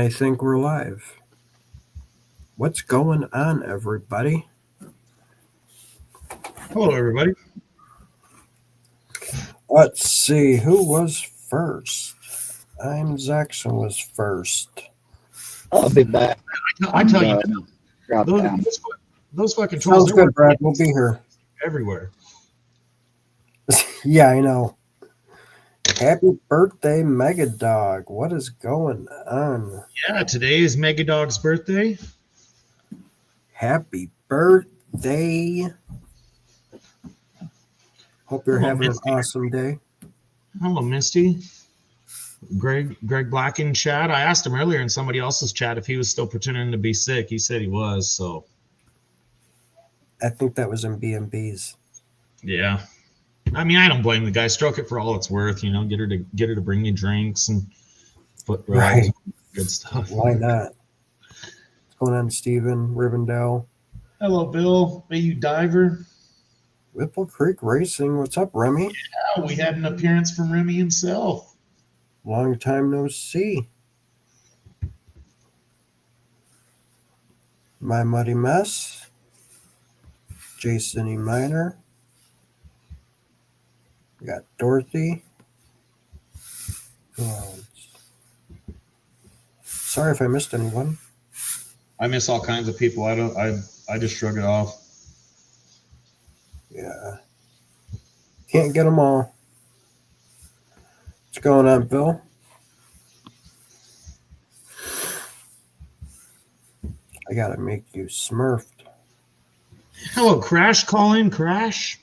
I think we're live. What's going on, everybody? Hello, everybody. Let's see, who was first? I'm Zaxxon was first. I'll be back. I tell you, Drop down. those fucking trolls, Sounds good, Brad. We'll be here. everywhere. Yeah, I know. Happy birthday, Megadog. What is going on? Yeah, today is MEGADOG'S birthday. Happy birthday. Hope you're Hello, having Misty. an awesome day. Hello, Misty. Greg Black in chat. I asked him earlier in somebody else's chat if he was still pretending to be sick. He said he was, so I think that was in B&B's. yeah. I mean, I don't blame the guy. Stroke it for all it's worth, you know, get her to bring you drinks and foot rubs, Right. good stuff. Why not? What's going on, Steven, Rivendell? Hello, Bill. Are you diver? Whipple Creek Racing. What's up, Remy? Yeah, we had an appearance from Remy himself. Long time no see. My Muddy Mess. Jason E. Minor. We got Dorothy. Who else? Sorry if I missed anyone. I miss all kinds of people. I just shrug it off. Yeah. Can't get them all. What's going on, Bill? I gotta make you smurfed. Hello, Crash. Call in, Crash.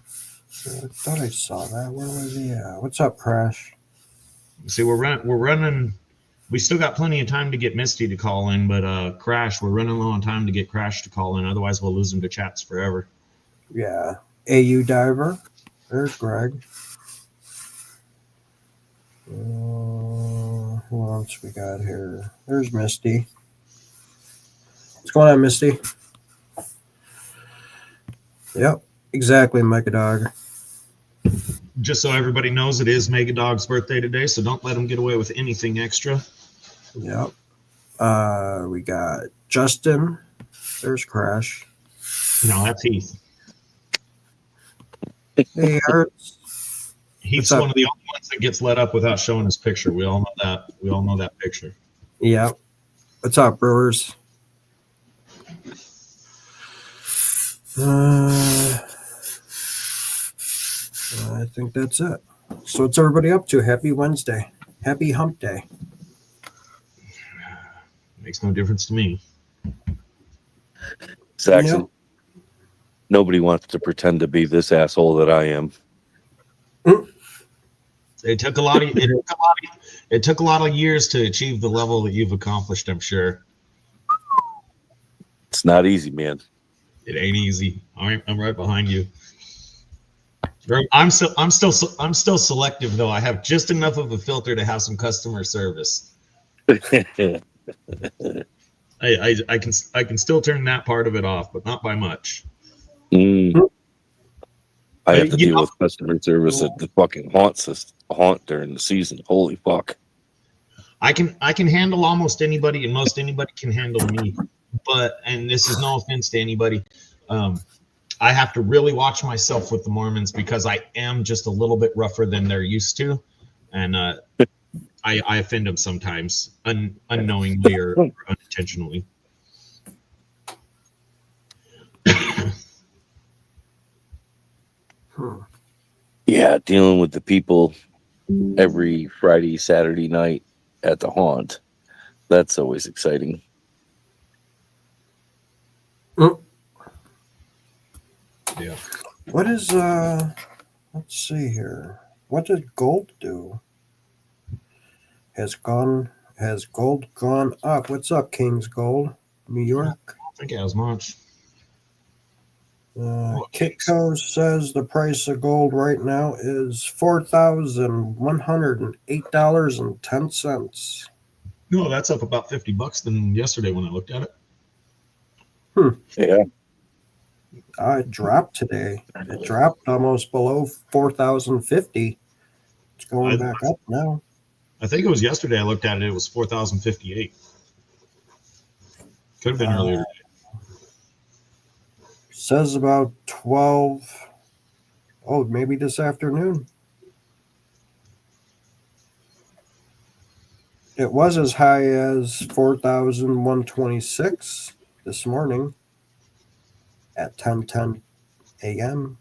I thought I saw that. Where was he at? What's up, Crash? See, we're running. We still got plenty of time to get Misty to call in, but Crash, we're running low on time to get Crash to call in. Otherwise, we'll lose him to chats forever. Yeah. AU Diver. There's Greg. Who else we got here? There's Misty. What's going on, Misty? Yep, exactly, Megadog. Just so everybody knows, it is MEGADOG'S birthday today, so don't let him get away with anything extra. Yep. We got Justin. There's Crash. No, that's Heath. Hey, Arts. Heath's one of the only ones that gets let up without showing his picture. We all know that. We all know that picture. Yep. What's up, Brewers? I think that's it. So what's everybody up to? Happy Wednesday. Happy hump day. Makes no difference to me. Zaxxon, Yep. nobody wants to pretend to be this asshole that I am. It took a lot of years to achieve the level that you've accomplished, I'm sure. It's not easy, man. It ain't easy. I'm right behind you. I'm still selective though. I have just enough of a filter to have some customer service. I can still turn that part of it off, but not by much. I have to You deal know- with customer service at the fucking haunt during the season. Holy fuck. I can handle almost anybody, and most anybody can handle me. But, and this is no offense to anybody, I have to really watch myself with the Mormons because I am just a little bit rougher than they're used to, and I offend them sometimes, unknowingly or unintentionally. Yeah, dealing with the people every Friday, Saturday night at the haunt. That's always exciting. Yeah. What is let's see here. What did gold do? Has gold gone up? What's up, King's Gold? New York? I don't think as much. Kitco says the price of gold right now is $4,108.10. No, that's up about $50 than yesterday when I looked at it. Yeah. It dropped today. It dropped almost below 4,050. It's going back up now. I think it was yesterday I looked at it. It was 4,058. Could have been earlier today. Says about 12. Oh, maybe this afternoon. It was as high as 4,126 this morning at 10:10 a.m.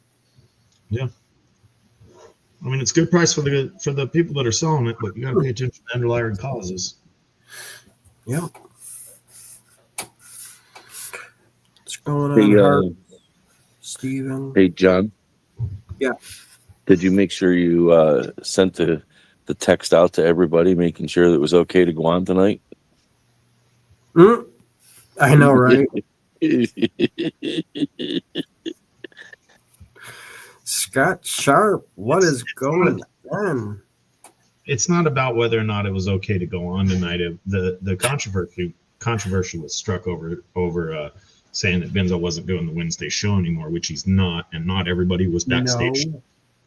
Yeah. I mean, it's good price for the people that are selling it, but you got to pay attention to underlying causes. Yep. What's going Hey, on, Hart? Steven? Hey, John. Yeah. Did you make sure you sent the text out to everybody, making sure that it was okay to go on tonight? I know, right? Scott Sharp, what is going on? It's not about whether or not it was okay to go on tonight. The controversy was struck over saying that Benzo wasn't doing the Wednesday show anymore, which he's not, and not everybody was backstage. No.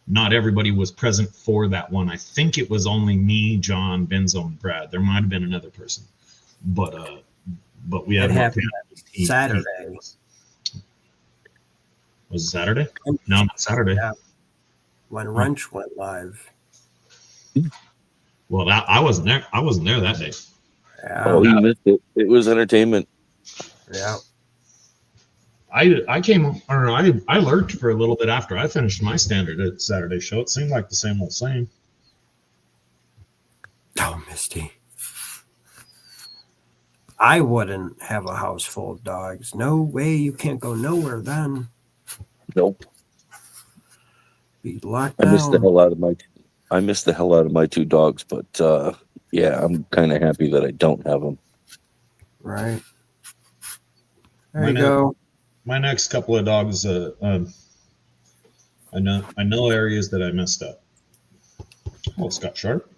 Not everybody was present for that one. I think it was only me, John, Benzo, and Brad. There might have been another person, but we had It happened Saturday. Was it Saturday? No, not Saturday. Yeah. When Wrench went live. Well, I wasn't there. I wasn't there that day. Yeah. Oh, you missed it. It was entertainment. Yeah. I came, or I lurked for a little bit after I finished my standard at Saturday show. It seemed like the same old same. Oh, Misty. I wouldn't have a house full of dogs. No way. You can't go nowhere then. Nope. Be locked I down. missed the hell out of my two dogs, but yeah, I'm kind of happy that I don't have them. Right. There you go. My next couple of dogs, I know areas that I messed up. Oh, Scott Sharp.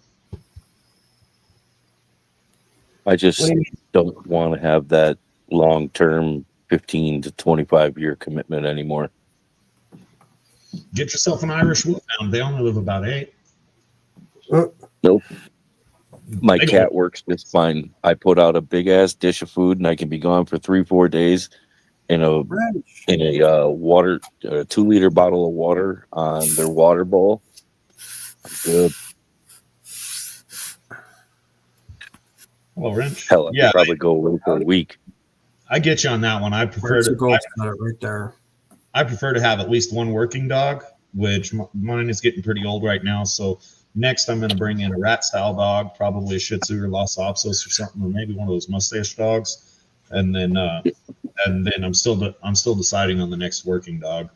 I just don't want to have that long-term 15 to 25-year commitment anymore. Get yourself an Irish Wolfhound. They only live about 8. Nope. My cat works just fine. I put out a big-ass dish of food, and I can be gone for 3-4 days in a water, 2-liter bottle of water on their water bowl. I'm good. Well, Wrench. Hell, I could probably go away for a week. I get you on that one. I prefer right there. I prefer to have at least one working dog, which mine is getting pretty old right now. So next, I'm going to bring in a rat style dog, probably a Shih Tzu or Lhasa Apsos or something, or maybe one of those mustache dogs. And then I'm still deciding on the next working dog.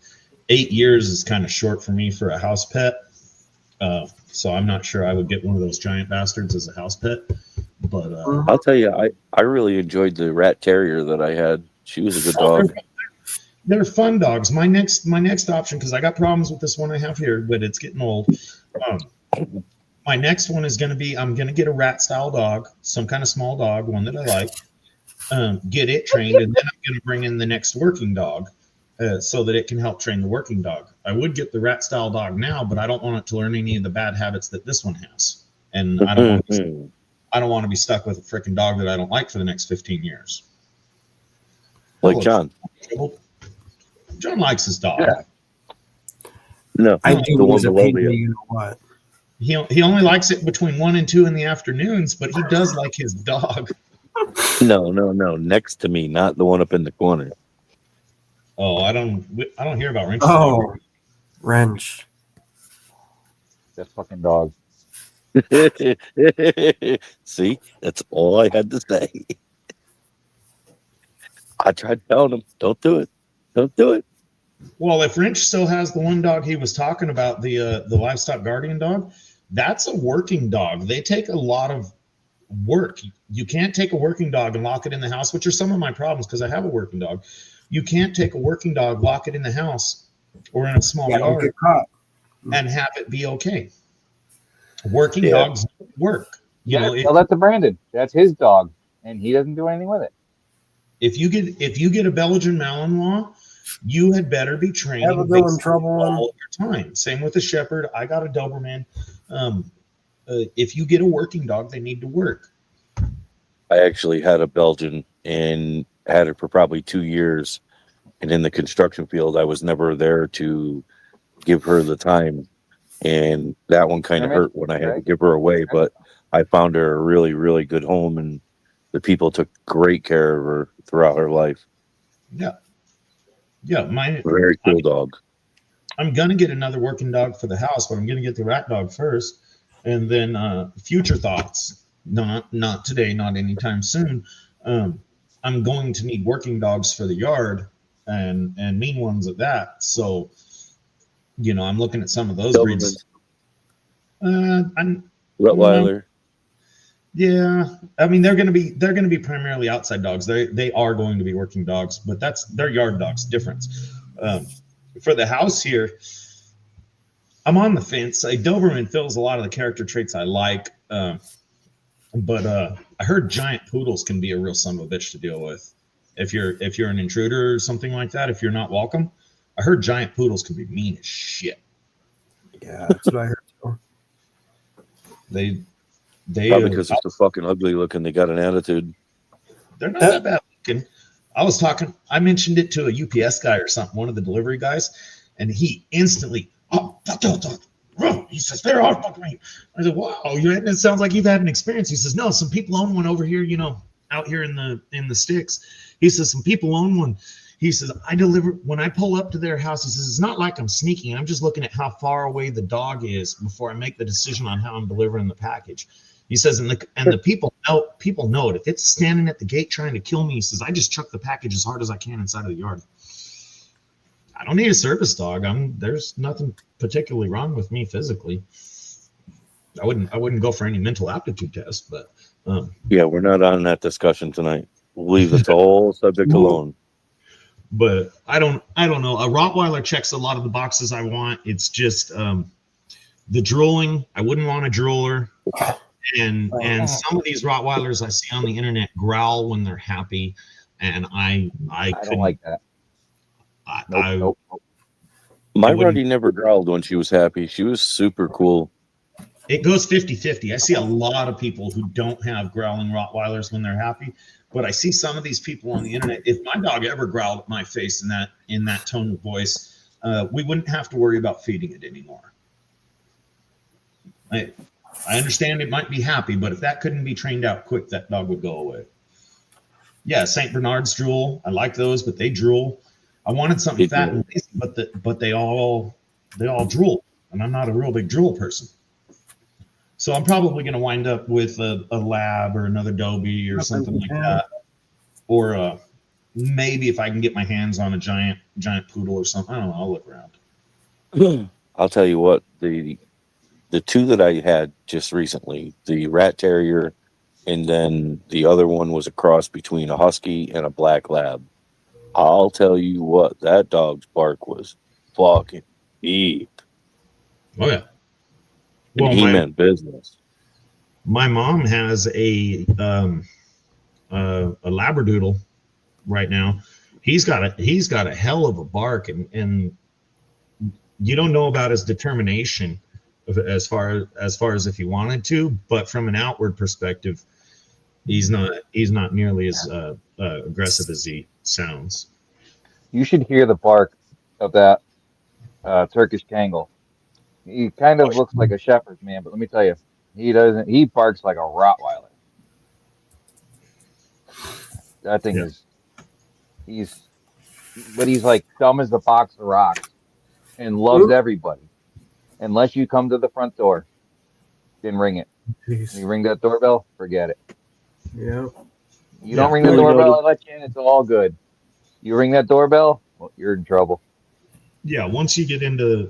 8 years is kind of short for me for a house pet, so I'm not sure I would get one of those giant bastards as a house pet. But I'll tell you, I really enjoyed the rat terrier that I had. She was a good dog. They're fun dogs. My next option, because I got problems with this one I have here, but it's getting old. My next one is going to be, I'm going to get a rat style dog, some kind of small dog, one that I like, get it trained, and then I'm going to bring in the next working dog so that it can help train the working dog. I would get the rat style dog now, but I don't want it to learn any of the bad habits that this one has. And I don't want to be stuck with a freaking dog that I don't like for the next 15 years. Like John. John likes his dog. Yeah. No, I do. The one below you. You know what? He only likes it between 1 and 2 in the afternoons, but he does like his dog. No. Next to me, not the one up in the corner. Oh, I don't hear about Wrench. Oh, Wrench. That fucking dog. See, that's all I had to say. I tried telling him, don't do it. Don't do it. Well, if Wrench still has the one dog he was talking about, the livestock guardian dog, that's a working dog. They take a lot of work. You can't take a working dog and lock it in the house, which are some of my problems because I have a working dog. You can't take a working dog, lock it in the house or in a small yard and have it be okay. Working dogs work. Tell that to Brandon. That's his dog, and he doesn't do anything with it. If you get a Belgian Malinois, you had better be training in trouble all your time. Same with the Shepherd. I got a Doberman. if you get a working dog, they need to work. I actually had a Belgian and had it for probably 2 years. And in the construction field, I was never there to give her the time. And that one kind of hurt when I had to give her away. But I found her a really, really good home, and the people took great care of her throughout her life. Yeah. Yeah. Very cool dog. I'm going to get another working dog for the house, but I'm going to get the rat dog first. And then future thoughts, not today, not anytime soon. I'm going to need working dogs for the yard and mean ones at that. So, I'm looking at some of those breeds. Rottweiler. Yeah, I mean they're going to be primarily outside dogs. They are going to be working dogs, but they're yard dogs. Difference. For the house here, I'm on the fence. A Doberman fills a lot of the character traits I like, but I heard giant poodles can be a real son of a bitch to deal with. If you're an intruder or something like that, if you're not welcome, I heard giant poodles can be mean as shit. Yeah, that's what I heard too. They Probably because they're so fucking ugly looking. They got an attitude. They're not that bad looking. I mentioned it to a UPS guy or something, one of the delivery guys, and he instantly, he says, they're all fucking mean. I said, wow, it sounds like you've had an experience. He says, no, some people own one over here, out here in the sticks. He says, some people own one. He says, when I pull up to their house, he says, it's not like I'm sneaking. I'm just looking at how far away the dog is before I make the decision on how I'm delivering the package. He says, and the people know it. If it's standing at the gate trying to kill me, he says, I just chuck the package as hard as I can inside of the yard. I don't need a service dog. There's nothing particularly wrong with me physically. I wouldn't go for any mental aptitude test, but yeah, we're not on that discussion tonight. We'll leave this whole subject alone. But I don't know. A Rottweiler checks a lot of the boxes I want. It's just the drooling. I wouldn't want a drooler. And some of these Rottweilers I see on the internet growl when they're happy, and I don't like that. Nope. My Ruddy never growled when she was happy. She was super cool. It goes 50-50. I see a lot of people who don't have growling Rottweilers when they're happy, but I see some of these people on the internet. If my dog ever growled at my face in that tone of voice, we wouldn't have to worry about feeding it anymore. I understand it might be happy, but if that couldn't be trained out quick, that dog would go away. Yeah, St. Bernards drool. I like those, but they drool. I wanted something fat and lazy, but they all drool, and I'm not a real big drool person. So I'm probably going to wind up with a lab or another Dobie or something like that, or maybe if I can get my hands on a giant poodle or something. I don't know. I'll look around. I'll tell you what, the two that I had just recently, the Rat Terrier, and then the other one was a cross between a Husky and a Black Lab. I'll tell you what, that dog's bark was fucking deep. Oh yeah. And he meant business. My mom has a Labradoodle right now. He's got a hell of a bark, and you don't know about his determination as far as if he wanted to, but from an outward perspective, he's not nearly as aggressive as he sounds. You should hear the bark of that Turkish Kangal. He kind of looks like a shepherd's man, but let me tell you, he barks like a Rottweiler. That thing he's like dumb as a box of rocks and loves everybody. Unless you come to the front door, then ring it. You ring that doorbell, forget it. Yeah. You don't ring the doorbell, I let you in, it's all good. You ring that doorbell, well, you're in trouble. Yeah, once you get into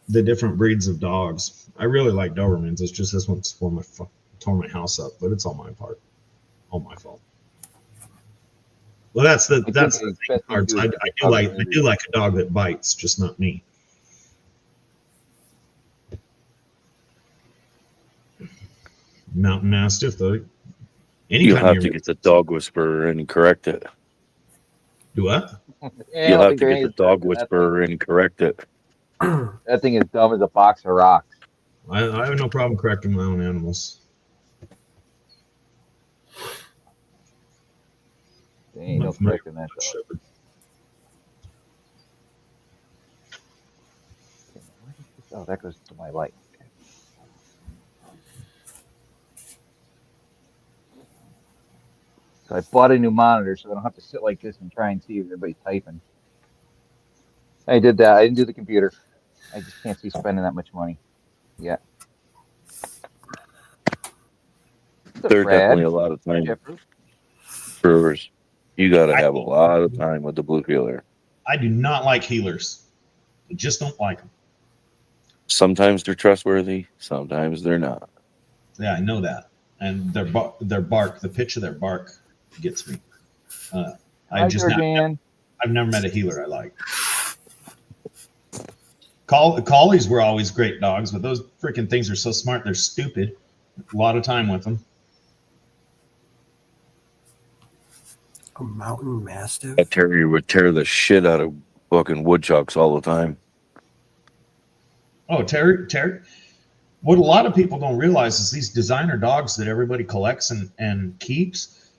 the different breeds of dogs, I really like Dobermans. It's just this one's tore my house up, but it's all my part, all my fault. Well, that's the thing, parts. I do like a dog that bites, just not me. Mountain Mastiff, though. You'll have to get the dog whisperer and correct it. Do what? Yeah, you'll have to get the dog whisperer and correct it. That thing is dumb as a box of rocks. I have no problem correcting my own animals. There ain't no correcting that dog. Shepherd. Oh, that goes to my light. Okay. So I bought a new monitor so I don't have to sit like this and try and see if everybody's typing. I did that. I didn't do the computer. I just can't see spending that much money. Yeah. There's definitely a lot of time. Brewers, you got to have a lot of time with the blue heeler. I do not like healers. I just don't like them. Sometimes they're trustworthy. Sometimes they're not. Yeah, I know that. And their bark, the pitch of their bark gets me. I've never met a healer I like. Collies were always great dogs, but those freaking things are so smart. They're stupid. A lot of time with them. A mountain mastiff. A terrier would tear the shit out of fucking woodchucks all the time. Oh, terrier. What a lot of people don't realize is these designer dogs that everybody collects and keeps,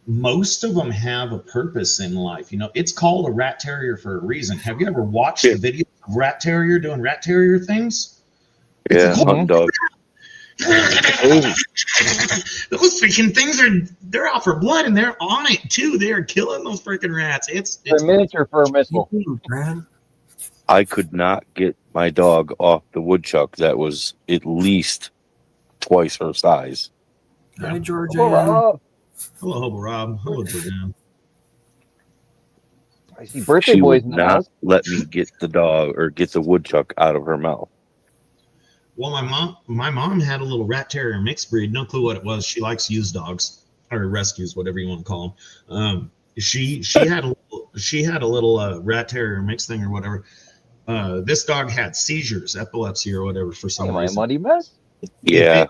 most of them have a purpose in life. You know, it's called a rat terrier for a reason. Have you ever watched the video of rat terrier doing rat terrier things? Yeah, hunting dogs. Those freaking things they're out for blood and they're on it too. They're killing those freaking rats. It's a miniature for a missile. I could not get my dog off the woodchuck that was at least twice her size. Hi, Georgia. Hello, Hobo Rob. Hello, Jordan. I see birthday boys in the house. Let me get the dog or get the woodchuck out of her mouth. Well, my mom had a little rat terrier mixed breed. No clue what it was. She likes used dogs or rescues, whatever you want to call them. She had a little rat terrier mixed thing or whatever. This dog had seizures, epilepsy or whatever for some reason. Muddy mess? Yeah.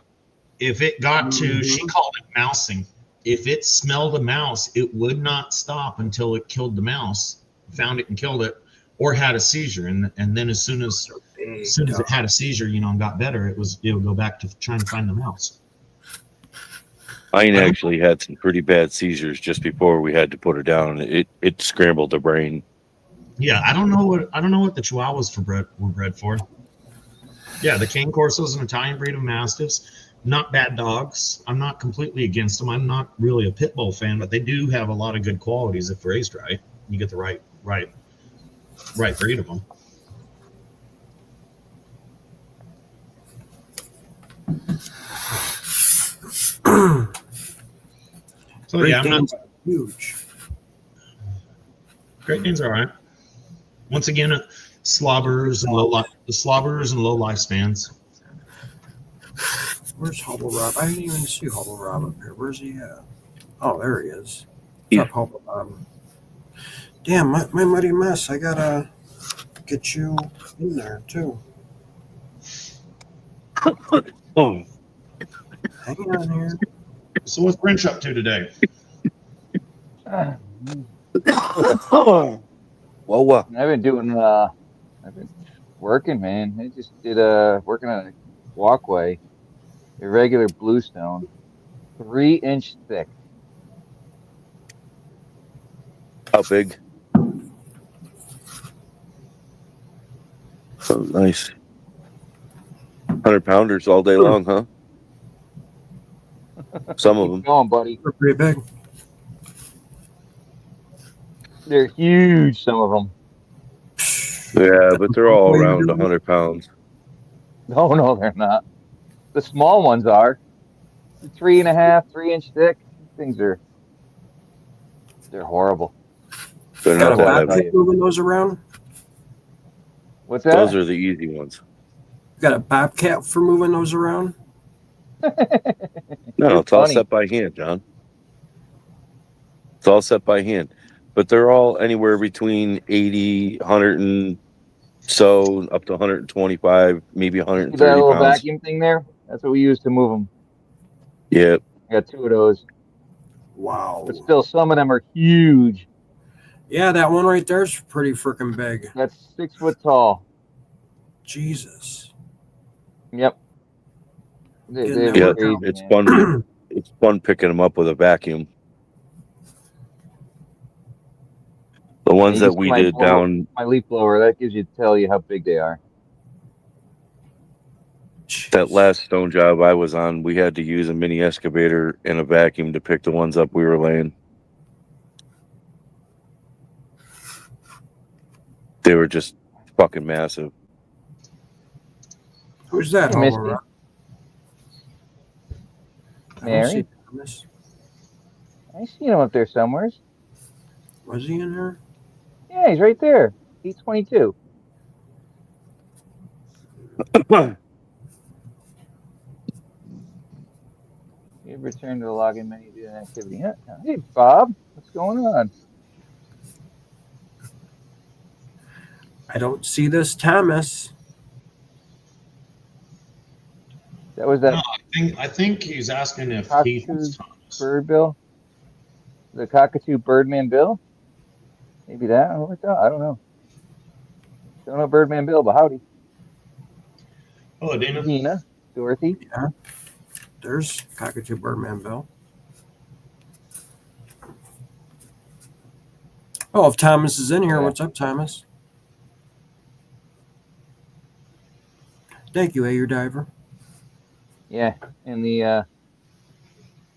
If it got to, she called it mousing. If it smelled a mouse, it would not stop until it killed the mouse, found it and killed it, or had a seizure. And then as soon as it had a seizure, and got better, it would go back to trying to find the mouse. Mine actually had some pretty bad seizures just before we had to put her down. It scrambled the brain. Yeah, I don't know what the Chihuahuas were bred for. Yeah, the Cane Corso is an Italian breed of Mastiffs. Not bad dogs. I'm not completely against them. I'm not really a pit bull fan, but they do have a lot of good qualities if raised right. You get the right breed of them. So Great yeah, I'm not huge. Great Danes are all right. Once again, slobbers and low lifespans. Where's Hubble Rob? I didn't even see Hubble Rob up here. Where's he at? Oh, there he is. What's up, Hubble Rob? Damn, my muddy mess. I gotta get you in there too. Oh. Hang on here. So what's Grinch up to today? Whoa. I've been working, man. I just did working on a walkway, irregular bluestone, 3-inch thick. How big? So nice. 100-pounders all day long, huh? Some of them. Keep going, buddy. They're pretty big. They're huge, some of them. Yeah, but they're all around 100 pounds. No, they're not. The small ones are. 3.5, 3-inch thick. Things they're horrible. They're not that heavy. Moving those around? What's that? Those are the easy ones. You got a bobcat for moving those around? No, it's all set by hand, John. It's all set by hand. But they're all anywhere between 80, 100 and so up to 125, maybe 130 that little pounds. vacuum thing there? That's what we use to move them. Yep. I got 2 of those. Wow. But still, some of them are huge. Yeah, that one right there is pretty freaking big. That's 6 foot tall. Jesus. Yep. Getting that Yeah, work out. it's fun. It's fun picking them up with a vacuum. The ones that we did down. My leaf blower, that gives you tell you how big they are. That last stone job I was on, we had to use a mini excavator and a vacuum to pick the ones up we were laying. They were just fucking massive. Who's that? Hey, Misty. Mary? I seen him up there somewhere. Was he in here? Yeah, he's right there. He's 22. You return to the login menu to an activity. Yeah. Hey, Bob, what's going on? I don't see this Thomas. That was that. No, I think he's asking if Keith is Thomas. Bird Bill? The Cockatoo Birdman Bill? Maybe that? I don't know. Don't know Birdman Bill, but howdy. Hello, Dana. Nina, Dorothy. Yeah. There's Cockatoo Birdman Bill. Oh, if Thomas is in here, what's up, Thomas? Thank you, Air Diver. Yeah, and the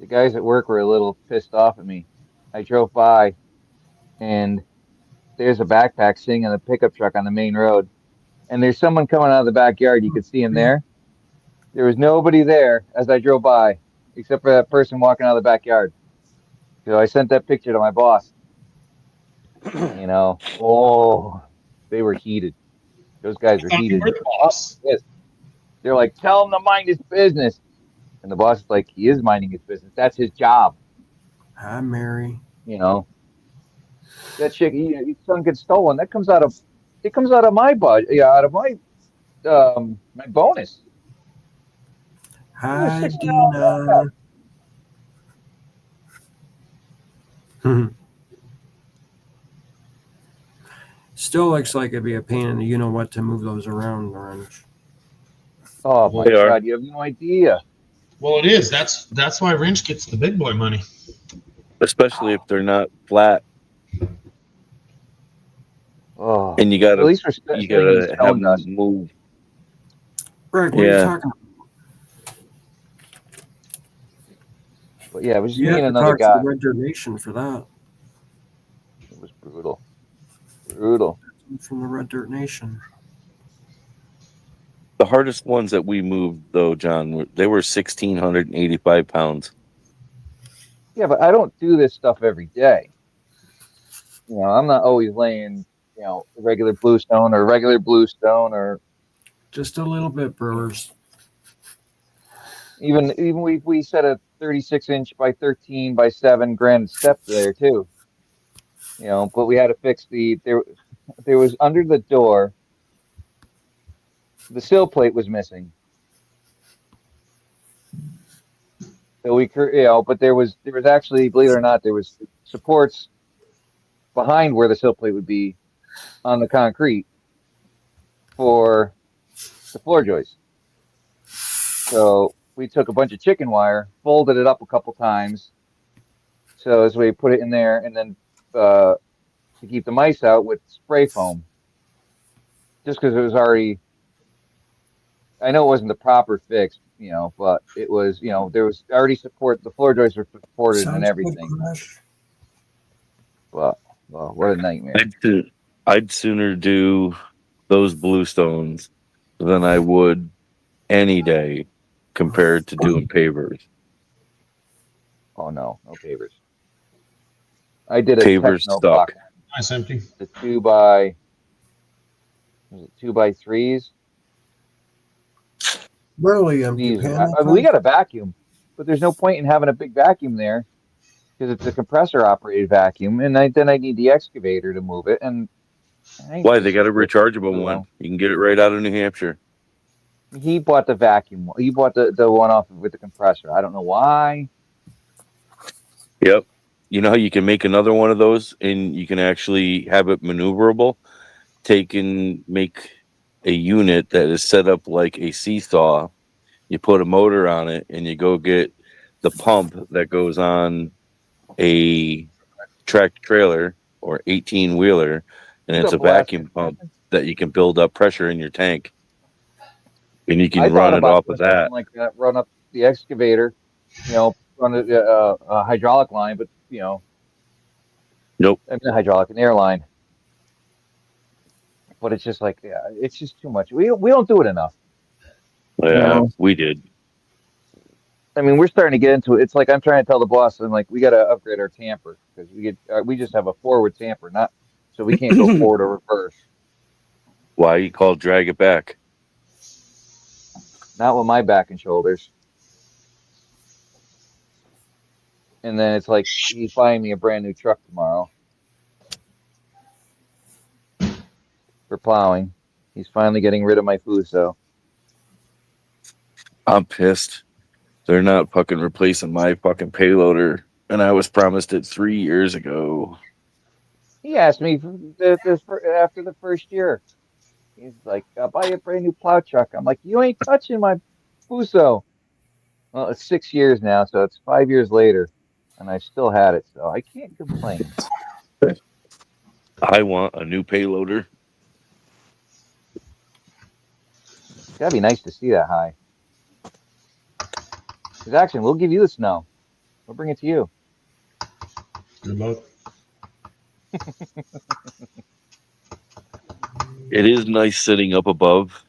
guys at work were a little pissed off at me. I drove by, and there's a backpack sitting in a pickup truck on the main road, and there's someone coming out of the backyard. You could see him there. There was nobody there as I drove by, except for that person walking out of the backyard. So I sent that picture to my boss. You know, they were heated. Those guys were heated. You're the boss. Yes. They're like, tell him to mind his business. And the boss is like, he is minding his business. That's his job. Hi, Mary. You know, that chick, his son gets stolen. That comes out of my budget. Yeah, out of my my bonus. Hi, Dina. Still looks like it'd be a pain in the you know what to move those around, Orange. Oh my God, you have no idea. Well, it is. That's why Wrench gets the big boy money. Especially if they're not flat. Oh, and you gotta at least have them move. Greg, what are you talking about? But yeah, it was just You me and have to another talk guy. to the Red Dirt Nation for that. It was brutal. Brutal. From the Red Dirt Nation. The hardest ones that we moved, though, John, they were 1,685 pounds. Yeah, but I don't do this stuff every day. You know, I'm not always laying, you know, regular bluestone or just a little bit, Brewers. Even we set a 36-inch by 13 by 7 granite step there too. You know, but we had to fix there was under the door, the sill plate was missing. So but there was actually, believe it or not, there was supports behind where the sill plate would be on the concrete for the floor joist. So we took a bunch of chicken wire, folded it up a couple times, so as we put it in there, and then to keep the mice out with spray foam. Just because it was already, I know it wasn't the proper fix, you know, but it was, you know, there was already support. The floor joists were supported and everything. But well, what a nightmare! I'd sooner do those bluestones than I would any day compared to doing pavers. Oh no pavers. I did a pavers stuck. Nice empty. The 2x3s. Really empty. We got a vacuum, but there's no point in having a big vacuum there because it's a compressor operated vacuum, and then I need the excavator to move it. And why they got a rechargeable one? You can get it right out of New Hampshire. He bought the vacuum. He bought the one off with the compressor. I don't know why. Yep. You know how you can make another one of those and you can actually have it maneuverable? Make a unit that is set up like a seesaw you put a motor on it, and you go get the pump that goes on a tractor trailer or 18-wheeler, and it's a vacuum pump that you can build up pressure in your tank, and you can run it off of that. Like that, run up the excavator, run a hydraulic line, but Nope. I mean, hydraulic and air line. But it's just like, yeah, it's just too much. We don't do it enough. Yeah, we did. I mean, we're starting to get into it. It's like I'm trying to tell the boss, I'm like, we got to upgrade our tamper because we just have a forward tamper, not so we can't go forward or reverse. Why you call drag it back? Not with my back and shoulders. And then it's like he's buying me a brand new truck tomorrow for plowing. He's finally getting rid of my Fuso. I'm pissed. They're not fucking replacing my fucking payloader, and I was promised it 3 years ago. He asked me after the first year. He's like, I'll buy you a brand new plow truck. I'm like, you ain't touching my Fuso. Well, it's 6 years now, so it's 5 years later, and I still had it, so I can't complain. I want a new payloader. It's gotta be nice to see that high. Because actually, we'll give you the snow. We'll bring it to you. Good luck. It is nice sitting up above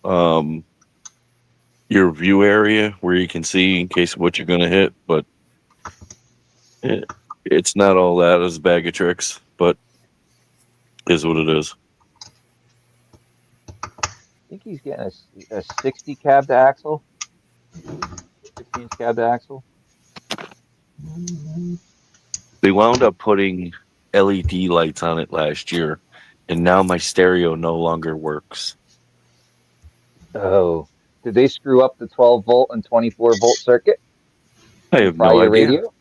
your view area where you can see in case of what you're going to hit, but it's not all that as a bag of tricks, but is what it is. I think he's getting a 60 cab to axle. 15 cab to axle. They wound up putting LED lights on it last year, and now my stereo no longer works. Oh, did they screw up the 12 volt and 24 volt circuit? I have no idea. Radio?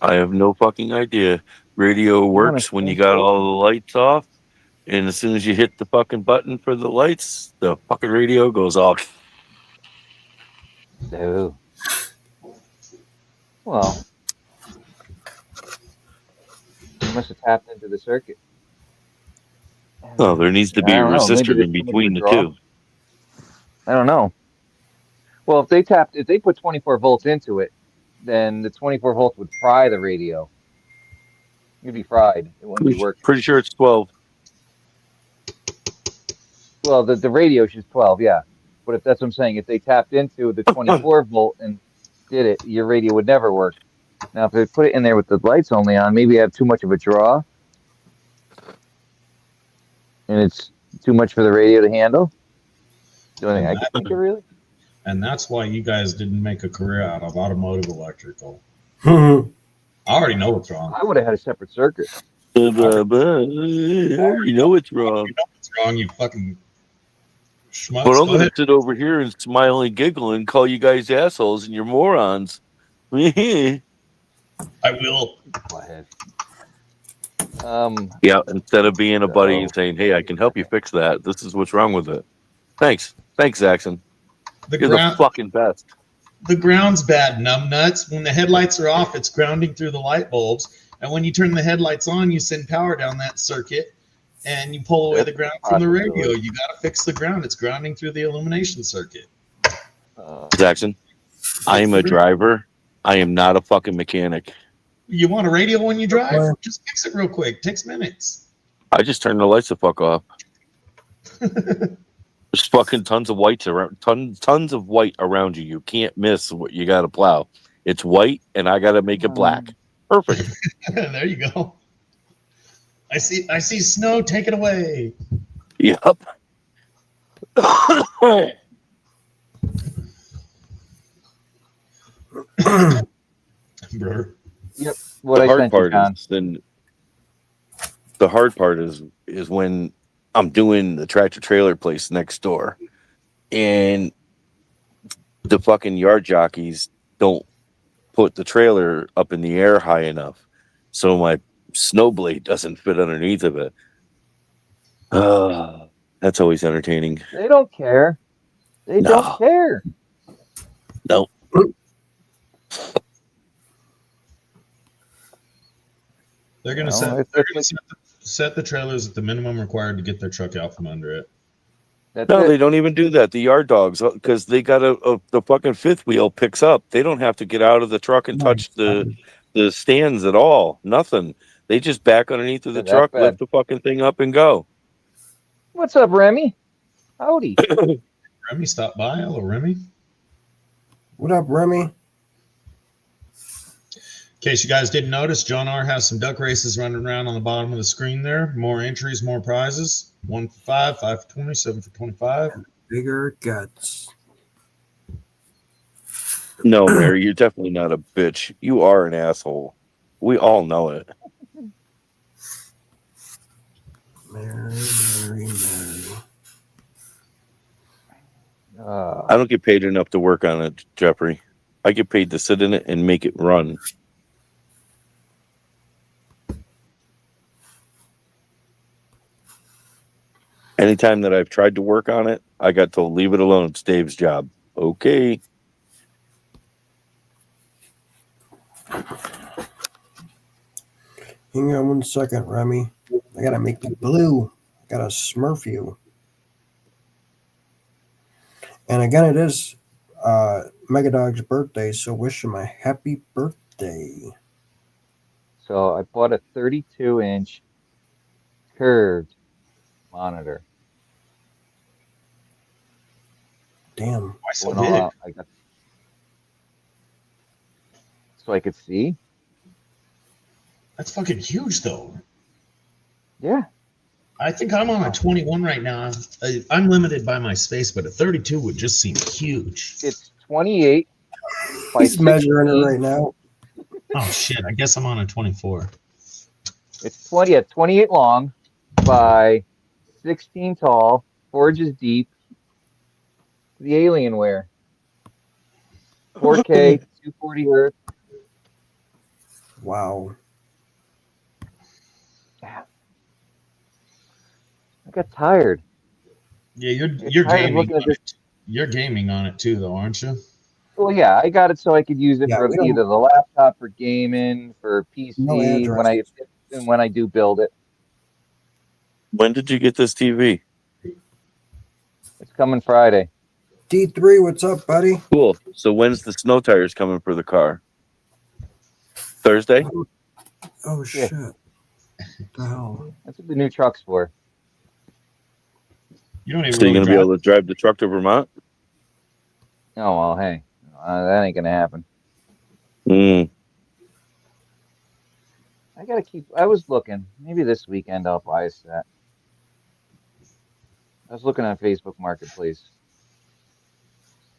I have no fucking idea. Radio works when you got all the lights off, and as soon as you hit the fucking button for the lights, the fucking radio goes off. Oh. Well, you must have tapped into the circuit. Oh, there needs to be a resistor in between the two. I don't know. Well, if they put 24 volts into it, then the 24 volts would fry the radio. It'd be fried. It wouldn't be working. Pretty sure it's 12. Well, the radio is 12, yeah. But if that's what I'm saying, if they tapped into the 24 volt and did it, your radio would never work. Now, if they put it in there with the lights only on, maybe you have too much of a draw, and it's too much for the radio to handle. The only thing I can think of, really. And that's why you guys didn't make a career out of automotive electrical. I already know what's wrong. I would have had a separate circuit. You know what's wrong. You know what's wrong, you fucking schmucks. But I'm going to sit over here and smile and giggle and call you guys assholes and you're morons. I will. Go ahead. Yeah, instead of being a buddy and saying, hey, I can help you fix that. This is what's wrong with it. Thanks, Zaxxon. You're the fucking best. The ground's bad, numbnuts. When the headlights are off, it's grounding through the light bulbs. And when you turn the headlights on, you send power down that circuit and you pull away the ground from the radio. You got to fix the ground. It's grounding through the illumination circuit. Zaxxon, I am a driver. I am not a fucking mechanic. You want a radio when you drive? Just fix it real quick. It takes minutes. I just turn the lights the fuck off. There's fucking tons of whites around, tons of white around you. You can't miss what you got to plow. It's white, and I got to make it black. Perfect. There you go. I see snow. Take it away. Yep. Bro. Yep. The hard part is when I'm doing the tractor trailer place next door, and the fucking yard jockeys don't put the trailer up in the air high enough, so my snow blade doesn't fit underneath of it. That's always entertaining. They don't care. They don't care. No. They're gonna set the trailers at the minimum required to get their truck out from under it. They don't even do that. The yard dogs, because they got the fucking fifth wheel picks up. They don't have to get out of the truck and touch the stands at all. Nothing. They just back underneath of the truck, lift the fucking thing up, and go. What's up, Remy? Howdy. Remy stopped by. Hello, Remy. What up, Remy? In case you guys didn't notice, John R. has some duck races running around on the bottom of the screen there. More entries, more prizes. 1 for 5, 5 for 20, 7 for 25. Bigger guts. No, Mary, you're definitely not a bitch. You are an asshole. We all know it. Mary. I don't get paid enough to work on it, Jeffrey. I get paid to sit in it and make it run. Anytime that I've tried to work on it, I got told, leave it alone. It's Dave's job. Okay. Hang on 1 second, Remy. I gotta make you blue. I gotta smurf you. And again, it is Megadog's birthday, so wish him a happy birthday. So I bought a 32-inch curved monitor. Damn. Why so big? So I could see. That's fucking huge, though. Yeah. I think I'm on a 21 right now. I'm limited by my space, but a 32 would just seem huge. It's 28. He's measuring it right now. Oh, shit. I guess I'm on a 24. It's 28 long by 16 tall, 4 inches deep. The Alienware. 4K, 240 hertz. Wow. Yeah. I got tired. Yeah, you're gaming on it. You're gaming on it too, though, aren't you? Well, yeah, I got it so I could use it for either the laptop for gaming, for PC when I do build it. When did you get this TV? It's coming Friday. D3, what's up, buddy? Cool. So when's the snow tires coming for the car? Thursday? Oh, shit. What the hell? That's what the new truck's for. You don't even so you're going to be able to drive the truck to Vermont? Oh, well, hey. That ain't going to happen. I was looking. Maybe this weekend I'll buy a set. I was looking on Facebook Marketplace.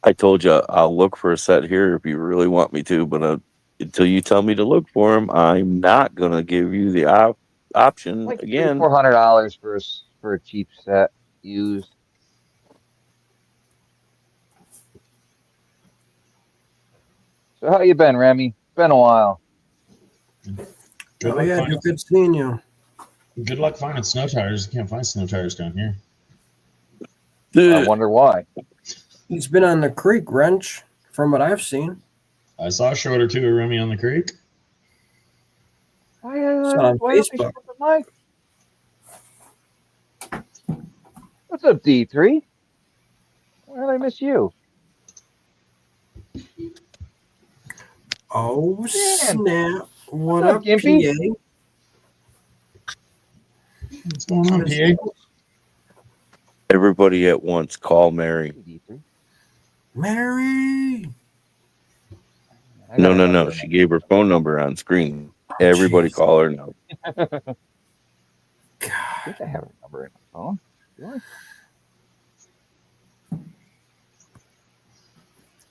I told you I'll look for a set here if you really want me to, but until you tell me to look for them, I'm not going to give you the option like again. $400 for a cheap set used. So how you been, Remy? It's been a while. Good seeing you. Good luck finding snow tires. You can't find snow tires down here. I wonder why. He's been on the creek, Wrench, from what I've seen. I saw a short or two of Remy on the creek. Why on Facebook. What's up, D3? Where did I miss you? Oh, snap. What up, Gimpy? PA? What's going on, PA? Everybody at once, call Mary. Mary! No. She gave her phone number on screen. Everybody call her now. God. I think I have her number in my phone. Really?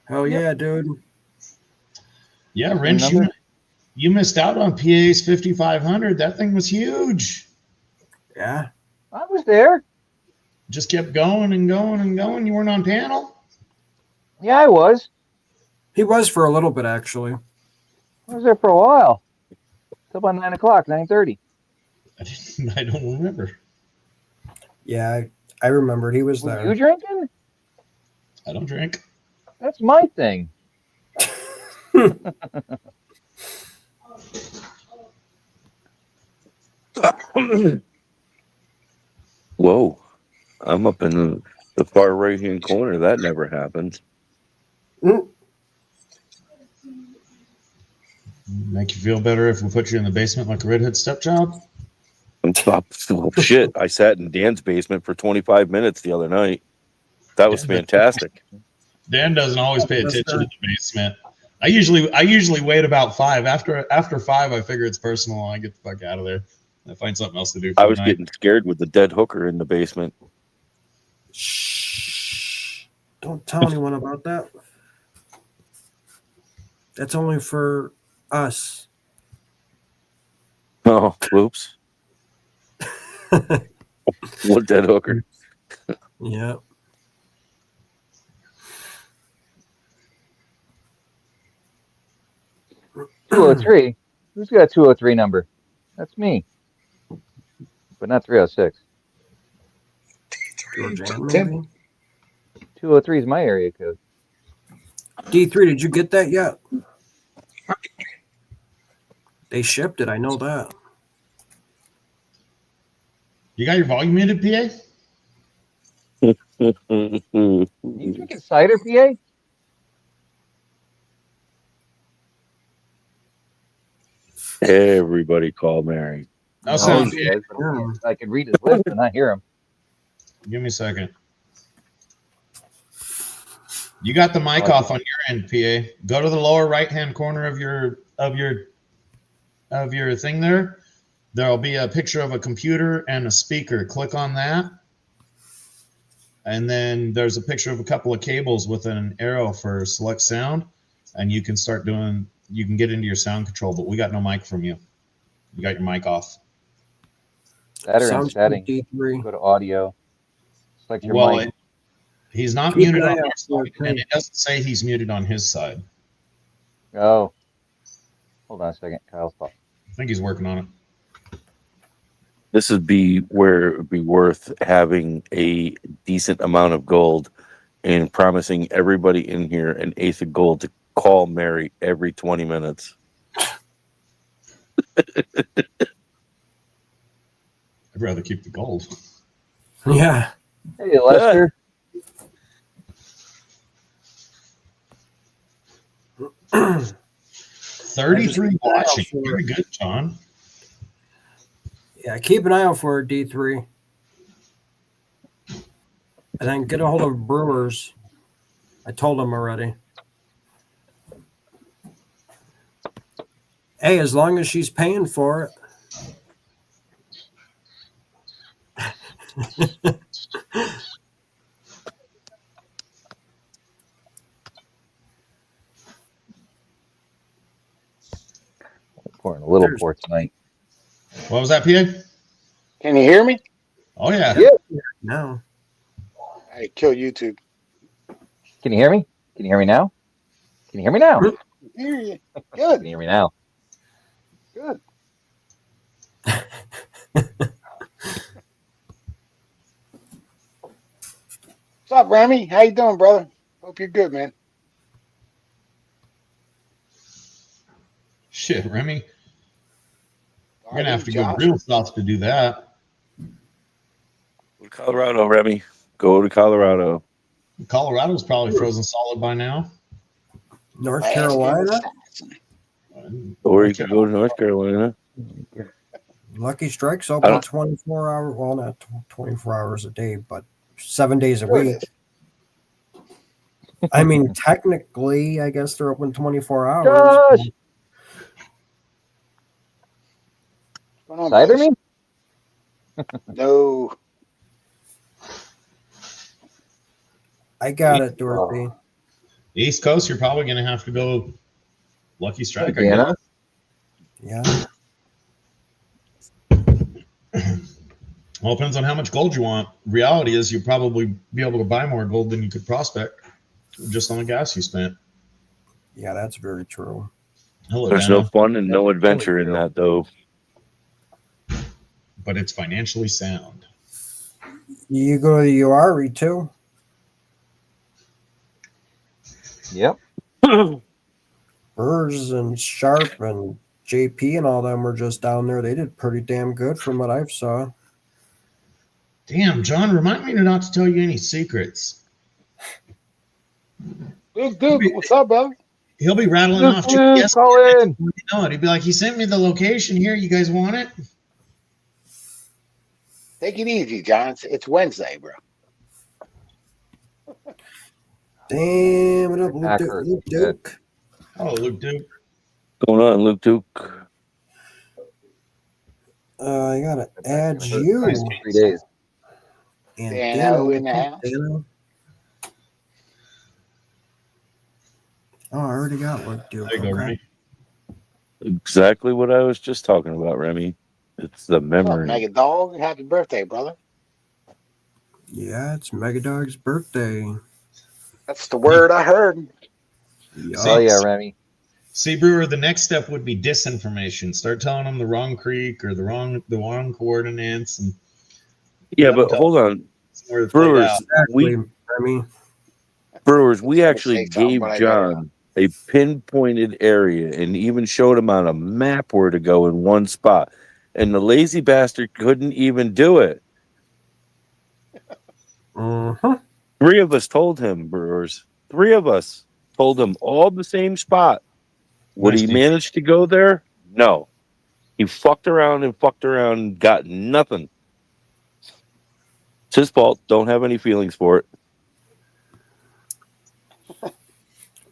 Hell yeah, dude. Yeah, Wrench, you missed out on PA's 5500. That thing was huge. Yeah. I was there. Just kept going and going and going. You weren't on panel. Yeah, I was. He was for a little bit, actually. I was there for a while. Till about 9 o'clock, 9:30. I don't remember. Yeah, I remembered he was there. You drinking? I don't drink. That's my thing. Whoa. I'm up in the far right hand corner. That never happened. Make you feel better if we put you in the basement like a redhead stepchild? Well, shit. I sat in Dan's basement for 25 minutes the other night. That was fantastic. Dan doesn't always pay attention to the basement. I usually wait about 5. After 5, I figure it's personal. I get the fuck out of there. I find something else to do. I was getting scared with the dead hooker in the basement. Shh. Don't tell anyone about that. That's only for us. Oh, whoops. What dead hooker? Yeah. .203. Who's got a 203 number? That's me. But not 306. Maybe. 203 is my area code. D3, did you get that yet? They shipped it. I know that. You got your volume muted, PA? You drinking cider, PA? Everybody call Mary. I'll sound Yes, I can read his lips and not hear him. Give me a second. You got the mic off on your end, PA. Go to the lower right-hand corner of your thing there. There'll be a picture of a computer and a speaker. Click on that. And then there's a picture of a couple of cables with an arrow for select sound. And you can you can get into your sound control, but we got no mic from you. You got your mic off. That or in settings. D3. Go to audio. Select your mic. He's not muted on our side, and it doesn't say he's muted on his side. Oh. Hold on a second. Kyle's talking. I think he's working on it. This would be where it would be worth having a decent amount of gold and promising everybody in here an eighth of gold to call Mary every 20 minutes. I'd rather keep the gold. Yeah. Hey, Lester. Yeah. 33 watching. Very good, John. Yeah, keep an eye out for D3. And then get a hold of Brewers. I told them already. Hey, as long as she's paying for it. Pouring a little pour tonight. What was that, PA? Can you hear me? Oh, yeah. No. I kill YouTube. Can you hear me? Can you hear me now? Can you hear me now? I hear you. Can Good. you hear me now? Good. What's up, Remy? How you doing, brother? Hope you're good, man. Shit, Remy. You're going to have to Josh. go real south to do that. Go to Colorado, Remy. Go to Colorado. Colorado's probably frozen solid by now. North Carolina? Or you can go to North Carolina. Lucky Strike's open 24 hours. Well, not 24 hours a day, but 7 days a week. I mean, technically, I guess they're open 24 hours. Josh! Cider me? No. I got it, Dorothy. East Coast, you're probably going to have to go Lucky Strike, I Indiana? guess. Yeah. Well, it depends on how much gold you want. Reality is you'll probably be able to buy more gold than you could prospect just on the gas you spent. Yeah, that's very true. Hello, There's Dana. no fun and no adventure in that, though. But it's financially sound. You go to the URI too? Yep. Burrs and Sharp and JP and all them were just down there. They did pretty damn good from what I've saw. Damn, John, remind me not to tell you any secrets. Duke, what's up, brother? He'll be rattling Luke, off Luke, GPS. call in. You know it. He'd be like, he sent me the location here. You guys want it? Take it easy, John. It's Wednesday, bro. Damn it up, Back Luke, hurts. Luke Duke. Oh, Luke Duke. Going on, Luke Duke? I gotta add Gonna hurt you. nice 3 days. And Dano in the house. Dano. Oh, I already got Luke Duke. There you go, Okay. Remy. Exactly what I was just talking about, Remy. It's the What's up, memory. Megadog? Happy birthday, brother. Yeah, it's Megadog's birthday. That's the word I heard. Yup. Oh yeah, Remy. See, Brewer, the next step would be disinformation. Start telling them the wrong creek or the wrong coordinates, and Yeah, let them but tell hold on, where it's laid Brewers. out. Exactly, We Remy. Brewers. We Gonna actually say something, gave but I better not. John a pinpointed area and even showed him on a map where to go in one spot, and the lazy bastard couldn't even do it. Mm-hmm. 3 of us told him, Brewers. 3 of us told him all the same spot. Would Nice, he dude. manage to go there? No. He fucked around and got nothing. It's his fault. Don't have any feelings for it.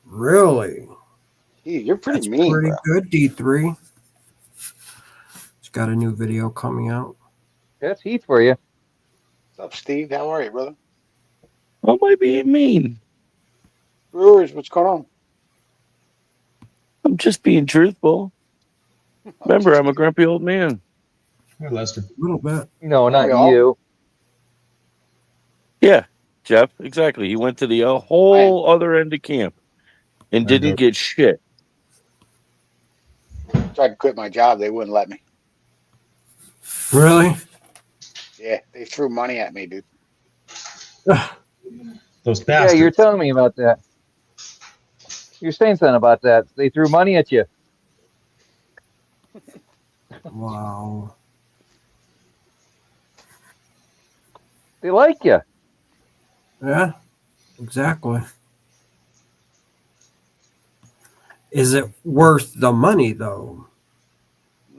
Really? Gee, you're pretty That's mean, pretty bro. good, D3. It's got a new video coming out. That's heat for you. What's up, Steve? How are you, brother? Why am I being mean? Brewers, what's going on? I'm just being truthful. Remember, I'm a grumpy old man. Here, Lester. A little bit. No, not we all? you. Yeah, Jeff, exactly. He went to the whole other end of camp and There you didn't go. get shit. Tried to quit my job. They wouldn't let me. Really? Yeah, they threw money at me, dude. Those Yeah, bastards. you're telling me about that. You're saying something about that. They threw money at you. Wow. They like you. Yeah, exactly. Is it worth the money, though?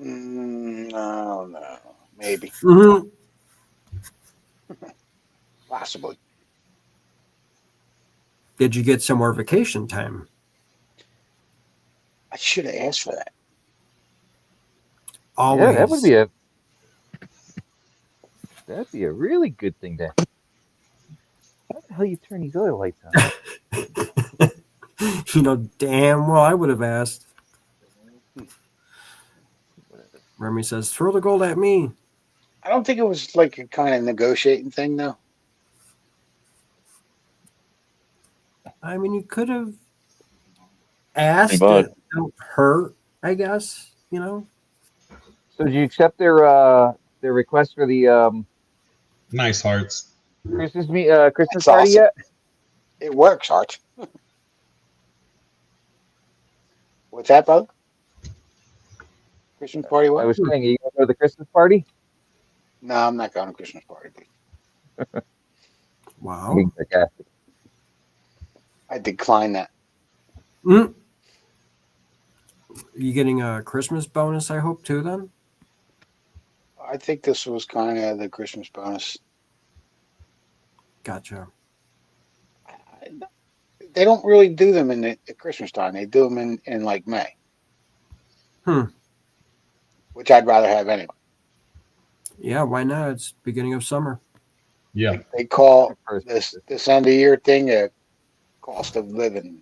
I don't know. Maybe. Mm-hmm. Possibly. Did you get some more vacation time? I should have asked for that. Always. Yeah, that'd be a really good thing to. How the hell you turn these other lights on? You know damn well I would have asked. Remy says, throw the gold at me. I don't think it was like a kind of negotiating thing, though. I mean, you could have asked. But- It don't hurt, I guess. You know. So did you accept their request for the Nice hearts. Christmas That's party awesome. yet? It works, Art. What's that, brother? Christmas party? I What? was saying, are you going to go to the Christmas party? No, I'm not going to Christmas party, dude. Wow. Being sarcastic. I decline that. Mm. You getting a Christmas bonus? I hope too. Then. I think this was kind of the Christmas bonus. Gotcha. They don't really do them in the at Christmas time. They do them in like May. Which I'd rather have anyway. Yeah. Why not? It's beginning of summer. Yeah. They call First. this end of year thing a cost of living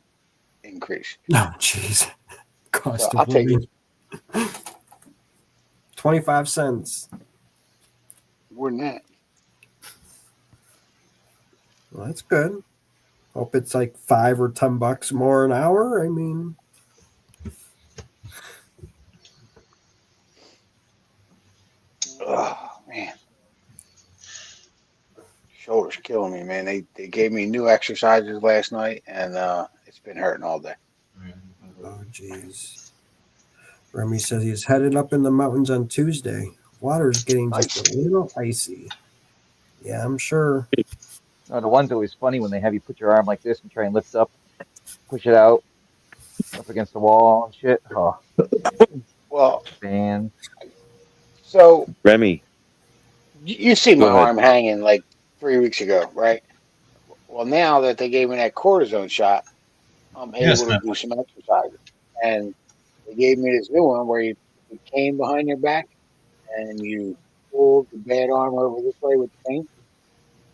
increase. No, jeez. Cost So I'll of take living. 25 cents. More than that. Well, that's good. Hope it's like $5 or $10 more an hour. I mean, Oh man. Shoulders killing me, man. They gave me new exercises last night and it's been hurting all day. Oh, jeez. Remy says he's headed up in the mountains on Tuesday. Water's getting just a little icy. Yeah, I'm sure. No, the one's always funny when they have you put your arm like this and try and lift up, push it out up against the wall and shit. Oh, Well, man. so Remy, you see my go ahead. arm hanging like 3 weeks ago, right? Well, now that they gave me that cortisone shot, I'm Yes, able to man. do some exercises. And they gave me this new one where you put the cane behind your back and you pull the bad arm over this way with the cane.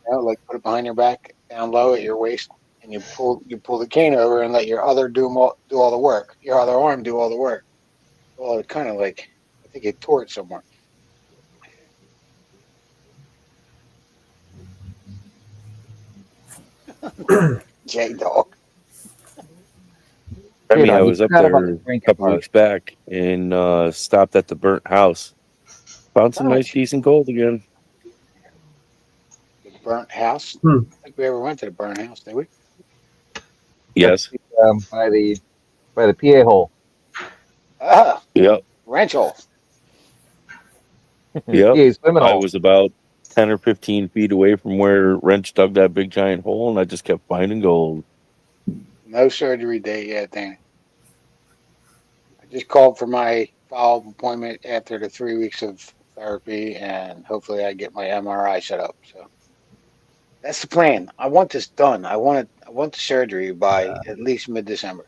You know, like put it behind your back, down low at your waist, and you pull the cane over and let your other do all the work. Your other arm do all the work. Well, it kind of like I think it tore it somewhere. J Dog. Remy, I Dog, you was up forgot about there the a drinking couple part. weeks back and stopped at the burnt house. Found some nice, Nice. decent gold again. The burnt house. Hmm. I don't think we ever went to the burnt house, did we? Yes. By the PA hole. Ah, Yep. wrench hole. Yep. PA swimming I hole. was about 10 or 15 feet away from where Wrench dug that big giant hole, and I just kept finding gold. No surgery date yet, Danny. I just called for my follow-up appointment after the 3 weeks of therapy, and hopefully I get my MRI set up. So that's the plan. I want this done. I want the surgery by at least mid-December.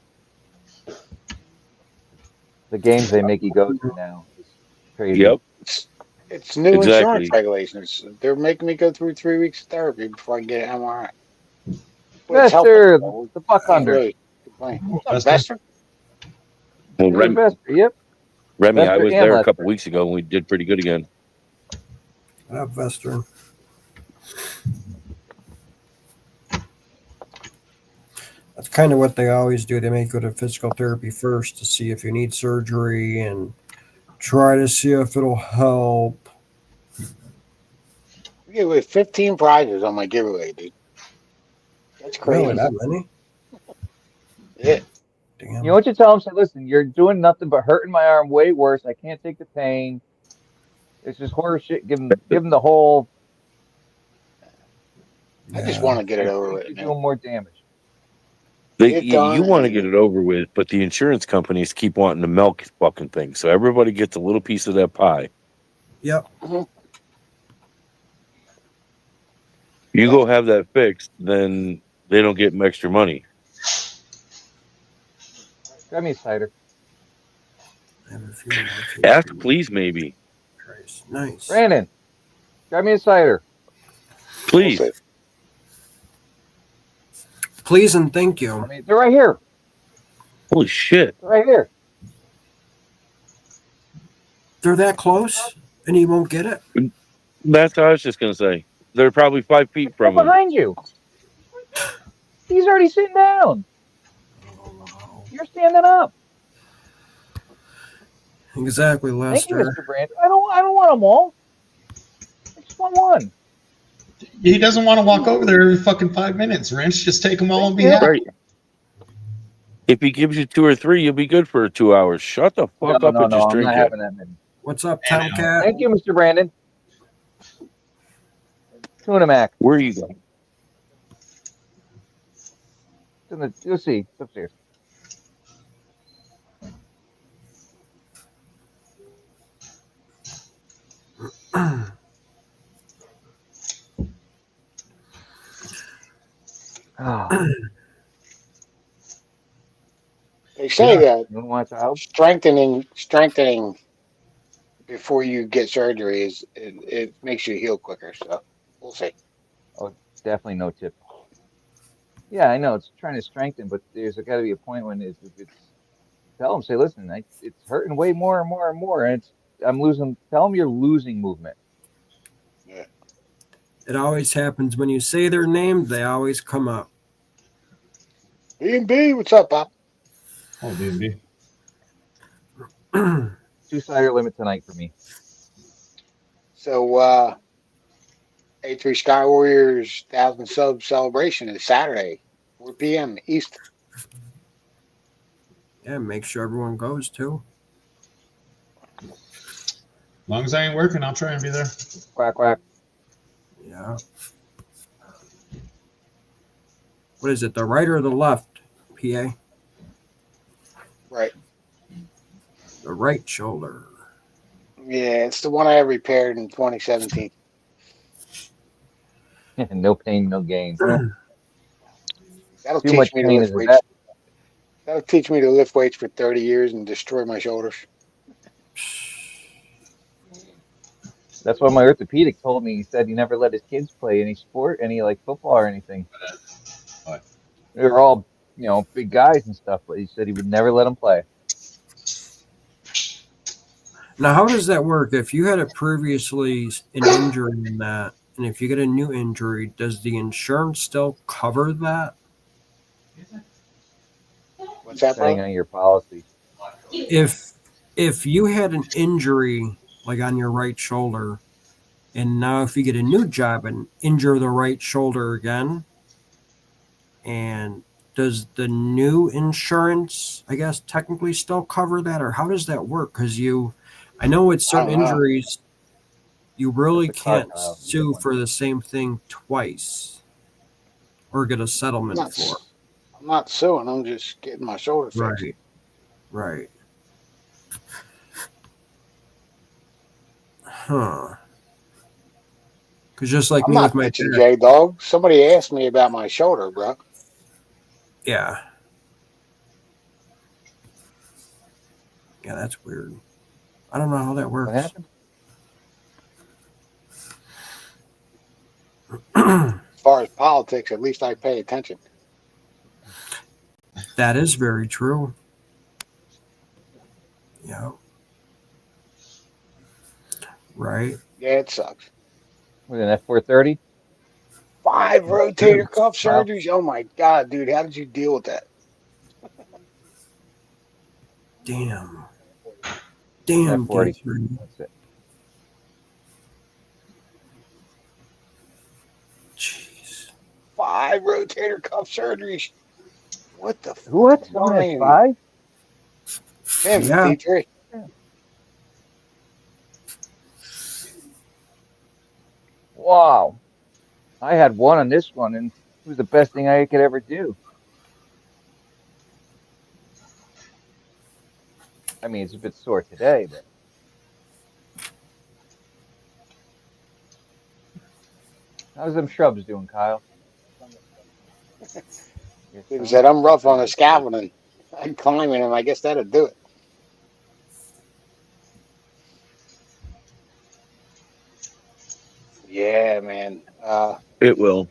The games they make you go to now is crazy. Yep. It's new insurance Exactly. regulations. They're making me go through 3 weeks of therapy before I can get an MRI. But it's Vester, helping. the buck Can't hunter. really complain. What's up, Vester? Vester? Well, It was Vester, yep. Remy, I Vester was and there a Lester. couple weeks ago, and we did pretty good again. What up, Vester? That's kind of what they always do. They make you go to physical therapy first to see if you need surgery and try to see if it'll help. We gave away 15 prizes on my giveaway, dude. That's crazy. Really, that many? Yeah. Damn. You know what you tell them? Say, listen, you're doing nothing but hurting my arm way worse. I can't take the pain. It's just horror shit. Give them the whole. I just Yeah. want to get it over with, You're man. doing more damage. Get You done want to and- get it over with, but the insurance companies keep wanting to milk fucking things, so everybody gets a little piece of that pie. Yep. You go have that fixed, then they don't get extra money. Grab me a cider. I have a few more. Ask, please, maybe. Christ. Nice. Brandon, grab me a cider. Please. We'll see. Please and thank you. I mean, they're right here. Holy shit. They're right here. They're that close and you won't get it? That's what I was just going to say. They're probably 5 feet They're from him. behind you. He's already sitting down. You're standing up. Exactly, Thank you, Lester. Mr. Brandon. I don't want them all. I just want one. He doesn't want to walk over there every fucking 5 minutes. Wrench, just take them all and be Thank you. happy. Right. If he gives you 2 or 3, you'll be good for 2 hours. Shut the fuck up and just I'm drink not it. having that many. What's up, I know. Tomcat? Thank you, Mr. Brandon. Tuna Mac. Where are you going? You'll see. It's upstairs. Oh, They say that you want to help? strengthening before you get surgery it makes you heal quicker. So we'll see. Oh, definitely no tip. Yeah, I know it's trying to strengthen, but there's got to be a point when if it's tell them, say, listen, it's hurting way more and more and more, and I'm losing. Tell them you're losing movement. Yeah. It always happens when you say their name, they always come up. B&B, what's up, Bob? Oh, dude. 2-cider limit tonight for me. So A3 Sky Warriors 1,000 sub celebration is Saturday, 4 p.m. East. Yeah, make sure everyone goes too. As long as I ain't working, I'll try and be there. Quack quack. Yeah. What is it? The right or the left, PA? Right. The right shoulder. Yeah, it's the one I repaired in 2017. No pain, no gain. That'll Too teach much me to pain lift is the weights. best. That'll teach me to lift weights for 30 years and destroy my shoulders. That's what my orthopedic told me. He said he never let his kids play any sport, any like football or anything. They were all, big guys and stuff, but he said he would never let them play. Now, how does that work? If you had a previously an injury in that, and if you get a new injury, does the insurance still cover that? What's that, Depending bro? on your policy. If you had an injury like on your right shoulder, and now if you get a new job and injure the right shoulder again, and does the new insurance, I guess, technically still cover that, or how does that work? Because I know with I certain don't know. injuries, you really That's a car, can't Kyle. sue for the same thing twice or get a I'm settlement not, for. I'm not suing. I'm just getting my shoulder fixed. Right. Right. Huh. Because just like I'm me with not my bitching, back. J Dog. Somebody asked me about my shoulder, bro. Yeah. Yeah, that's weird. I don't know how that What works. happened? As far as politics, at least I pay attention. That is very true. Yeah. Right. Yeah, it sucks. Was it an F430? 5 rotator cuff Wow. surgeries. Oh my god, dude, how did you deal with that? Damn. Damn, F40. Catherine. That's it. Jeez. 5 rotator cuff surgeries. What the? What? Someone has 5? Man, Yeah. D3. Wow. I had 1 on this one, and it was the best thing I could ever do. I mean, it's a bit sore today, but. How's them shrubs doing, Kyle? He said, I'm rough on the scaffolding. I'm climbing them. I guess that'll do it. Yeah, man. It will.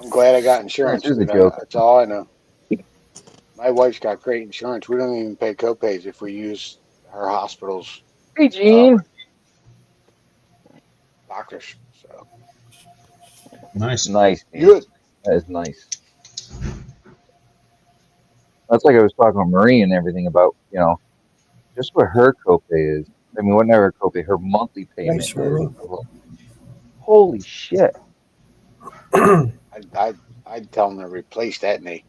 I'm glad I got insurance. Insurance is a Dude. joke. That's all I know. My wife's got great insurance. We don't even pay copays if we use her hospital's Hey, Gene. doctors. So Nice. Nice. Man. good. That is nice. That's like I was talking with Marie and everything about, just what her copay is. I mean, whatever her copay, her monthly payment Nice, is. Marie. Holy shit. I'd tell them to replace that knee.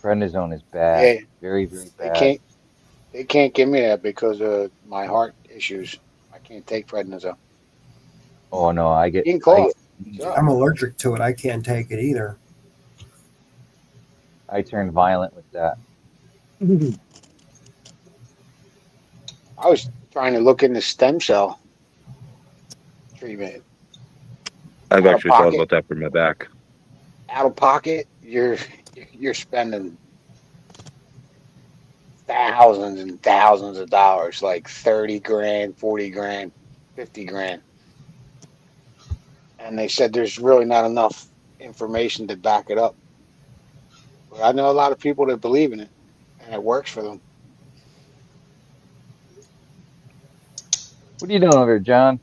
Prednisone is bad. Yeah, Very, very they bad. can't give me that because of my heart issues. I can't take prednisone. Oh, no, I get. You can cough. I'm allergic to it. I can't take it either. I turn violent with that. I was trying to look into stem cell treatment. I've Out of actually thought pocket. about that for my back. Out of pocket, you're spending thousands and thousands of dollars, like 30 grand, 40 grand, 50 grand. And they said there's really not enough information to back it up. But I know a lot of people that believe in it, and it works for them. What are you doing over here, John?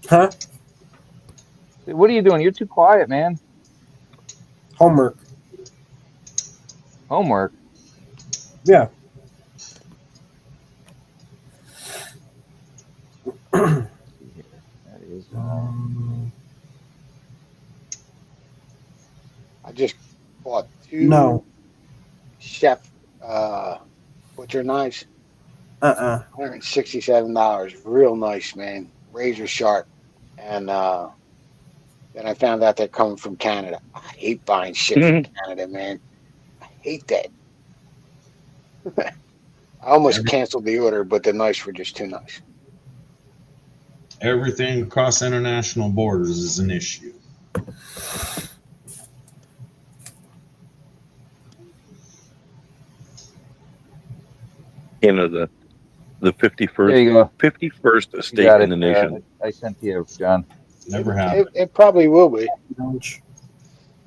Huh? What are you doing? You're too quiet, man. Homework. Homework. Yeah. I just bought two No. chef butcher knives. $167. Real nice, man. Razor sharp. And then I found out they're coming from Canada. I hate buying shit from Canada, man. I hate that. I almost canceled the order, but the knives were just too nice. Everything across international borders is an issue. Canada, the There you go. 51st state Got in the it. nation. I sent you, John. Never happened. It probably will be.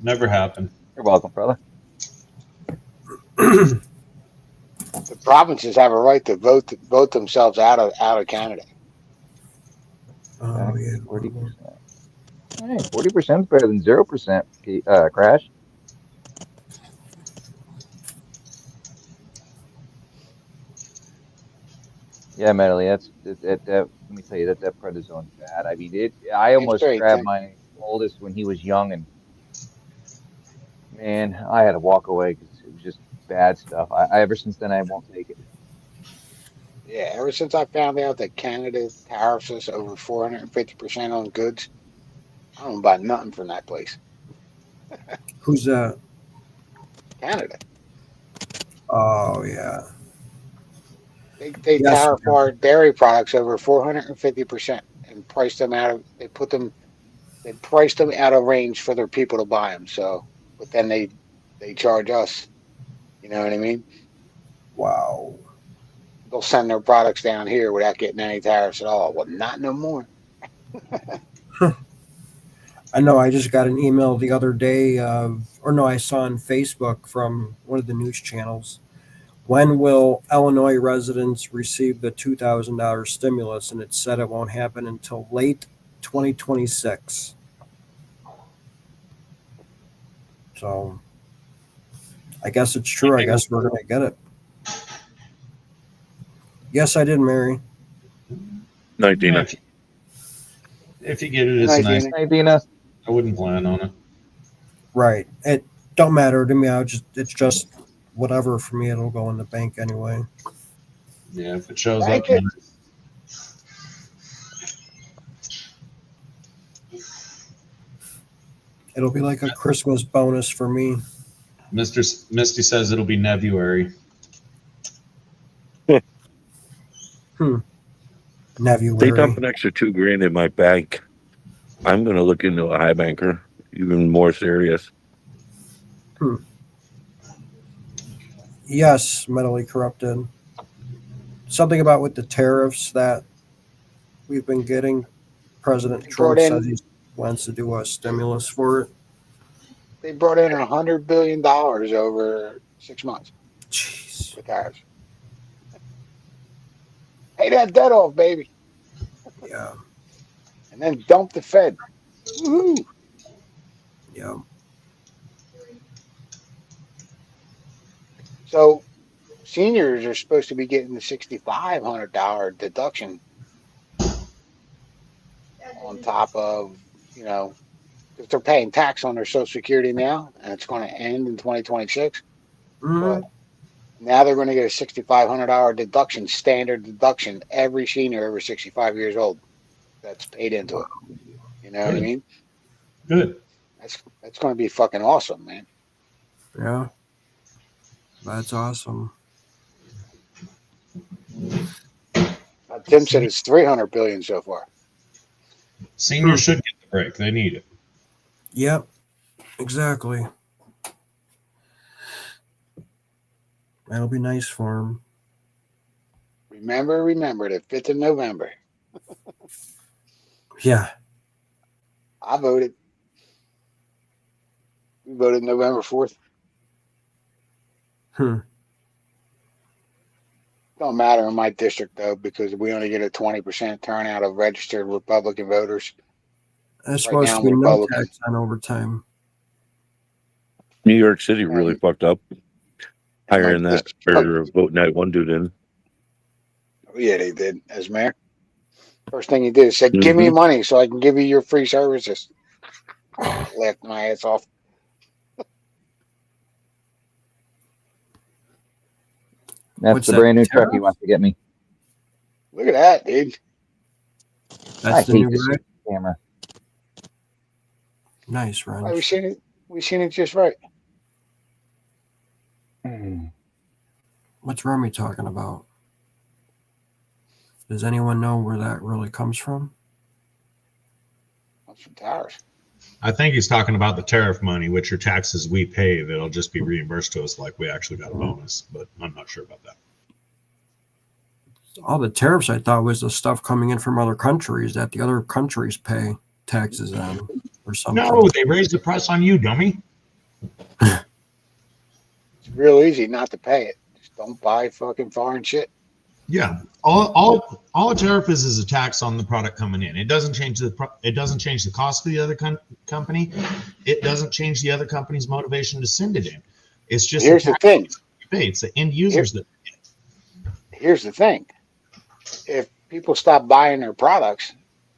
Never happened. You're welcome, brother. The provinces have a right to vote themselves out of Canada. Oh, yeah. 40%. Hey, 40% is better than 0%. Crash. Yeah, Medley, that. Let me tell you that predizone's bad. I mean, I almost great, grabbed Tim. my oldest when he was young, and man, I had to walk away because it was just bad stuff. I ever since then I won't take it. Yeah, ever since I found out that Canada tariffs us over 450% on goods, I don't buy nothing from that place. Who's that? Canada. Oh, yeah. They Yes, tariff our dairy products over 450% and price them out of. They priced them out of range for their people to buy them. So, but then they charge us. You know what I mean? Wow. They'll send their products down here without getting any tariffs at all. Well, not no more. I know I just got an email the other day, I saw on Facebook from one of the news channels. When will Illinois residents receive the $2,000 stimulus? And it said it won't happen until late 2026. So I guess it's true. I guess we're going to get it. Yes, I did, Mary. 19. Yeah, if you get it, it's nice. Hey, Dina. I wouldn't plan on it. Right. It don't matter to me. It's just whatever for me. It'll go in the bank anyway. Yeah, if it shows Thank up. you. It'll be like a Christmas bonus for me. Misty says it'll be Nevuary. Nephew. They dump an extra $2,000 in my bank. I'm going to look into a high banker, even more serious. Yes, mentally corrupted. Something about with the tariffs that we've been getting. President Trump says he wants to do a stimulus for it. They brought in $100 billion over 6 months. Jeez. With tariffs. Pay that debt off, baby. Yeah. And then dump the Fed. Woohoo. Yeah. So seniors are supposed to be getting the $6,500 deduction on top of, because they're paying tax on their Social Security now, and it's going to end in 2026. But now they're going to get a $6,500 deduction, standard deduction, every senior over 65 years old that's paid into it. You know what I mean? Good. That's going to be fucking awesome, man. Yeah. That's awesome. Tim said it's $300 billion so far. Seniors should get the break. They need it. Yep. Exactly. That'll be nice for them. Remember, the 5th of November. Yeah. I voted. We voted November 4th. Don't matter in my district, though, because we only get a 20% turnout of registered Republican voters. That's supposed to be no tax on overtime. New York City really fucked up. Hiring that or voting that one dude in. Oh, yeah, they did as mayor. First thing he did is said, "Give me money so I can give you your free services." Laughed my ass off. That's What's the that, brand new truck tariff? he wants to get me. Look at that, dude. That's I the hate new this ride. camera. Nice, Why we Wrench. seen it? We seen it just right. What's Remy talking about? Does anyone know where that really comes from? That's some tires. I think he's talking about the tariff money, which are taxes we pay that'll just be reimbursed to us like we actually got a bonus, but I'm not sure about that. All the tariffs I thought was the stuff coming in from other countries that the other countries pay taxes on or something. No, they raised the price on you, dummy. It's real easy not to pay it. Just don't buy fucking foreign shit. Yeah, all a tariff is a tax on the product coming in. It doesn't change the cost of the other company. It doesn't change the other company's motivation to send it in. It's just Here's the thing. It's the end users that. Here's the thing. If people stop buying their products,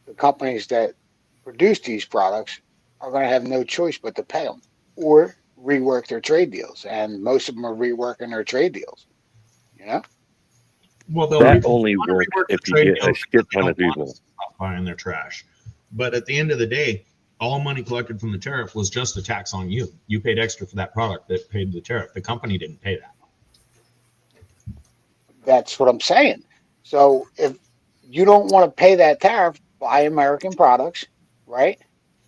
the companies that produce these products are going to have no choice but to pay them or rework their trade deals. And most of them are reworking their trade deals. You know? Well, that only works if you get a shit ton of people stop buying their trash. But at the end of the day, all money collected from the tariff was just a tax on you. You paid extra for that product that paid the tariff. The company didn't pay that. That's what I'm saying. So if you don't want to pay that tariff, buy American products, right?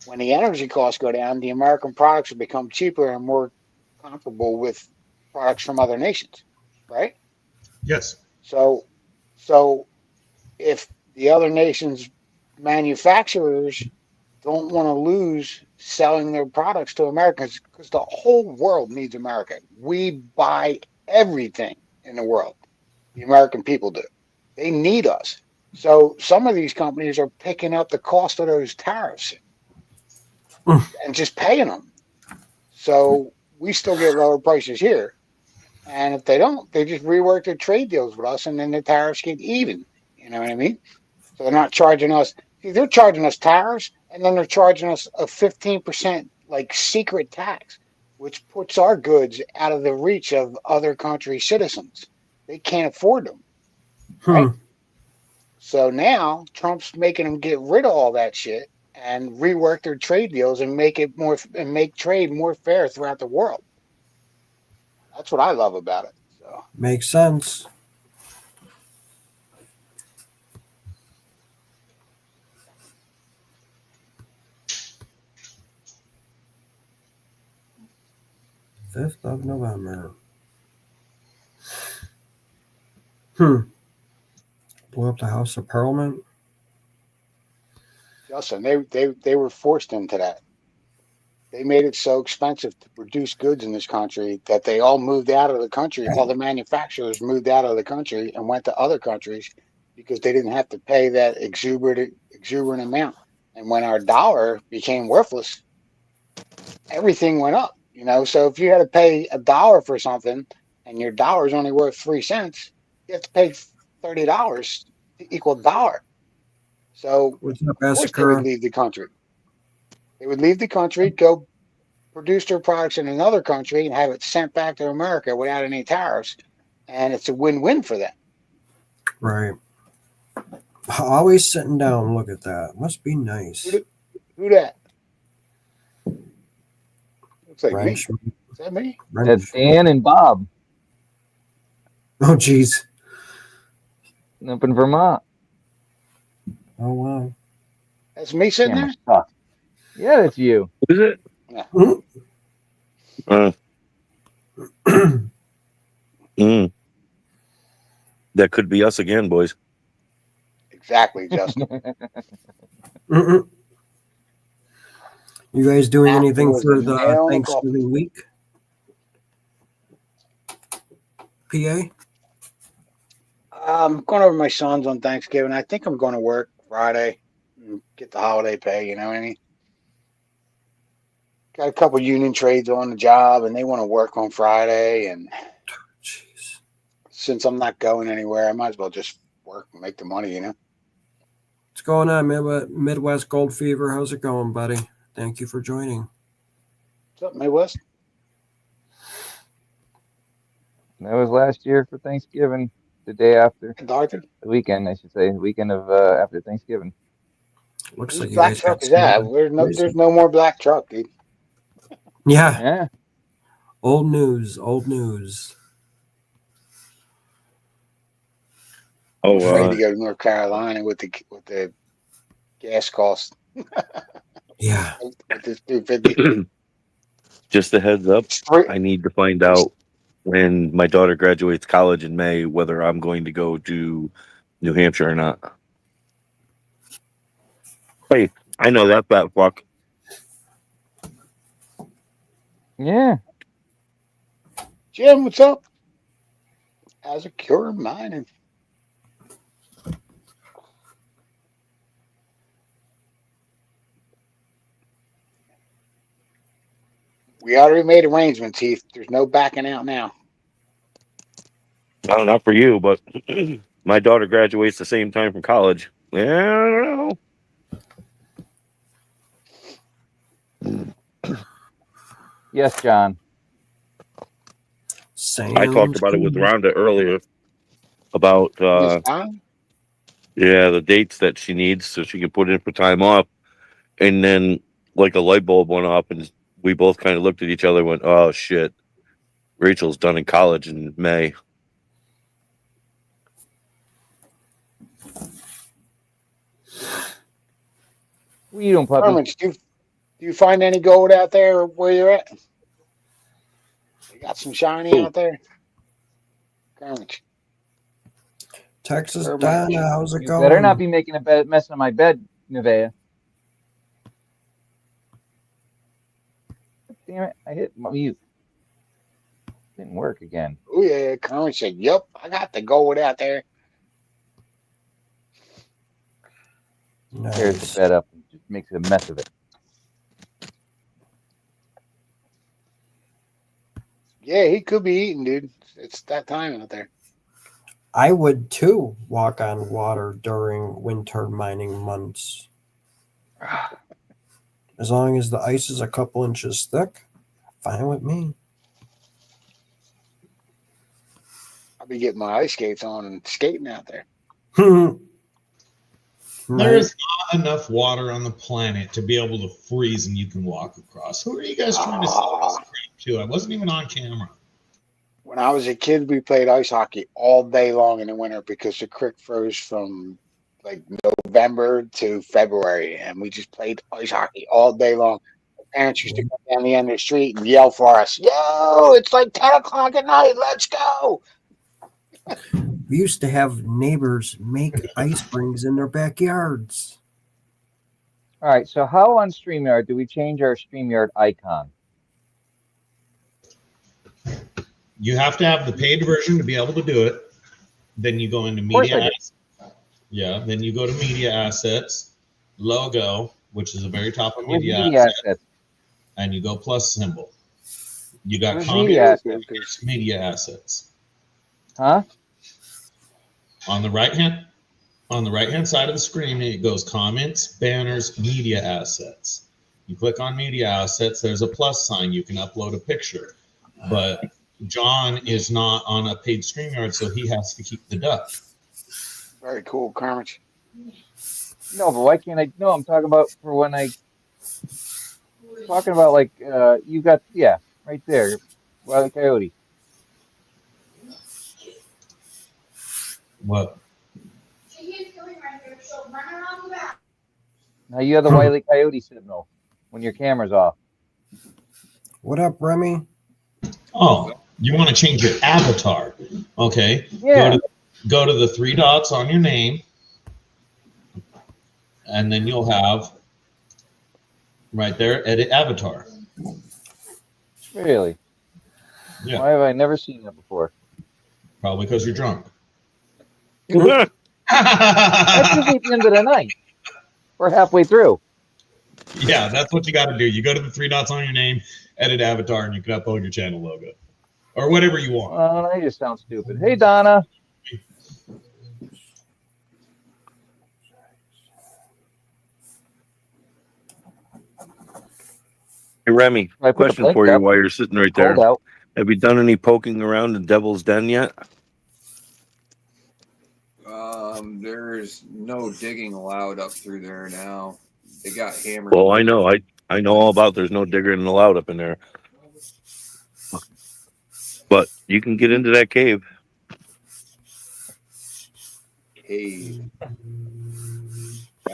When the energy costs go down, the American products will become cheaper and more comparable with products from other nations, right? Yes. So if the other nations' manufacturers don't want to lose selling their products to Americans, because the whole world needs America. We buy everything in the world. The American people do. They need us. So some of these companies are picking up the cost of those tariffs and just paying them. So we still get lower prices here. And if they don't, they just rework their trade deals with us, and then the tariffs get even. You know what I mean? So they're not charging us. See, they're charging us tariffs, and then they're charging us a 15% like secret tax, which puts our goods out of the reach of other country citizens. They can't afford them, right? So now Trump's making them get rid of all that shit and rework their trade deals and make trade more fair throughout the world. That's what I love about it. So makes sense. Fifth of November. Blew up the House of Parliament. Justin, they were forced into that. They made it so expensive to produce goods in this country that they all moved out of the country. All the manufacturers moved out of the country and went to other countries because they didn't have to pay that exuberant amount. And when our dollar became worthless, everything went up. You know, so if you had to pay $1 for something and your dollar is only worth 3 cents, you have to pay $30 to equal $1. So What's up, of course they would leave the country. They would leave the country, go produce their products in another country, and have it sent back to America without any tariffs. And it's a win-win for them. Right. Always sitting down. Look at that. Must be nice. Who that? Looks like Wrench. me. Is that me? Wrench. That's Dan and Bob Oh, geez. up in Vermont. Oh, wow. That's me sitting there? Camera sucks. Yeah, that's you. is it Yeah. That could be us again, boys. Exactly, Justin. You guys doing That anything was for the the nail in the Thanksgiving week? PA? I'm going over my son's on Thanksgiving. I think I'm going to work Friday and get the holiday pay, you know what I mean? Got a couple union trades on the job, and they want to work on Friday. And Jeez. since I'm not going anywhere, I might as well just work and make the money, you know? What's going on, Midwest Gold Fever? How's it going, buddy? Thank you for joining. What's up, Midwest? That was last year for Thanksgiving, the day after. Arthur? The weekend, I should say. The weekend of after Thanksgiving. Looks Whose like you black guys truck got is that? some- There's no more black truck, dude. Yeah, Yeah. old news, old news. I'm afraid Oh, to go to North Carolina with the gas cost. Yeah. With this 250. just a heads up. Three- I need to find out when my daughter graduates college in May whether I'm going to go to New Hampshire or not. Hey, I know that fat fuck. Yeah. Jim, what's up? How's a cure mining? We already made arrangements, Heath. There's no backing out now. No, not for you, but my daughter graduates the same time from college. Yeah, I don't know. Yes, John. I talked about it with Rhonda earlier about This time? the dates that she needs so she can put in for time off. And then like a light bulb went off and we both kind of looked at each other and went, oh shit. Rachel's done in college in May. What are you doing, puppy? Hermits, do you find any gold out there where you're at? You got some shiny out there? Hermits. Texas Hermit. Donna, how's it You going? better not be making a mess on my bed, Nevaeh. Damn it, I hit mute. Didn't work again. Oh yeah, Kermit said, "Yep, I got the gold out there." Tears the bed up and just makes a mess of it. Yeah, he could be eating, dude. It's that time out there. I would too walk on water during winter mining months. As long as the ice is a couple inches thick, fine with me. I'll be getting my ice skates on and skating out there. There is not enough water on the planet to be able to freeze and you can walk across. Who are you guys trying to sell this crap to? I wasn't even on camera. When I was a kid, we played ice hockey all day long in the winter because the creek froze from like November to February, and we just played ice hockey all day long. The parents used to come down the end of the street and yell for us, "Yo, it's like 10 o'clock at night. Let's go." We used to have neighbors make ice rings in their backyards. All right, so how on StreamYard do we change our StreamYard icon? You have to have the paid version to be able to do it. Then you go into media assets. Yeah, then you go to media assets, logo, which is the very top of media assets, and you go plus symbol. You got media assets. Huh? On the right hand side of the screen, it goes comments, banners, media assets. You click on media assets, there's a plus sign. You can upload a picture. But John is not on a paid StreamYard, so he has to keep the duck. Very cool, Kermit. No, but why can't I? No, I'm talking about for when I. Talking about like you got right there, Wile E. Coyote. What? Now you have the Wile E. Coyote signal when your camera's off. What up, Remy? Oh, you want to change your avatar? Okay. Yeah. Go to the three dots on your name, and then you'll have right there, edit avatar. Really? Yeah. Why have I never seen that before? Probably because you're drunk. That's usually at the end of the night. We're halfway through. Yeah, that's what you got to do. You go to the three dots on your name, edit avatar, and you can upload your channel logo or whatever you want. I just sound stupid. Hey, Donna. Hey, Remy, I put the question plank for you up. while you're sitting right Cold there. out. Have you done any poking around the Devil's Den yet? There's no digging allowed up through there now. They got hammered. Well, I know. I know all about there's no digging allowed up in there. But you can get into that cave. Cave.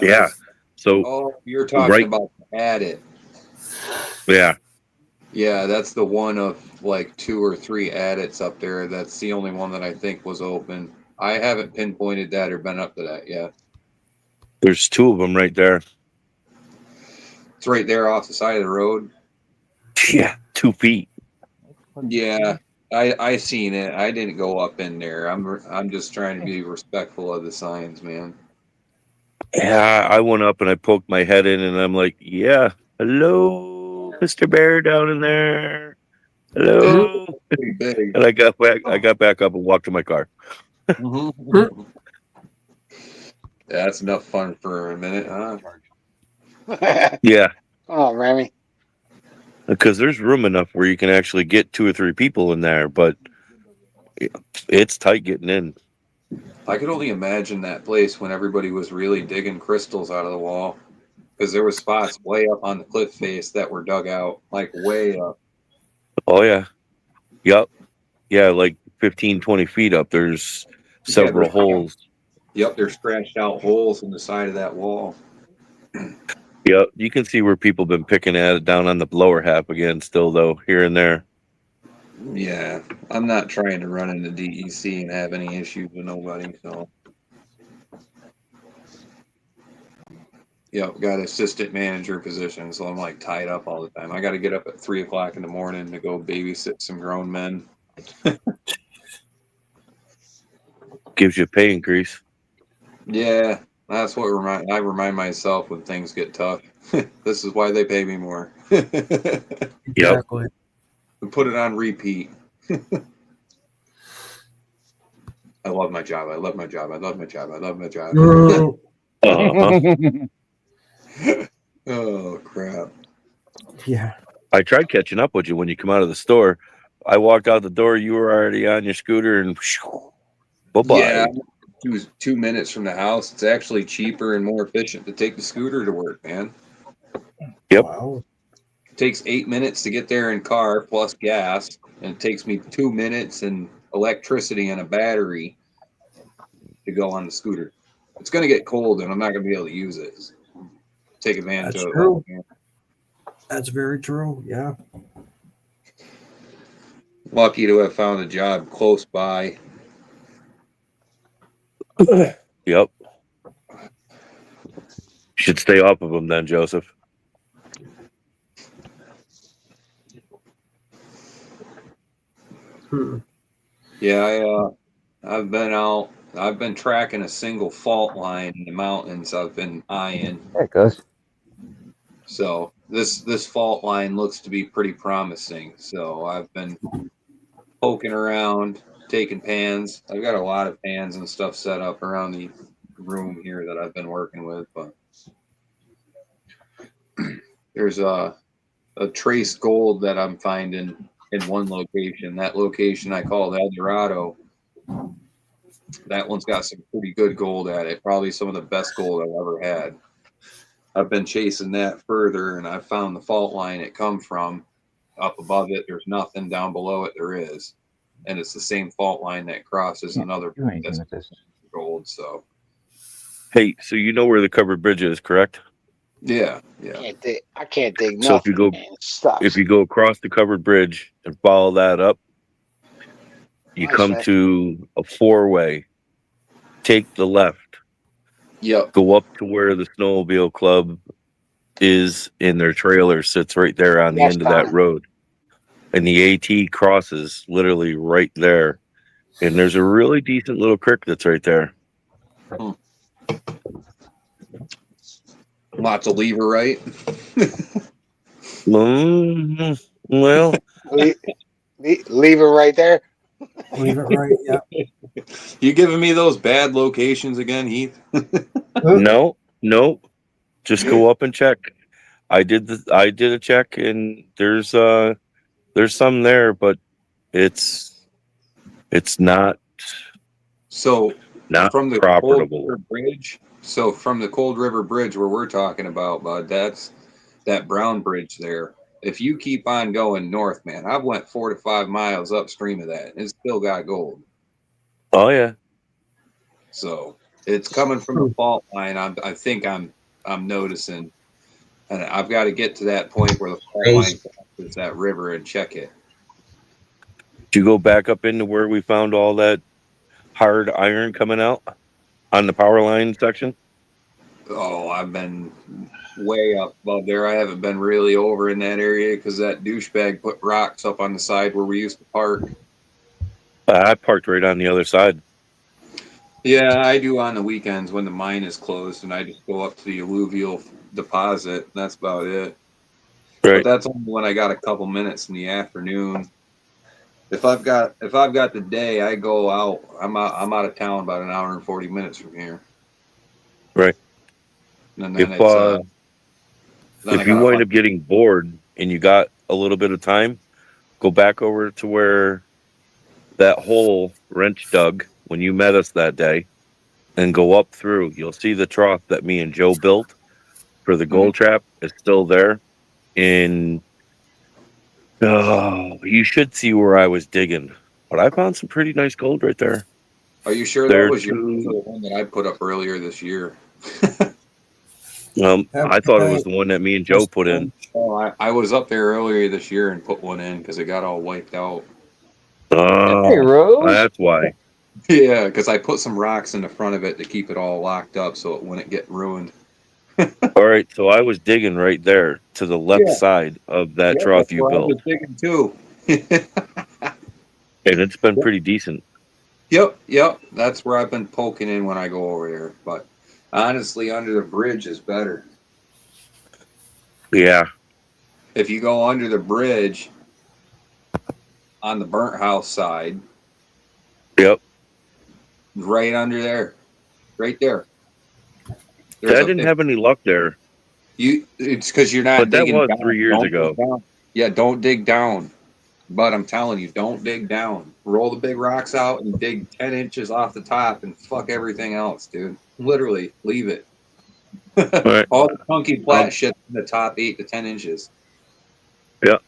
Yeah. So, Oh, you're talking right. about Adit. Yeah. Yeah, that's the one of like 2 or 3 adits up there. That's the only one that I think was open. I haven't pinpointed that or been up to that yet. There's 2 of them right there. It's right there off the side of the road. Yeah. 2 feet. Yeah, I seen it. I didn't go up in there. I'm just trying to be respectful of the signs, man. Yeah. I went up and I poked my head in and I'm like, yeah. Hello, Mr. Bear down in there. Hello. Pretty big. And I got back up and walked to my car. That's enough fun for a minute, huh? Yeah. Oh, Remy. Because there's room enough where you can actually get 2 or 3 people in there, but it's tight getting in. I could only imagine that place when everybody was really digging crystals out of the wall, because there were spots way up on the cliff face that were dug out, like way up. Oh, yeah. Yep. Yeah, like 15, 20 feet up. There's several holes. Yep, there's scratched out holes in the side of that wall. Yep. You can see where people been picking at it down on the lower half again still, though, here and there. Yeah, I'm not trying to run into DEC and have any issues with nobody, so. Yep, got assistant manager position, so I'm like tied up all the time. I got to get up at 3 o'clock in the morning to go babysit some grown men. Gives you a pay increase. Yeah, that's what I remind myself when things get tough. This is why they pay me more. Exactly. Put it on repeat. I love my job. I love my job. I love my job. I love my job. Oh, crap. Yeah. I tried catching up with you when you come out of the store. I walked out the door. You were already on your scooter and bye-bye. Yeah, 2 minutes from the house. It's actually cheaper and more efficient to take the scooter to work, man. Yep. Wow. It takes 8 minutes to get there in car plus gas, and it takes me 2 minutes and electricity and a battery to go on the scooter. It's going to get cold, and I'm not going to be able to use it. Take advantage That's of true. it. That's very true. Yeah. Lucky to have found a job close by. Yep. Should stay off of them then, Joseph. Yeah, I've been out. I've been tracking a single fault line in the mountains. I've been eyeing. There it goes. So this fault line looks to be pretty promising. So I've been poking around, taking pans. I've got a lot of pans and stuff set up around the room here that I've been working with. But there's a trace gold that I'm finding in one location. That location I called El Dorado. That one's got some pretty good gold at it. Probably some of the best gold I've ever had. I've been chasing that further, and I've found the fault line it come from. Up above it, there's nothing. Down below it, there is. And it's the same fault line that crosses another Do anything with this. gold. So, Hey, so you know where the covered bridge is, correct? yeah. I can't dig So nothing. if you go, man. It sucks. if you go across the covered bridge and follow that up, you Nice, come man. to a 4-way. Take the left. Yep. Go up to where the snowmobile club is, and their trailer sits right there on the Yes, end of that Tom. road. And the AT crosses literally right there. And there's a really decent little creek that's right there. Lots of lever, right? Well, Leave it right there. Leave it right. Yeah. You giving me those bad locations again, Heath? no. Just go up and check. I did a check, and there's some there, but it's not So from the Cold profitable. River Bridge, from the Cold River Bridge where we're talking about, bud, that's that brown bridge there. If you keep on going north, man, I've went 4 to 5 miles upstream of that, and it's still got gold. Oh yeah. So it's coming from the fault line. I think I'm noticing, and I've got to get to that point where the fault line is that river and check it. Did you go back up into where we found all that hard iron coming out on the power line section? Oh, I've been way up above there. I haven't been really over in that area because that douchebag put rocks up on the side where we used to park. I parked right on the other side. Yeah, I do on the weekends when the mine is closed, and I just go up to the alluvial deposit. That's about it. Right. But that's only when I got a couple minutes in the afternoon. If I've got the day, I go out. I'm out of town about an hour and 40 minutes from here. Right. And then if you wind up getting bored and you got a little bit of time, go back over to where that hole wrench dug when you met us that day, and go up through. You'll see the trough that me and Joe built for the gold trap is still there. And you should see where I was digging. But I found some pretty nice gold right there. Are you sure that was the one that I put up earlier this year? I thought it was the one that me and Joe put in. Oh, I was up there earlier this year and put one in because it got all wiped out. Hey, Rose. That's why. Yeah, because I put some rocks in the front of it to keep it all locked up so it wouldn't get ruined. All right, so I was digging right there to the left side of that trough you built. I was digging too. And it's been pretty decent. Yep. That's where I've been poking in when I go over there. But honestly, under the bridge is better. Yeah. If you go under the bridge on the burnt house side. Yep. Right under there. Right there. I didn't have any luck there. It's because you're not digging down. That was down. 3 years ago. Yeah, don't dig down. But I'm telling you, don't dig down. Roll the big rocks out and dig 10 inches off the top and fuck everything else, dude. Literally, leave it. Right. All the funky flat shit in the top 8 to 10 inches. Yeah.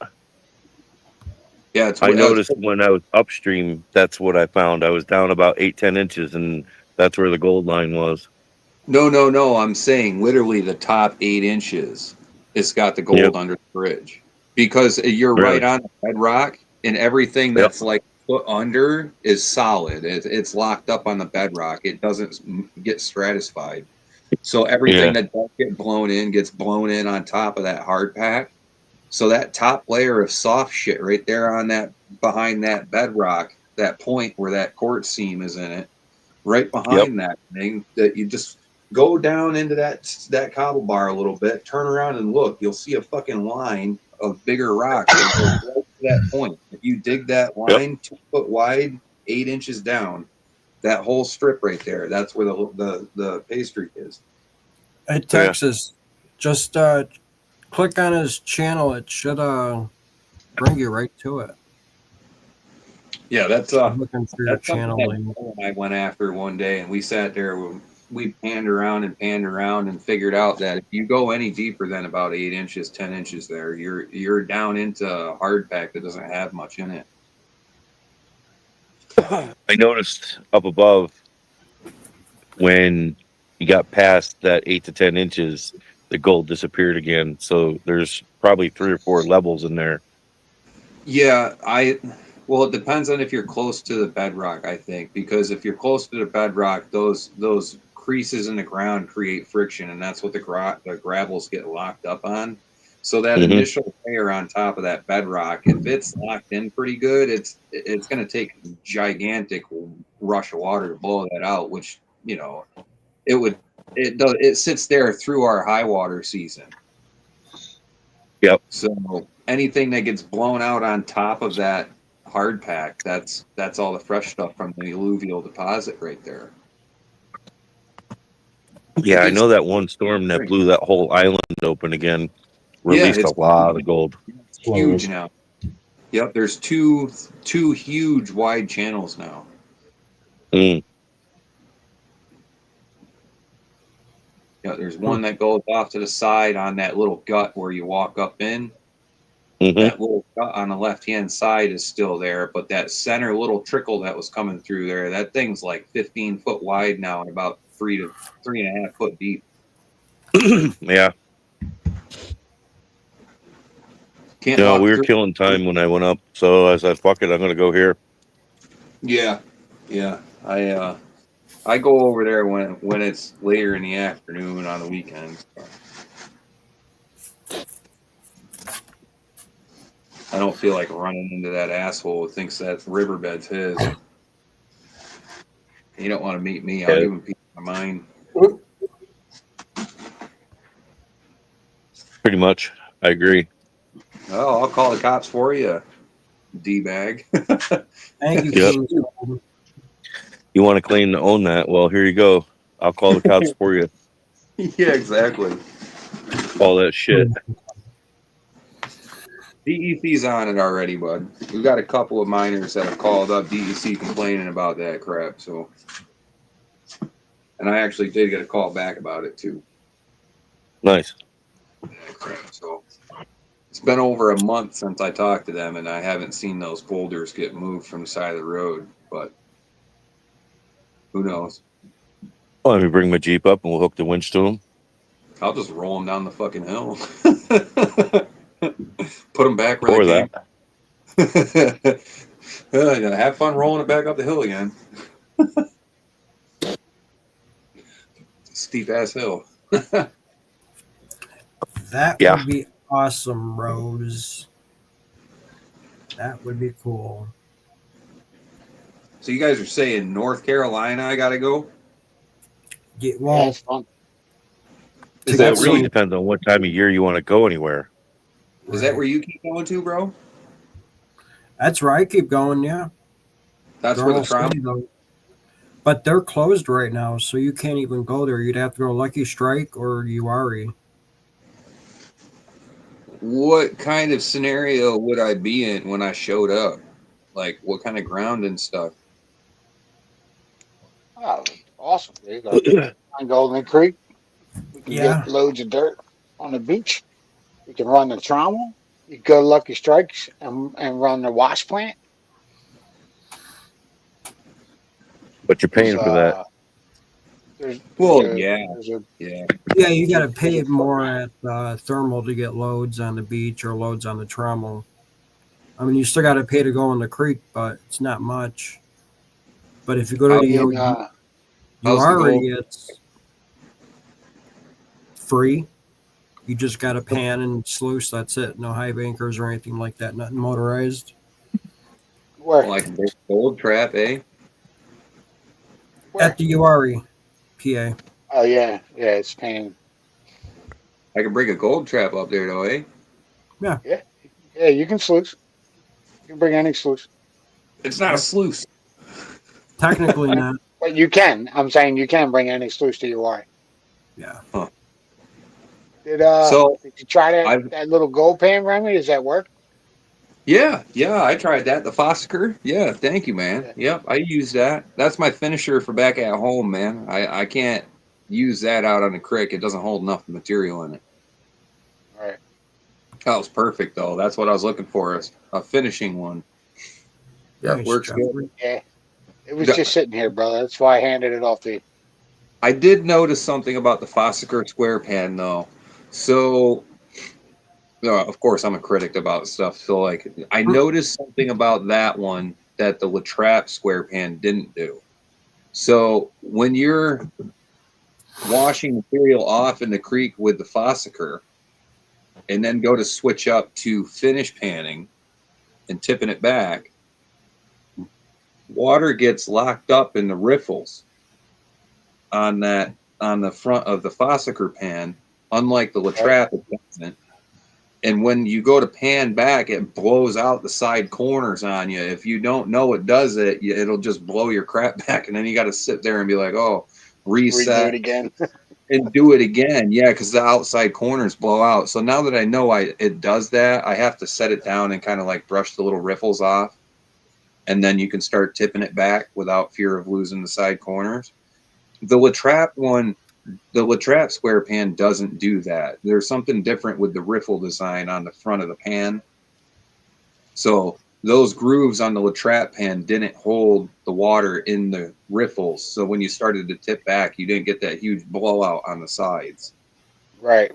Yeah, I noticed when I was upstream, that's what I found. I was down about 8-10 inches, and that's where the gold line was. No. I'm saying literally the top 8 inches. It's got the gold under the bridge. Because you're right on the bedrock, and everything that's like put under is solid. It's locked up on the bedrock. It doesn't get stratified. So everything that does get blown in gets blown in on top of that hard pack. So that top layer of soft shit right there on that behind that bedrock, that point where that quartz seam is in it, right behind that thing, that you just go down into that cobble bar a little bit, turn around and look, you'll see a fucking line of bigger rocks that goes right to that point. If you dig that line 2 foot wide, 8 inches down, that whole strip right there, that's where the pay streak is. Hey, Texas, just click on his channel. It should bring you right to it. Yeah, that's looking through your channel. I went after one day, and we sat there. We panned around and figured out that if you go any deeper than about 8 inches, 10 inches, there, you're down into a hard pack that doesn't have much in it. I noticed up above when you got past that 8 to 10 inches, the gold disappeared again. So there's probably 3 or 4 levels in there. Yeah, well, it depends on if you're close to the bedrock, I think, because if you're close to the bedrock, those creases in the ground create friction, and that's what the gravels get locked up on. So that initial layer on top of that bedrock, if it's locked in pretty good, it's going to take a gigantic rush of water to blow that out, which, it sits there through our high water season. Yep. So anything that gets blown out on top of that hard pack, that's all the fresh stuff from the alluvial deposit right there. Yeah, I know that one storm that blew that whole island open again. released it's a lot of gold. huge now. Yep, there's two huge wide channels now. Mm. Yeah, there's one that goes off to the side on that little gut where you walk up in. Mm-hmm. That little gut on the left-hand side is still there, but that center little trickle that was coming through there, that thing's like 15 foot wide now and about 3 to 3.5 foot deep. Yeah. Can't No, walk we were through. killing time when I went up, so I said, "Fuck it, I'm gonna go here." Yeah, yeah. I go over there when it's later in the afternoon on the weekends. I don't feel like running into that asshole who thinks that riverbed's his. You don't want to meet me. I'll Yeah. give him peace of mind. Pretty much, I agree. Oh, I'll call the cops for you, D-bag. Thank you, Yep. King's Gold. You want to claim to own that? Well, here you go. I'll call the cops for you. Yeah, exactly. All that shit. DEC's on it already, bud. We've got a couple of miners that have called up DEC complaining about that crap. So, and I actually did get a call back about it too. Nice. That crap. So, it's been over a month since I talked to them, and I haven't seen those boulders get moved from the side of the road. But who knows? Well, let me bring my Jeep up and we'll hook the winch to them. I'll just roll them down the fucking hill. Put them back where Or they that. came. Have fun rolling it back up the hill again. Steep ass hill. That Yeah. would be awesome, Rose. That would be cool. So you guys are saying North Carolina I gotta go? Yeah, Yeah, well, it's fun. Is It that That's really where depends on what time of year you want to go anywhere. is that where you keep going to, bro? That's right. I keep going. Yeah, That's They're where the all trial. city, though. But they're closed right now, so you can't even go there. You'd have to go Lucky Strike or Uari. What kind of scenario would I be in when I showed up? Like what kind of ground and stuff? Oh, awesome. There you go. On Golden Creek, we can Yeah. get loads of dirt on the beach. We can run the trauma. You go to Lucky Strikes and run the wash plant. But you're There's paying for that. Well, there's yeah, a yeah. Yeah, you got to there's pay a more at thermal to get loads on the beach or loads on the trommel. I mean, you still got to pay to go in the creek, but it's not much. But if you go to the and, how's the Uari, it's free. You just got to pan and sluice. That's it. No high bankers or anything like that. Nothing motorized. where Like a gold trap, eh? At the Uari, PA. Oh yeah, it's paying. I could bring a gold trap up there though, eh? Yeah, you can sluice. You can bring any sluice, It's not a sluice. Technically not. but you can. I'm saying you can bring any sluice to your wire. Yeah. So Did you try I've that little gold pan, Remy? Does that work? yeah, I tried that. The Fossiker. Yeah, thank you, man. Yeah. Yep, I use that. That's my finisher for back at home, man. I can't use that out on the creek. It doesn't hold enough material in it. All right. That was perfect though. That's what I was looking for, a finishing one. That Nice works job. good. Yeah. It was Yeah. just sitting here, brother. That's why I handed it off to you. I did notice something about the Fossiker square pan though. So of course I'm a critic about stuff. So like I noticed something about that one that the Latrap square pan didn't do. So when you're washing material off in the creek with the Fossiker and then go to switch up to finish panning and tipping it back, water gets locked up in the riffles on the front of the Fossiker pan, unlike the Latrap, it doesn't. And when you go to pan back, it blows out the side corners on you. If you don't know it does it, it'll just blow your crap back, and then you got to sit there and be like, "Oh, Redo reset." it again. and do it again. Yeah, because the outside corners blow out. So now that I know it does that, I have to set it down and kind of like brush the little riffles off, and then you can start tipping it back without fear of losing the side corners. The La Trappe one, the La Trappe square pan doesn't do that. There's something different with the riffle design on the front of the pan. So those grooves on the La Trappe pan didn't hold the water in the riffles. So when you started to tip back, you didn't get that huge blowout on the sides. Right.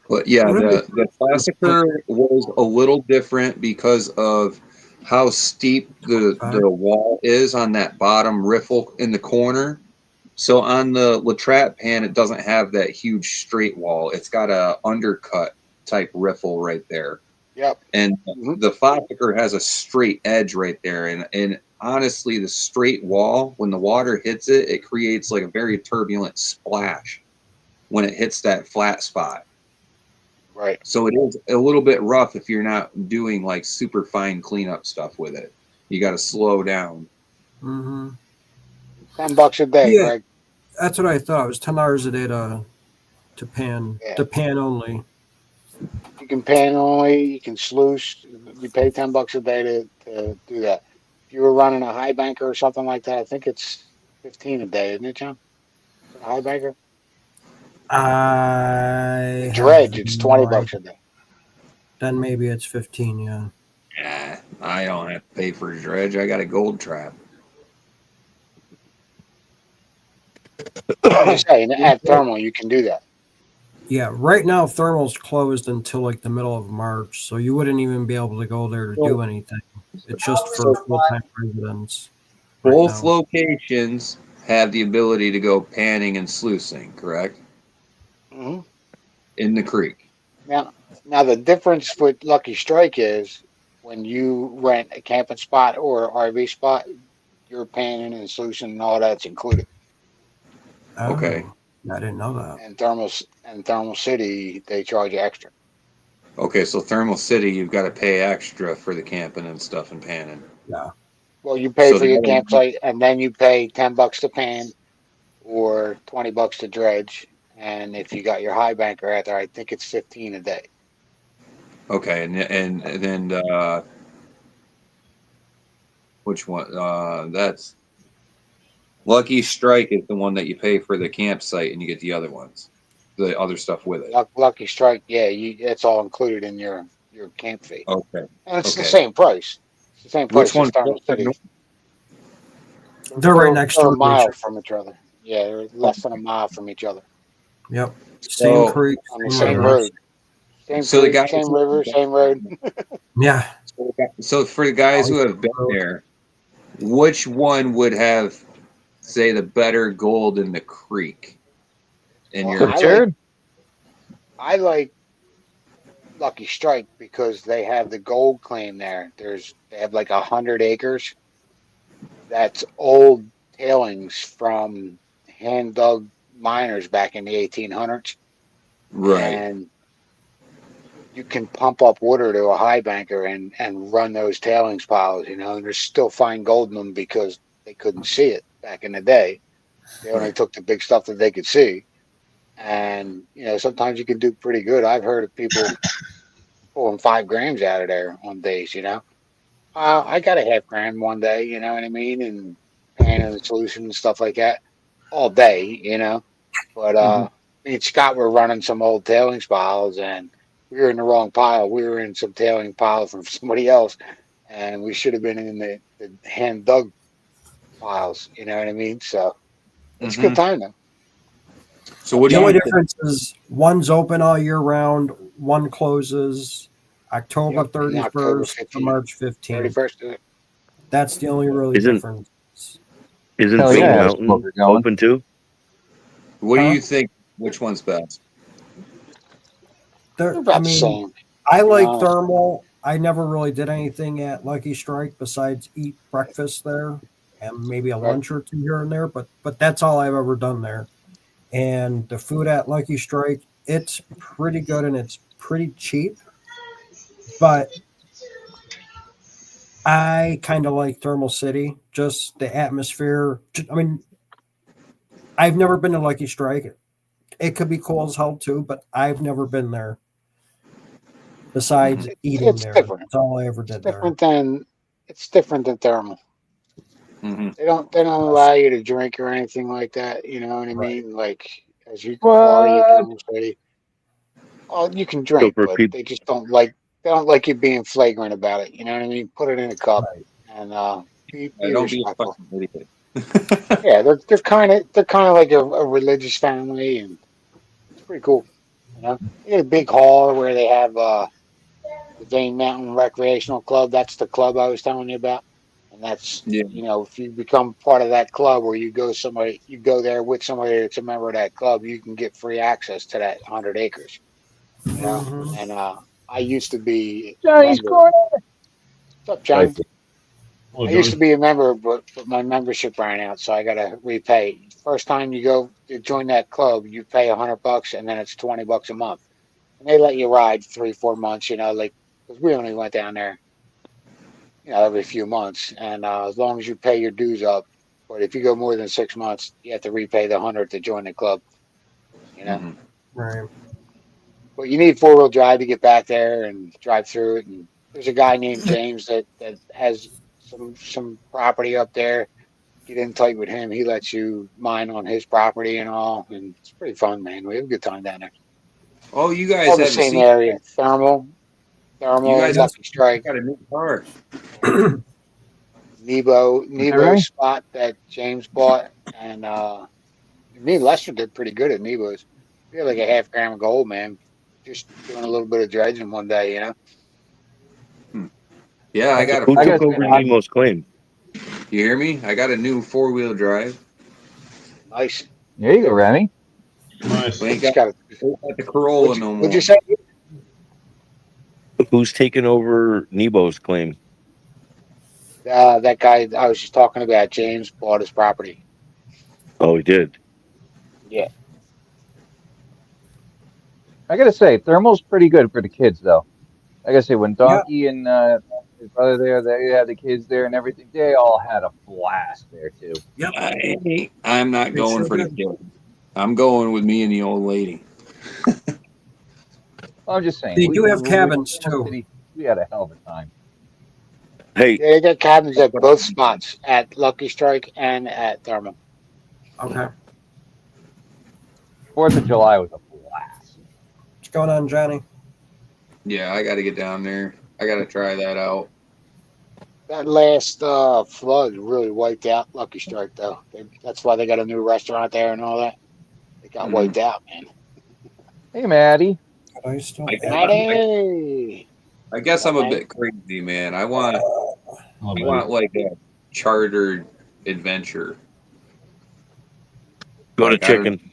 But yeah, the Classicer was a little different because of how steep the wall is on that bottom riffle in the corner. So on the La Trappe pan, it doesn't have that huge straight wall. It's got a undercut type riffle right there. Yep. And the Classicer has a straight edge right there. And honestly, the straight wall, when the water hits it, it creates like a very turbulent splash when it hits that flat spot. Right. So it is a little bit rough if you're not doing like super fine cleanup stuff with it. You got to slow down. Mm-hmm. $10 a day, Yeah. Greg. That's what I thought. It was $10 a day to pan. Yeah. To pan only. You can pan only. You can sluice. You pay $10 a day to do that. If you were running a high banker or something like that, I think it's 15 a day, isn't it, John? For a high banker. I Dredge, it's $20 a day. Then maybe it's 15. Yeah. Yeah, I don't have to pay for a dredge. I got a gold trap. I'm just saying, at thermal, you can do that. Yeah. Right now, thermal's closed until like the middle of March, so you wouldn't even be able to go there to do anything. It's just for full-time residents. Both locations have the ability to go panning and sluicing, correct? Mm-hmm. In the creek. Now, the difference with Lucky Strike is when you rent a camping spot or RV spot, your panning and sluicing and all that's included. Okay. I didn't know that. And Thermal City, they charge you extra. Okay, so Thermal City, you've got to pay extra for the camping and stuff and panning. Yeah. Well, you pay So for the your other- campsite, and then you pay $10 to pan, or $20 to dredge. And if you got your high banker out there, I think it's 15 a day. Okay, and then which one? That's Lucky Strike is the one that you pay for the campsite, and you get the other ones, the other stuff with it. Lucky Strike, yeah, it's all included in your camp fee. Okay. And it's the Okay. same price. It's the same price Which one? as Thermal City. They're right next to a mile each from each other. Yeah, they're less than a mile from each other. Yep. Same So- creek. On the same same river. road. Same So the creek, guys same who- river, same road. Yeah. So for the guys who have been there, which one would have, say, the better gold in the creek? In Well, your I like Lucky Strike because they have the gold claim there. They have like 100 acres. That's old tailings from hand dug miners back in the 1800s. right. And you can pump up water to a high banker and run those tailings piles, and there's still fine gold in them because they couldn't see it back in the day. They only took the big stuff that they could see. And, sometimes you can do pretty good. I've heard of people pulling 5 grams out of there on days, I got a half gram one day, you know what I mean? And panning the solution and stuff like that all day, But me and Scott were running some old tailings piles, and we were in the wrong pile. We were in some tailing pile from somebody else, and we should have been in the hand dug piles, you know what I mean? So it's a good time though. So what The do only you difference is one's open all year round, one closes October Yep, October 31st to 15th. March 15th. 31st. That's the only really Isn't- difference. Isn't Hell Big yeah, Mountain smoker going. open too? what do Huh? you think? Which one's best? They're about the same. I like No. thermal. I never really did anything at Lucky Strike besides eat breakfast there and maybe a Right. lunch or two here and there, but that's all I've ever done there. And the food at Lucky Strike, it's pretty good and it's pretty cheap. But I kind of like Thermal City, just the atmosphere. I mean, I've never been to Lucky Strike. It could be cool as hell too, but I've never been there. Besides eating It's there, different. that's all I ever did there. It's different than thermal. Mm-hmm. They don't allow you to drink or anything like that. You know what I Right. mean? Like as you can party at Thermal City. Well, you can drink, for but people, they just don't like you being flagrant about it. You know what I mean? Put it in a cup and be Don't be a respectful. fucking idiot. Yeah, they're kind of like a religious family, and it's pretty cool. You know, they got a big hall where they have the Vane Mountain Recreational Club. That's the club I was telling you about, and that's Yeah. if you become part of that club, or you go there with somebody that's a member of that club, you can get free access to that 100 acres. You know, Mhm. and I used to be a Johnny's member. corner. What's up, Johnny? Oh, I used to John. be a member, but my membership ran out, so I got to repay. First time you go to join that club, you pay $100, and then it's $20 a month, and they let you ride 3-4 months. Like because we only went down there, every few months, and as long as you pay your dues up. But if you go more than 6 months, you have to repay the 100 to join the club. You know, Mhm. Right. but you need 4-wheel drive to get back there and drive through it. And there's a guy named James that has some property up there. Get in tight with him. He lets you mine on his property and all, and it's pretty fun, man. We have a good time down there. Oh, you guys All the haven't same seen. area. Thermal, You guys Lucky Strike, got a new car. and Nebo that right? spot that James bought, and me and Lester did pretty good at Nebo's. We had like a half gram of gold, man. Just doing a little bit of dredging one day, Yeah, I got a who I four. took gotta say, over Nemo's claim? You hear me? I got a new 4-wheel drive. Nice. there you go, Remy. Nice. We ain't Just got, got the Corolla no what'd more. you say? Who's taking over Nemo's claim? That guy I was just talking about, James, bought his property. Oh, he did. Yeah. I gotta say, thermal's pretty good for the kids, though. I gotta say, when Yeah. Donkey and his brother there, they had the kids there and everything. They all had a blast there too. Yep. I'm not They going sure for the did. kids. I'm going with me and the old lady. I'm just saying, They we do have when we went cabins to Thermal too. City, we had a hell of a time. Hey, Yeah, they got cabins at both spots, at Lucky Strike and at Thermal. Okay. 4th of July was a blast. What's going on, Johnny? Yeah, I got to get down there. I got to try that out. That last flood really wiped out Lucky Strike, though. That's why they got a new restaurant there and all that. They got wiped out, man. Hey, Maddie. Could I still I, add Maddie! I guess What's up, I'm a man? bit crazy, man. I want Oh, I buddy. want like a chartered adventure. go to Like, I don't chicken.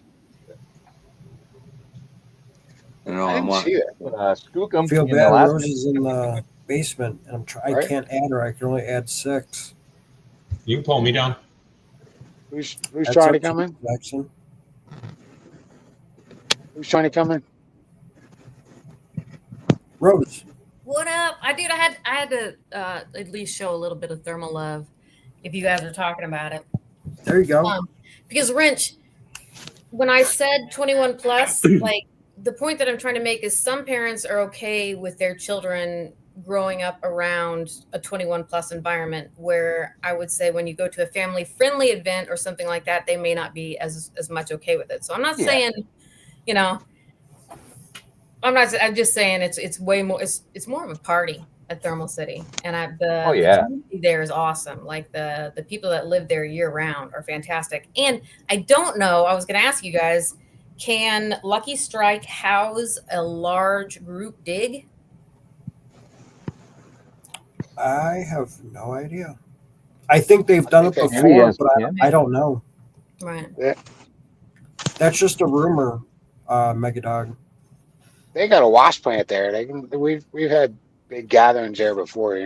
know. I I didn't want. see that. Skook 'em Feel in bad. the last Rose is in the basement, and I Right. can't add her. I can only add 6. You can pull me down. Who's That's trying to up to come you, in? Jackson. Who's trying to come in? Rose. What up? I had to at least show a little bit of thermal love if you guys are talking about it. There you go. Because Wrench, when I said 21 plus, like the point that I'm trying to make is some parents are okay with their children growing up around a 21 plus environment, where I would say when you go to a family friendly event or something like that, they may not be as much okay with it. So I'm not saying, I'm just saying it's way more, it's more of a party at Thermal City. And the community there is awesome. Like the people that live there year round are fantastic. And I don't know, I was going to ask you guys, can Lucky Strike house a large group dig? I have no idea. I think they've done it think they before, yes, but I don't know. Right. That's just a rumor, Megadog. They got a wash plant there. We've had big gatherings there before,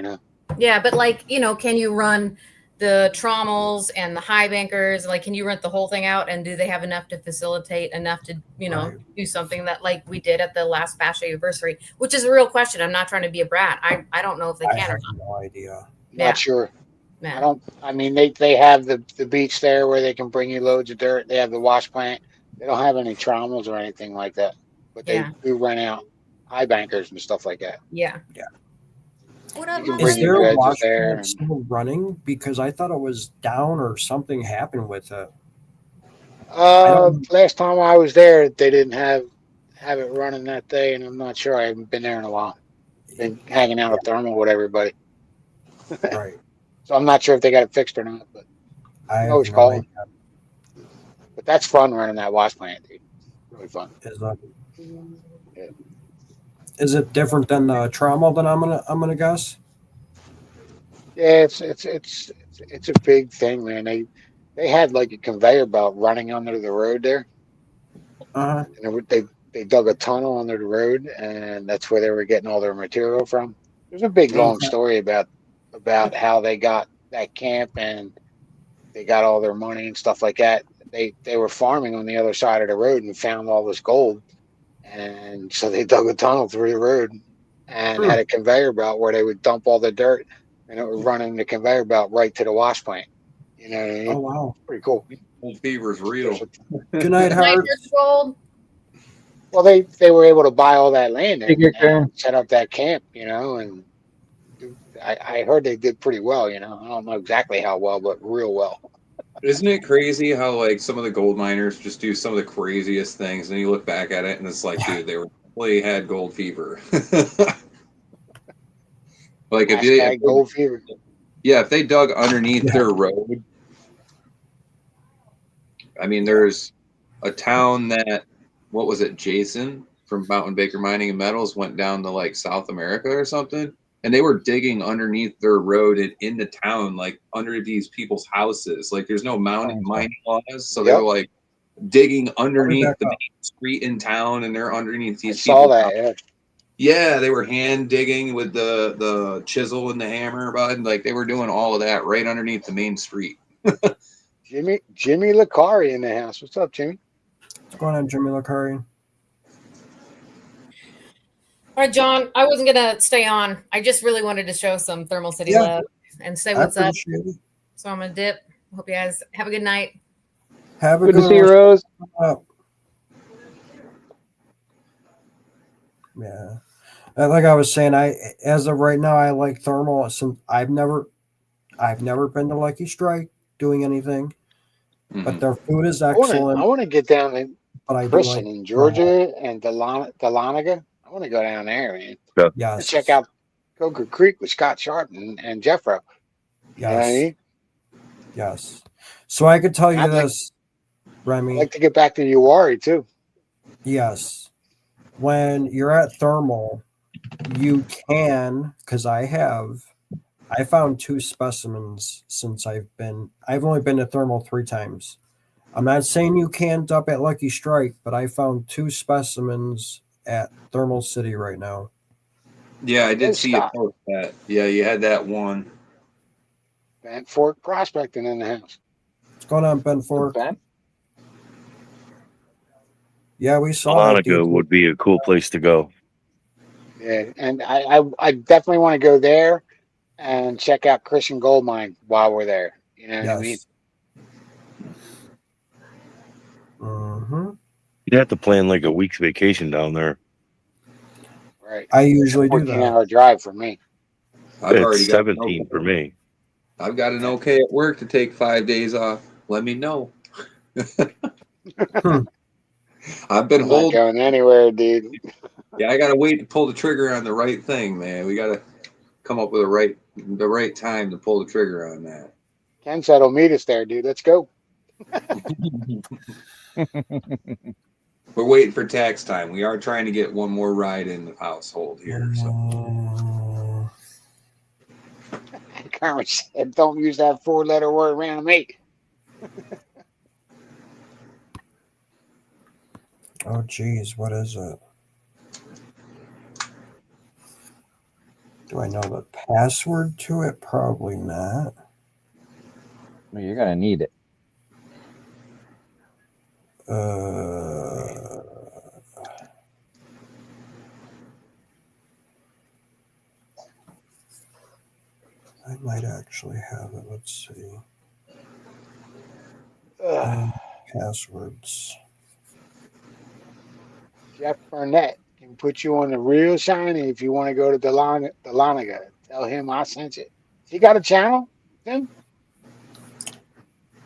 Yeah, but like, can you run the trommels and the high bankers? Like, can you rent the whole thing out? And do they have enough to facilitate enough to, Right. do something that like we did at the last Fascia anniversary, which is a real question. I'm not trying to be a brat. I don't know if they I can or have not. no idea. Not sure. Yeah. I mean, they have the beach there where they can bring you loads of dirt. They have the wash plant. They don't have any trommels or anything like that, but they Yeah. do rent out high bankers and stuff like that. Yeah. Yeah. What up, You can Is bring your there a mother? dredges wash there. plant still running? Because I thought it was down or something happened with it. I don't. Last time I was there, they didn't have it running that day, and I'm not sure. I haven't been there in a while. Been hanging out Yeah, at Thermal with everybody, right. so I'm not sure if they got it fixed or not. But I you can have always no call idea. them. But that's fun running that wash plant, dude. Really fun. Yeah. Is it different than the trommel? Then I'm gonna guess. Yeah, it's a big thing, man. They had like a conveyor belt running under the road there, Uh huh. and they dug a tunnel under the road, and that's where they were getting all their material from. There's a big long Okay. story about how they got that camp and they got all their money and stuff like that. They were farming on the other side of the road and found all this gold, and so they dug a tunnel through the road and Hmm. had a conveyor belt where they would dump all the dirt, and it would run in the conveyor belt right to the wash plant. You know what I Oh mean? wow. Pretty cool. Gold fever's There's real. a- Good night, Good night, Hart. Rich Gold. well, they were able to buy all that land Take your turn. and set up that camp, and I heard they did pretty well. I don't know exactly how well, but real well. Isn't it crazy how like some of the gold miners just do some of the craziest things, and you look back at it and it's like, Yeah. dude, they had gold fever. Like Hashtag gold fever. if they dug underneath Yeah. their road, I mean, there's a town that, what was it, Jason from Mountain Baker Mining and Metals went down to like South America or something, and they were digging underneath their road and in the town, like under these people's houses. Like there's no mining laws, so they were Yep, like digging I'll be underneath back the up. main street in town, and they're underneath I these saw people's that. houses. Yeah, they were hand digging with the chisel and the hammer, bud. Like they were doing all of that right underneath the main street. Jimmy Licari in the house. What's up, Jimmy? What's going on, Jimmy Lucari? All right, John. I wasn't gonna stay on. I just really wanted to show some Thermal City Yeah. love and say I what's up. appreciate it. So I'm gonna dip. Hope you guys have a good night. Have a Good to good see you, one. Rose. Yeah. Like I was saying, as of right now, I like thermal. Since I've never been to Lucky Strike doing anything, but Mhm. their food is I excellent. want to get down in But I do Kristen like in Georgia and Dahlonega. I want to go down there, man. yes, Check out Coker Creek with Scott Sharp and Jeffro. You know what I yes, mean? yes. So I could tell you I'd like this, Remy. I'd like to get back to Uwari too. Yes, when you're at thermal, you can, because I found 2 specimens since I've only been to thermal 3 times. I'm not saying you can't up at Lucky Strike, but I found 2 specimens at Thermal City right now. Yeah, I did There's see you Scott. post that. Yeah, you had that one. Van Fork Prospecting in the house. What's going on, Ben Fork? Ben? Yeah, we saw that. Monica would be a cool place to go. Yeah, and I definitely want to go there and check out Christian Gold Mine while we're there. You know what I mean? Yes. Mm-hmm. You'd have to plan like a week's vacation down there. Right. I usually do 14-hour drive for me. I've already It's got 17 for me. I've got an okay at work to take 5 days off. Let me know. I've been I'm not holding. going anywhere, dude. Yeah, I gotta wait to pull the trigger on the right thing, man. We gotta come up with the right time to pull the trigger on that. Ken said he'll meet us there, dude. Let's go. We're waiting for tax time. We are trying to get one more ride in the household here. So Carmen said, "Don't use that 4-letter word around me." Oh, geez, what is it? Do I know the password to it? Probably not. Well, you're gonna need it. I might actually have it. Let's see. Passwords. Jeff Burnett can put you on the real shiny if you want to go to Dahlonega. Tell him I sent you. He got a channel, Tim?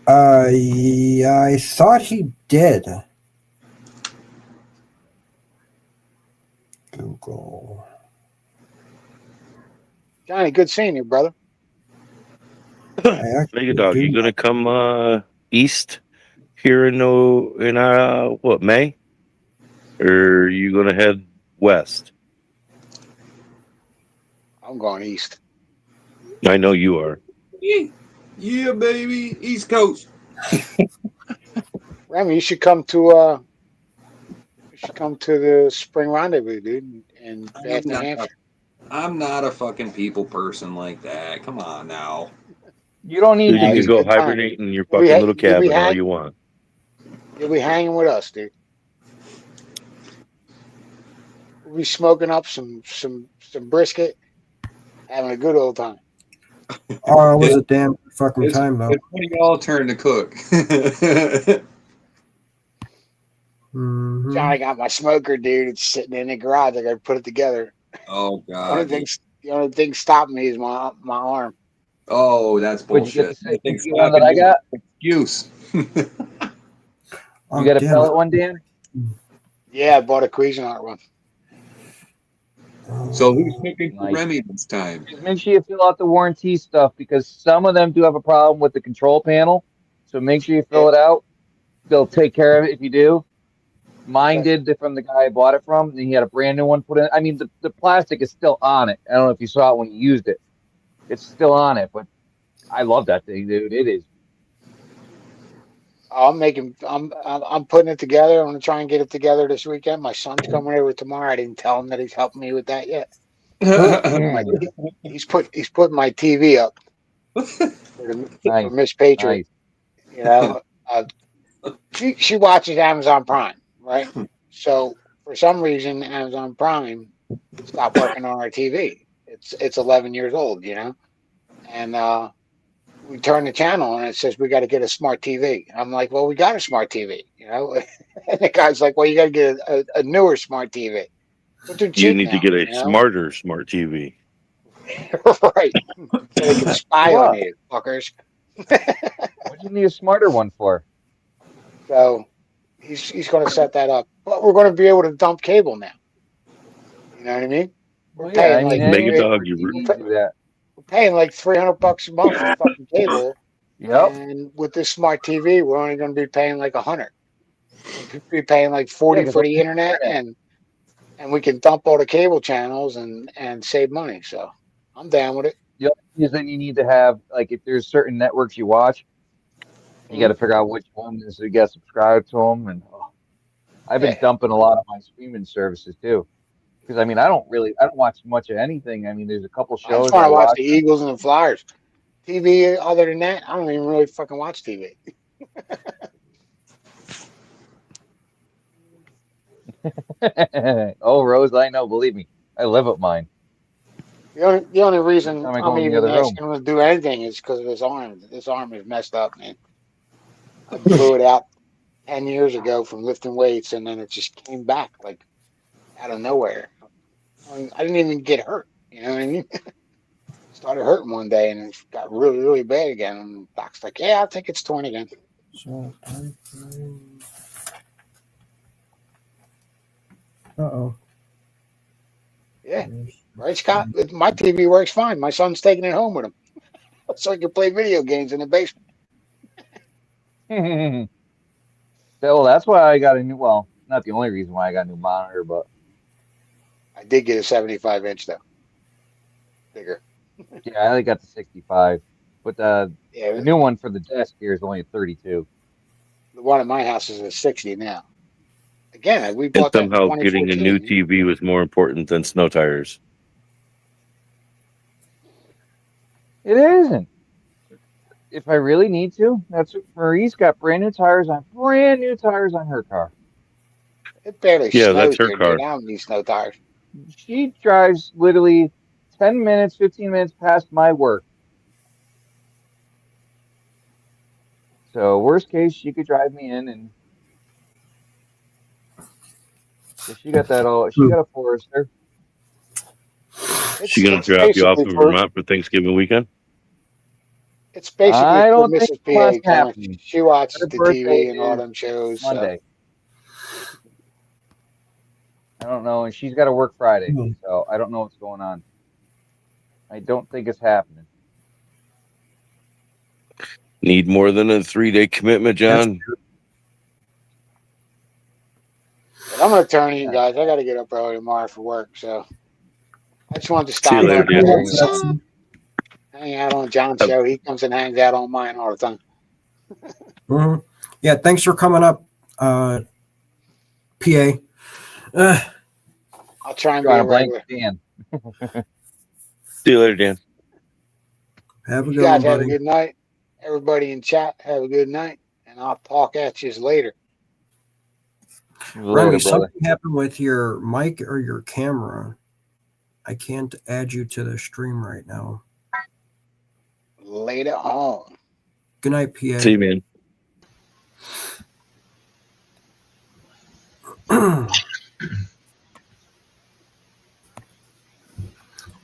Yeah, I thought he did. Google. Johnny, good seeing you, brother. Megadog, you gonna come east here in what, May? Or are you gonna head west? I'm going east. I know you are. Yeah, baby, East Coast. Remy, you should come to the spring rendezvous, dude, in Bath, New Hampshire. I'm not a fucking people person like that. Come on now. You don't need Dude, to you be. can go hibernate in your You'll be fucking little you'll be cabin all hang- you want. You'll be hanging with us, dude. We'll be smoking up some brisket, having a good old time. Oh, it was a damn fucking time though. It's when y'all turn to cook. Mhm. Johnny got my smoker, dude. It's sitting in the garage. I got to put it together. Oh The God. only thing stopping me is my arm. Oh, that's Would you get bullshit. the I think 60 one that I got? excuse. Oh, You got a damn pellet it. one, Dan? Yeah, I bought a Cuisinart one. So who's cooking for Nice. Remy this time? Just make sure you fill out the warranty stuff because some of them do have a problem with the control panel. So make sure you fill it out. They'll take care of it if you do. Mine Okay. did from the guy I bought it from. And he had a brand new one put in. I mean, the plastic is still on it. I don't know if you saw it when you used it. It's still on it, but I love that thing, dude. It is. I'm putting it together. I'm gonna try and get it together this weekend. My son's coming over tomorrow. I didn't tell him that he's helping me with that yet. He's putting my TV up for Nice. Miss Patriot. Nice. You know, she watches Amazon Prime, right? So for some reason, Amazon Prime stopped working on our TV. It's 11 years old, you know, and we turn the channel and it says we got to get a smart TV. I'm like, well, we got a smart TV, you know. And the guy's like, well, you got to get a newer smart TV. But they're You cheap need to now, get a you know? smarter smart TV. Right. So they can spy on What? you, fuckers. What do you need a smarter one for? So he's going to set that up. But we're going to be able to dump cable now. You know what I mean? Well, paying yeah, I mean, any Megadog, smart you TV do that. We're paying like $300 a month for fucking cable. Yep. And with this smart TV, we're only going to be paying like $100. We'll be paying like $40 Yeah, 'cause for I'm the internet, and we can dump all the cable channels and save money. So I'm down with it. The only reason you need to have, like, if there's certain networks you watch, you got to figure out which one is you got to subscribe to them. And I've been Yeah. dumping a lot of my streaming services too, because I mean, I don't watch much of anything. I mean, there's a couple I shows just want I to watch watch. the Eagles and the Flyers. TV, other than that, I don't even really fucking watch TV. Oh, Rose, I know. Believe me, I live with mine. The only reason time I I'm go in the even other room. asking him to do anything is because of his arm. This arm is messed up, man. I blew it out 10 years ago from lifting weights, and then it just came back like out of nowhere. I didn't even get hurt. You know what I mean? Started hurting one day, and it got really, really bad again. And the doc's like, "Yeah, I think it's torn again." So, uh-oh. Yeah, right, Scott. My TV works fine. My son's taking it home with him, so he can play video games in the basement. So that's why I got a new. Well, not the only reason why I got a new monitor, but I did get a 75-inch though, bigger. yeah, I only got the 65. But the Yeah, new one for the desk here is only a 32. the one at my house is a 60 now. Again, we And bought that in somehow getting a new 2014. TV was more important than snow tires. It isn't. If I really need to, that's Marie's got brand new tires on her car. It barely Yeah, snows that's her here, car. dude. I don't need snow tires. She drives literally 10 minutes, 15 minutes past my work So worst case, she could drive me in, and she got that all. She got a Forester. She gonna It's drop you off basically to for Vermont for Thanksgiving weekend? it's basically I for don't think Mrs. much PA. happening. She watches Her the birthday TV and all is them shows. So. Monday. I don't know, and she's got to work Friday, Hmm. so I don't know what's going on. I don't think it's happening. Need more than a 3-day commitment, John. But I'm gonna turn to you guys. I got to get up early tomorrow for work, so I just wanted to See you stop later, by Dan. and hang out on John's show. He comes and hangs out on mine all the time. Mhm. Yeah, thanks for coming up, PA. I'll try and be Drawing a a blank, regular. Dan. See you later, Dan. Have a You good guys one, have a buddy. good night. Everybody in chat, have a good night, and I'll talk at you later. Remy, Later, brother. something happened with your mic or your camera. I can't add you to the stream right now. Later on. Good night, PA. See you, man.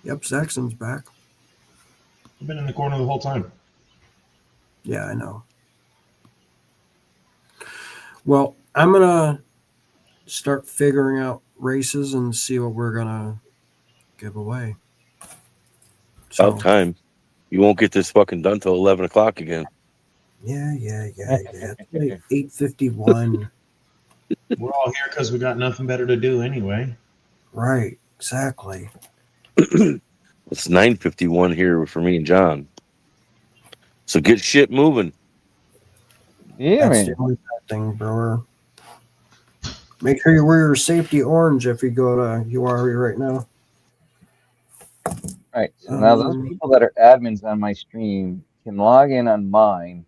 Yep, Saxon's back. I've been in the corner the whole time. Yeah, I know. Well, I'm going to start figuring out races and see what we're going to give away. So, About time. You won't get this fucking done till 11 o'clock again. yeah. It's like 8:51. We're all here because we got nothing better to do anyway. Right, exactly. It's 9:51 here for me and John. So get shit moving. Yeah, That's man. the only bad thing, brewer. Make sure you wear your safety orange if you go to URE right now. All right. So now those people that are admins on my stream can log in on mine.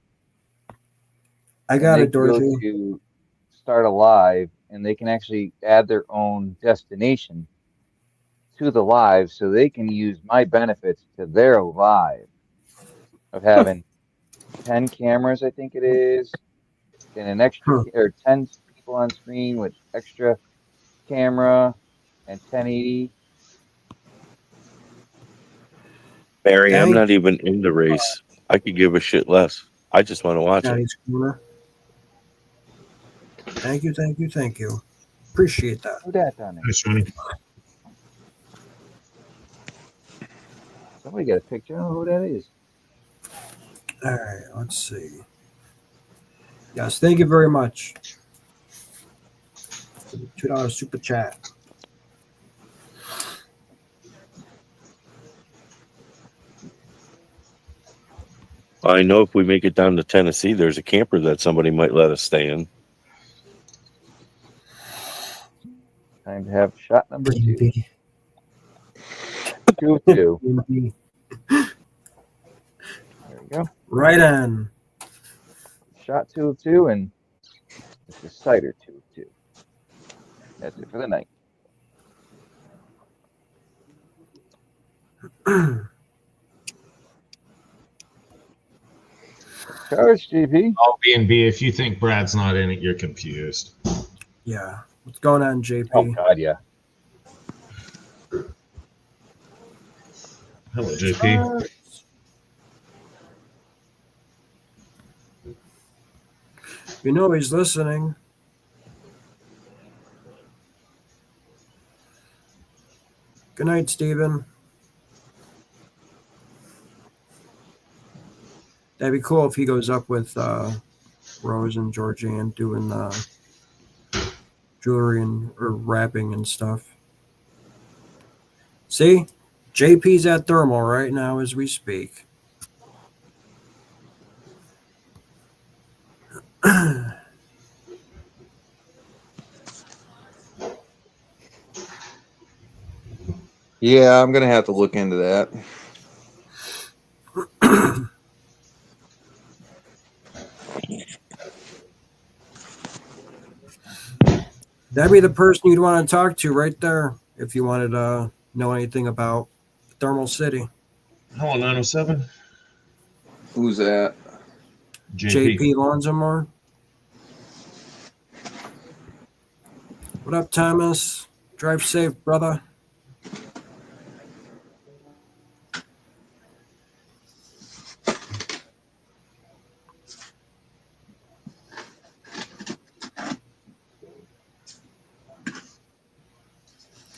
I got and it, they can go Dorothy. to start a live, and they can actually add their own destination to the live, so they can use my benefits to their live of having 10 cameras, I think it is, and an extra or 10 people on screen with extra camera and 1080. Barry, I'm not even in the race. I could give a shit less. I just want to watch it. Corner. Thank you. Appreciate that. Who that on there? Nice, Johnny. Somebody got a picture of who that is. All right, let's see. Yes, thank you very much. $2 super chat. I know if we make it down to Tennessee, there's a camper that somebody might let us stay in. Time to have shot number 2. 2 of 2. There we go. Right on. Shot 2 of 2, and it's a cider 2 of 2. That's it for the night. Charge, GP. All B&B. If you think Brad's not in it, you're confused. Yeah. What's going on, JP? Oh, God, yeah. Hello, JP. You know he's listening. Good night, Stephen. That'd be cool if he goes up with Rose and Georgianne doing jewelry or wrapping and stuff. See? JP's at Thermal right now as we speak. Yeah, I'm gonna have to look into that. That'd be the person you'd want to talk to right there if you wanted to know anything about Thermal City. Hello, 907. Who's that? JP Lawns and More. What up, Thomas? Drive safe, brother.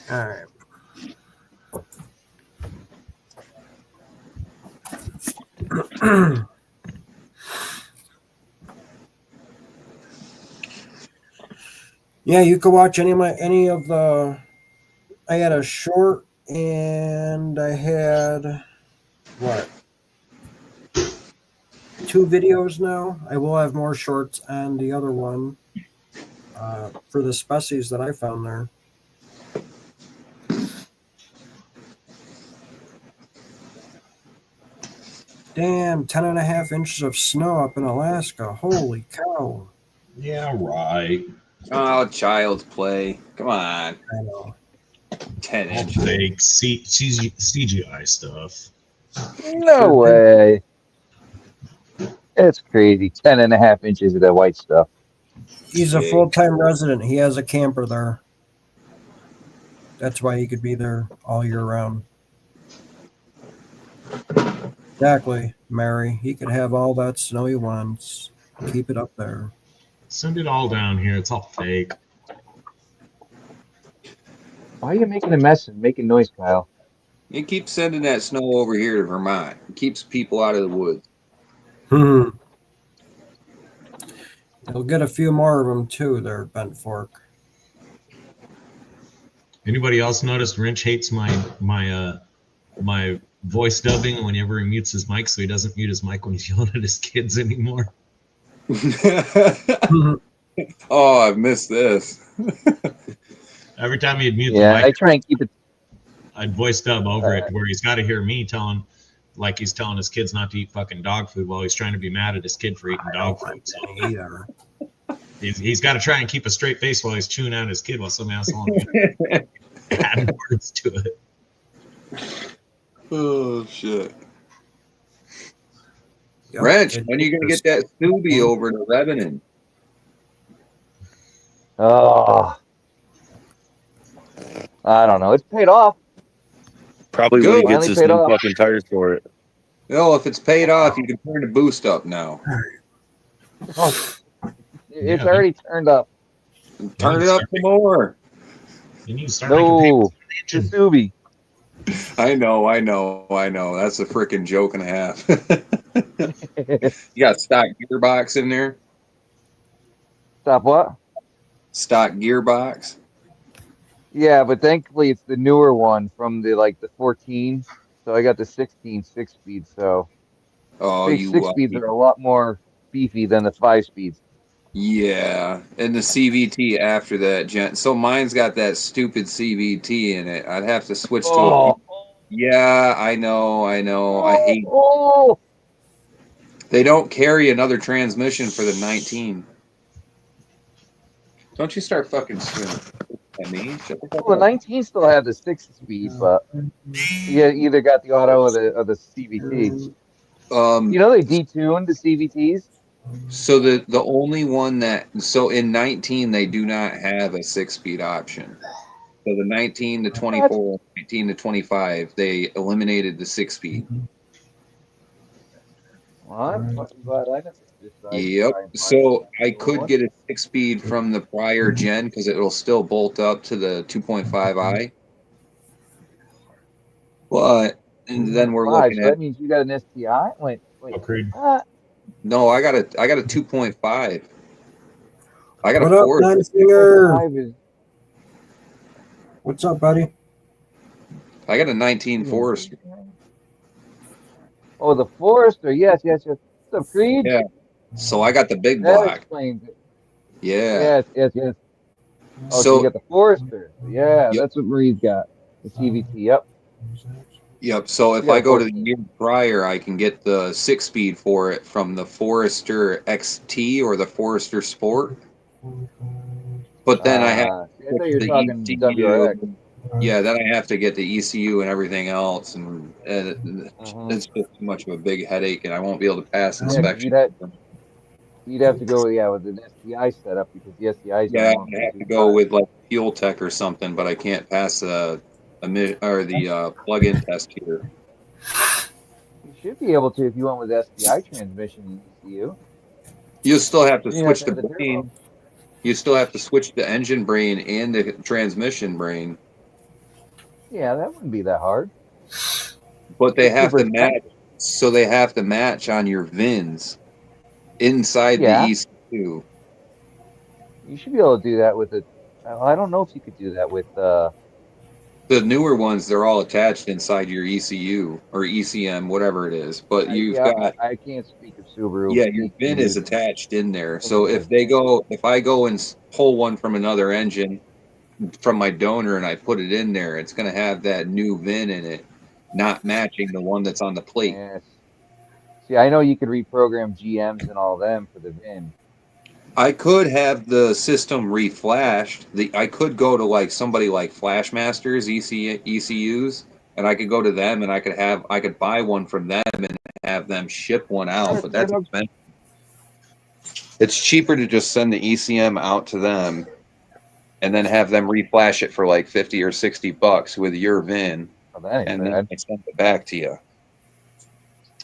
All right. Yeah, you could watch any of the. I had a short and I had what? 2 videos now. I will have more shorts on the other one for the species that I found there. Damn, 10.5 inches of snow up in Alaska. Holy cow. Yeah, right. Oh, child's play. Come on. I know. 10 All inches. fake CGI stuff. No way. It's crazy. 10.5 inches of that white stuff. He's a full-time resident. He has a camper there. That's why he could be there all year round. Exactly, Mary. He could have all that snow he wants. Keep it up there. Send it all down here. It's all fake. Why are you making a mess and making noise, Kyle? You keep sending that snow over here to Vermont. It keeps people out of the woods. He'll get a few more of them too there, Bent Fork. Anybody else notice Wrench hates my voice dubbing whenever he mutes his mic, so he doesn't mute his mic when he's yelling at his kids anymore? Oh, I've missed this. Every time he'd mute the Yeah, mic, I try and keep it. I'd voice dub over it where he's got to hear me telling, like he's telling his kids not to eat fucking dog food while he's trying to be mad at his kid for eating dog food. So he's got to try and keep a straight face while he's chewing out his kid while some asshole adding words to it. Oh, shit. Yep. Wrench, when are you going to get that Scooby over to Lebanon? Oh, I don't know. It's paid off. Probably Good. when he gets Finally his paid new off. fucking tires for it. No, if it's paid off, you can turn the boost up now. It's Yeah, already turned up. Turn it up some more. You need to start making No, payments for the engine. Subi. I know. That's a freaking joke and a half. You got stock gearbox in there? Stop what? Stock gearbox? Yeah, but thankfully it's the newer one from the 14. So I got the 16 6-speed. So Oh, big you 6-speeds are a lot more beefy than the 5-speeds. Yeah, and the CVT after that, gent. So mine's got that stupid CVT in it. I'd have to switch to a. Yeah, I know. I hate. Oh, They don't carry another transmission for the 19. Don't you start fucking screaming at me? Shut the fuck well, the up. 19 still had the 6-speed, but you either got the auto or the CVT. You know they detuned the CVTs. So the only one so in 19 they do not have a 6-speed option. So the 19 to 24, 19 to 25, they eliminated the 6-speed. Well, I'm fucking glad I didn't decide. Yep. So I could get a 6-speed from the prior gen because it'll still bolt up to the 2.5i. But and then we're looking So at that means you got an STI. Wait. Upgrade. no, I got a 2.5. I got What a up, 4. Nine-Finger? What's up, buddy? I got a 19 Forester. Oh, the Forester. Yes. What's up, Creed? Yeah. So I got the big That block. explains it. Yeah. Yes. Oh, so you got the Forester. Yeah, Yep. that's what Marie's got. The CVT. Yep. So if I go to the year prior, I can get the 6-speed for it from the Forester XT or the Forester Sport. But then I have I thought you were talking WRX. Yeah, then I have to get the ECU and everything else, and it's just too much of a big headache, and I won't be able to pass inspection. You'd have to go with an STI setup because the STIs Yeah, don't I have to go with like Fuel Tech or something, but I can't pass the plug-in test here. You should be able to if you went with STI transmission ECU. You still have to You have switch to the have the turbo. brain. You still have to switch the engine brain and the transmission brain. Yeah, that wouldn't be that hard. But they It's have super to match. So they have to match on your VINs inside the Yeah. ECU. You should be able to do that with I don't know if you could do that with The newer ones, they're all attached inside your ECU or ECM, whatever it is. But you've got I can't speak of Subaru. your VIN is ECUs. attached in there. So Okay. if I go and pull one from another engine from my donor and I put it in there, it's going to have that new VIN in it, not matching the one that's on the plate. Yes. See, I know you could reprogram GMs and all them for the VIN. I could have the system reflashed. I could go to like somebody like Flashmasters ECUs, and I could go to them and I could buy one from them and have them ship one out. But that's expensive. It's cheaper to just send the ECM out to them, and then have them reflash it for like $50 or $60 with your VIN, and then I send it back to you.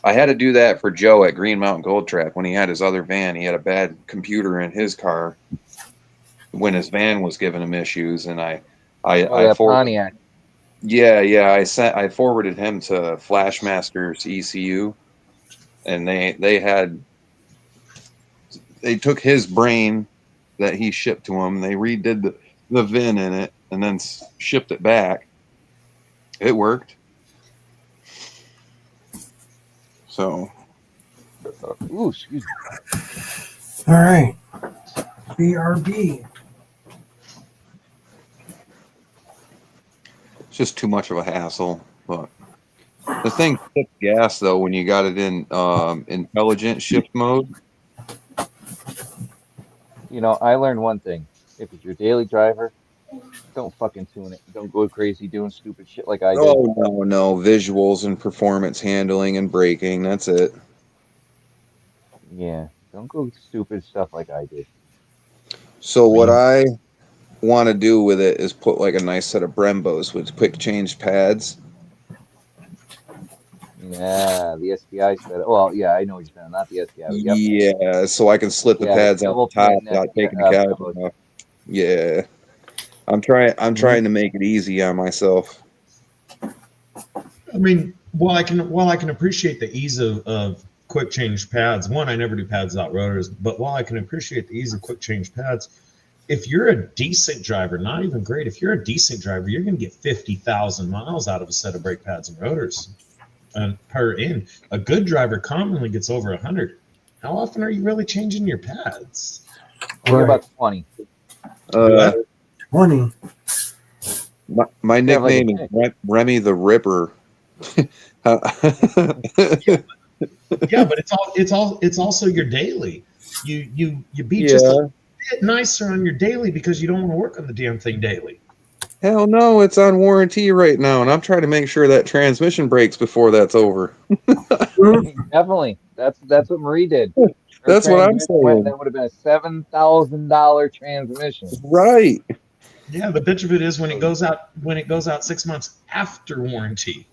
I had to do that for Joe at Green Mountain Gold Track when he had his other van. He had a bad computer in his car when his van was giving him issues, and I Pontiac. Yeah, I forwarded him to Flashmasters ECU, and they took his brain that he shipped to him. They redid the VIN in it and then shipped it back. It worked. So, ooh, excuse me. All right, BRB. It's just too much of a hassle. But the thing tips gas though when you got it in intelligent shift mode. You know, I learned one thing: if it's your daily driver, don't fucking tune it. Don't go crazy doing stupid shit like I did. Oh no, visuals and performance handling and braking. That's it. Yeah, don't go stupid stuff like I did. So what I want to do with it is put like a nice set of Brembos with quick change pads. Yeah, the STI said. Well, yeah, I know what you're saying. Not the STI. Yep. Yeah, so I can slip the pads on the top without taking the caliper off. Yeah, I'm trying to make it easy on myself. I mean, while I can appreciate the ease of quick change pads. One, I never do pads without rotors, but while I can appreciate the ease of quick change pads, if you're a decent driver, not even great, if you're a decent driver, you're going to get 50,000 miles out of a set of brake pads and rotors per in. A good driver commonly gets over 100. How often are you really changing your pads? About 20. 20. My nickname is Remy the Ripper. Yeah, but it's also your daily. You be just a bit nicer on your daily because you don't want to work on the damn thing daily. Hell no, it's on warranty right now, and I'm trying to make sure that transmission breaks before that's over. Definitely, that's what Marie did. That's what I'm saying. That would have been a $7,000 transmission. Right. Yeah, the bitch of it is when it goes out 6 months after warranty.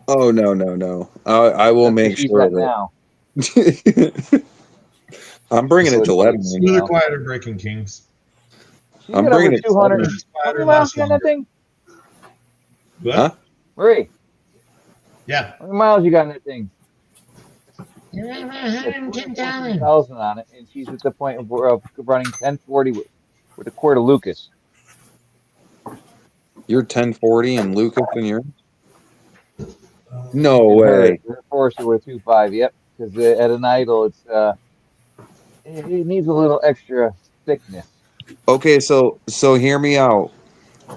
Oh no. I will make sure that now. I'm bringing it to Lebanon. Smoother, quieter braking, Kings. I'm bringing it 200. How many miles you got in that thing? What? Huh? Marie. Yeah. How many miles you got in that thing? 110,000 on it, and she's at the point of running 1040 with a quart of Lucas. You're 1040 and Lucas and yours? No way. Her Forester with 2.5. Yep. Because at an idle, it needs a little extra thickness. Okay, so hear me out.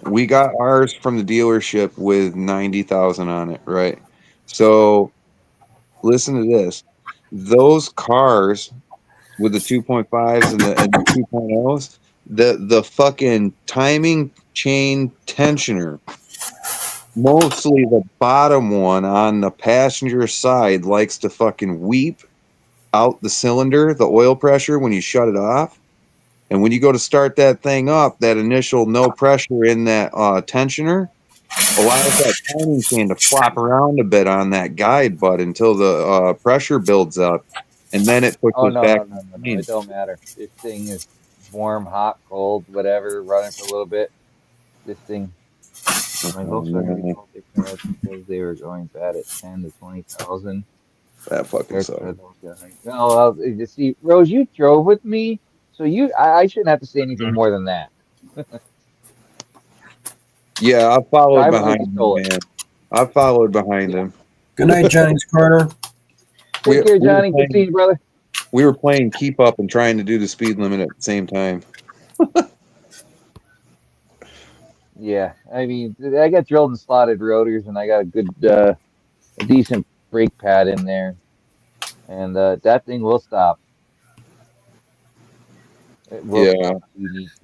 We got ours from the dealership with 90,000 on it, right? So listen to this. Those cars with the 2.5s and the 2.0s, the fucking timing chain tensioner, mostly the bottom one on the passenger side, likes to fucking weep out the cylinder, the oil pressure when you shut it off. And when you go to start that thing up, that initial no pressure in that tensioner allows that timing chain to flop around a bit on that guide butt until the pressure builds up, and then it Oh pushes no, back. no, no, no, no! It don't matter. This thing is warm, hot, cold, whatever. Running for a little bit. This thing. My Volkswagen recalled their cars because they were going bad at 10 to 20,000. That fucking sucks. No, you see, Rose, you drove with me, so I shouldn't have to say anything more than that. Yeah, I followed Driver behind just him, stole it. man. I followed behind him. Good night, Johnny's Corner. Take care, Johnny. Good seeing you, brother. We were playing keep up and trying to do the speed limit at the same time. Yeah, I mean, I got drilled and slotted rotors, and I got a good, a decent brake pad in there, and that thing will stop. It will stop if you need to.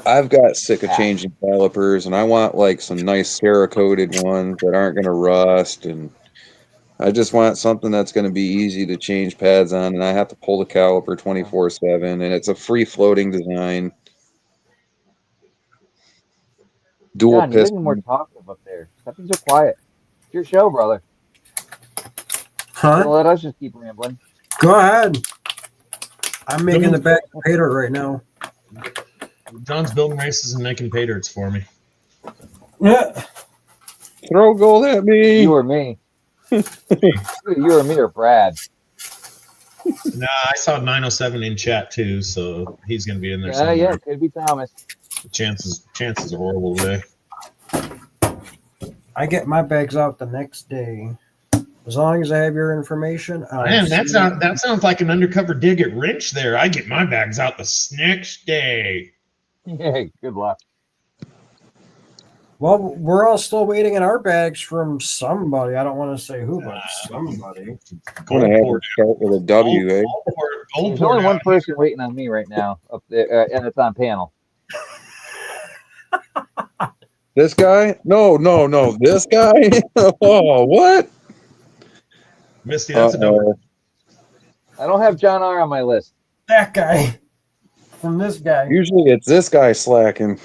I've got sick of changing calipers, and I want like some nice Cerakoted ones that aren't going to rust, and I just want something that's going to be easy to change pads on, and I have to pull the caliper 24/7, and it's a free floating design. Dual John, you're getting piston. more talkative up there. Stop being so quiet. It's your show, brother. Huh? Don't let us just keep rambling. Go ahead. I'm making the back of pay dirt right now. John's building races and making pay dirts for me. Yeah. Throw gold at me. You or me. You or me or Brad. Nah, I saw 907 in chat too, so he's gonna be in there Yeah, somewhere. yeah, could be Thomas. Chances are horrible today. I get my bags out the next day. As long as I have your information. Man, that sounds like an undercover dig at Wrench there. I get my bags out the next day. Yeah, good luck. Well, we're all still waiting in our bags from somebody. I don't want to say who, but somebody. I'm going to have to start with a W, eh? There's only one person waiting on me right now up there, and it's on panel. This guy? No. This guy? Oh, what? Misty, that's a number. I don't have John R on my list. That guy. From this guy. Usually it's this guy slacking.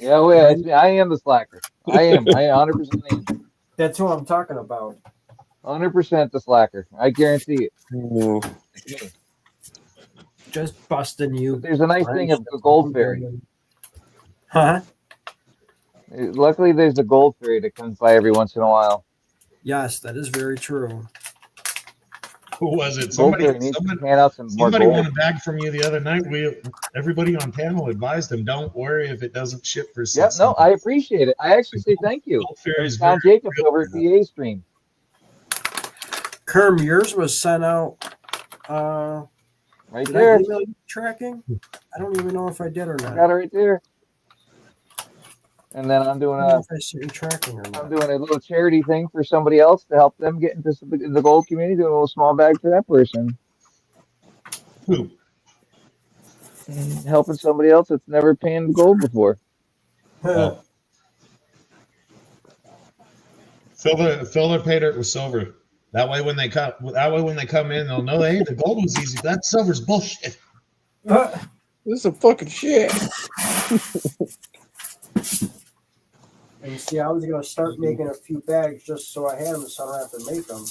Yeah, wait, I am the slacker. I 100% am. That's who I'm talking about. 100% the slacker. I guarantee it. Ooh. Just busting you. But there's a nice thing of the gold fairy. Huh? Luckily, there's the gold fairy that comes by every once in a while. Yes, that is very true. Who was it? Somebody hand out some more somebody gold. won a bag from you the other night. Everybody on panel advised them, don't worry if it doesn't ship for 6 Yep, no, I appreciate it. I actually say thank you. John Jacobs over at DA Stream. Kerm, yours was sent out. Right did there. I email you tracking? I don't even know if I did or not. Got it right there. And then I'm doing I don't know if I sent you tracking or not. I'm doing a little charity thing for somebody else to help them get into the gold community, doing a little small bag for that person. Who? And helping somebody else that's never panned gold before. Fill their pay dirt with silver. That way when they come in, they'll know, hey, the gold was easy. That silver's bullshit. This is some fucking shit. And see, I was going to start making a few bags just so I had them so I don't have to make them.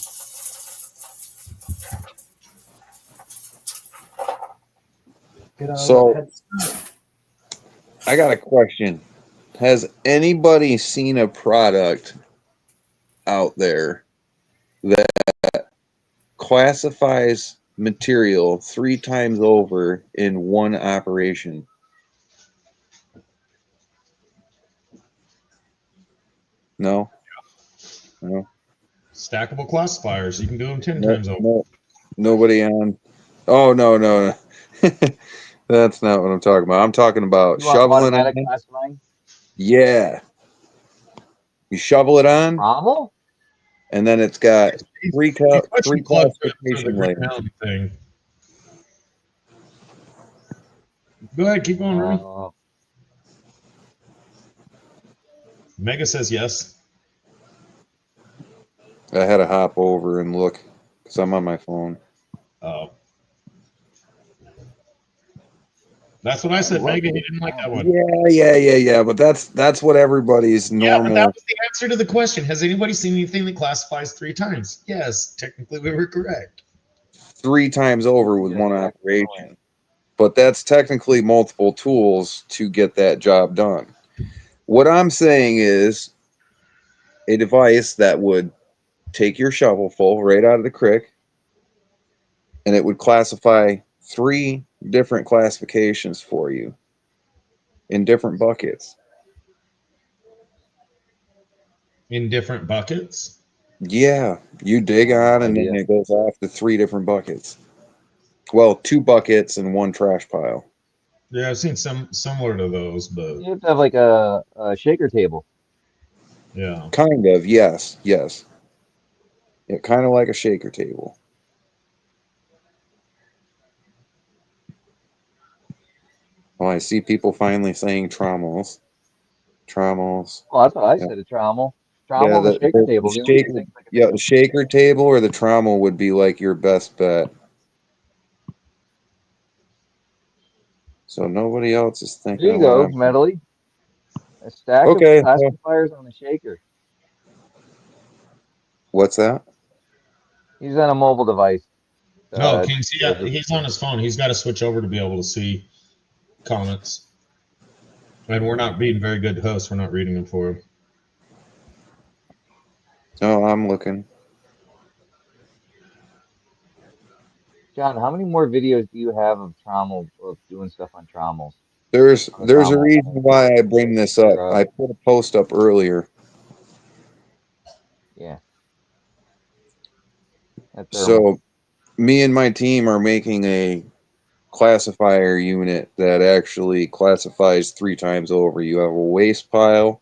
So, I got a question. Has anybody seen a product out there that classifies material 3 times over in one operation? No. Stackable classifiers. You can do them 10 times over. No, nobody on. Oh, no. That's not what I'm talking about. I'm talking about shoveling it. Yeah. You shovel it on. Rommel? And then it's got 3 classification layers. Thing. Go ahead, keep going, Ruby. Mega says yes. I had to hop over and look because I'm on my phone. That's what I said. Megan, he didn't like that one. Yeah. But that's what everybody's Yeah, but that normal. was the answer to the question. Has anybody seen anything that classifies 3 times? Yes, technically we were correct. 3 times over with one operation. But that's technically multiple tools to get that job done. What I'm saying is a device that would take your shovel full right out of the creek, and it would classify 3 different classifications for you in different buckets. In different buckets? Yeah, you dig on, and then it goes off to 3 different buckets. Well, 2 buckets and 1 trash pile. Yeah, I've seen some similar to those, but You have to have like a shaker table. yeah. Kind of, yes. Yeah, kind of like a shaker table. Oh, I see people finally saying trommels. Trommels. Oh, that's what I said. A trommel. Yeah, Trommel and a shaker table. the shaker, the shaker table or the trommel would be like your best bet. So nobody else is thinking. There you go, Medley. A stack of classifiers on a shaker. What's that? He's on a mobile device. No, Kings, he's on his phone. He's got to switch over to be able to see comments. And we're not being very good hosts. We're not reading them for him. Oh, I'm looking. John, how many more videos do you have of trommel, of doing stuff on trommels? There's a reason why I bring this up. I put a post up earlier. Yeah. So me and my team are making a classifier unit that actually classifies 3 times over. You have a waste pile,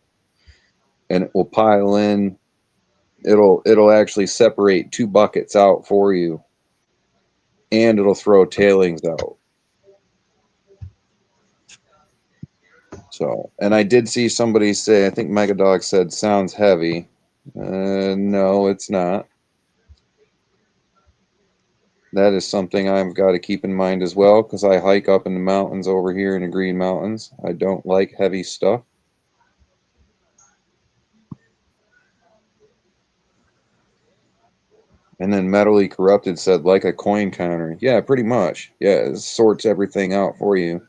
and it will pile in. It'll actually separate 2 buckets out for you, and it'll throw tailings out. So, and I did see somebody say, I think Megadog said, sounds heavy. No, it's not. That is something I've got to keep in mind as well, because I hike up in the mountains over here in the Green Mountains. I don't like heavy stuff. And then Metally Corrupted said, like a coin counter. Yeah, pretty much. Yeah, it sorts everything out for you.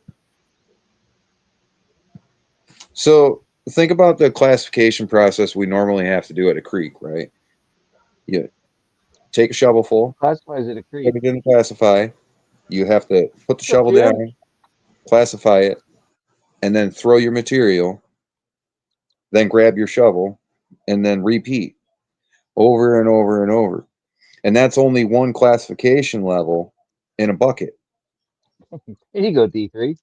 So think about the classification process we normally have to do at a creek, right? You take a shovel full. Classifies it a creek. Put it in the classify. You have to put the shovel down, classify it, and then throw your material. Then grab your shovel, and then repeat over and over and over. And that's only one classification level in a bucket. Here you go, D3.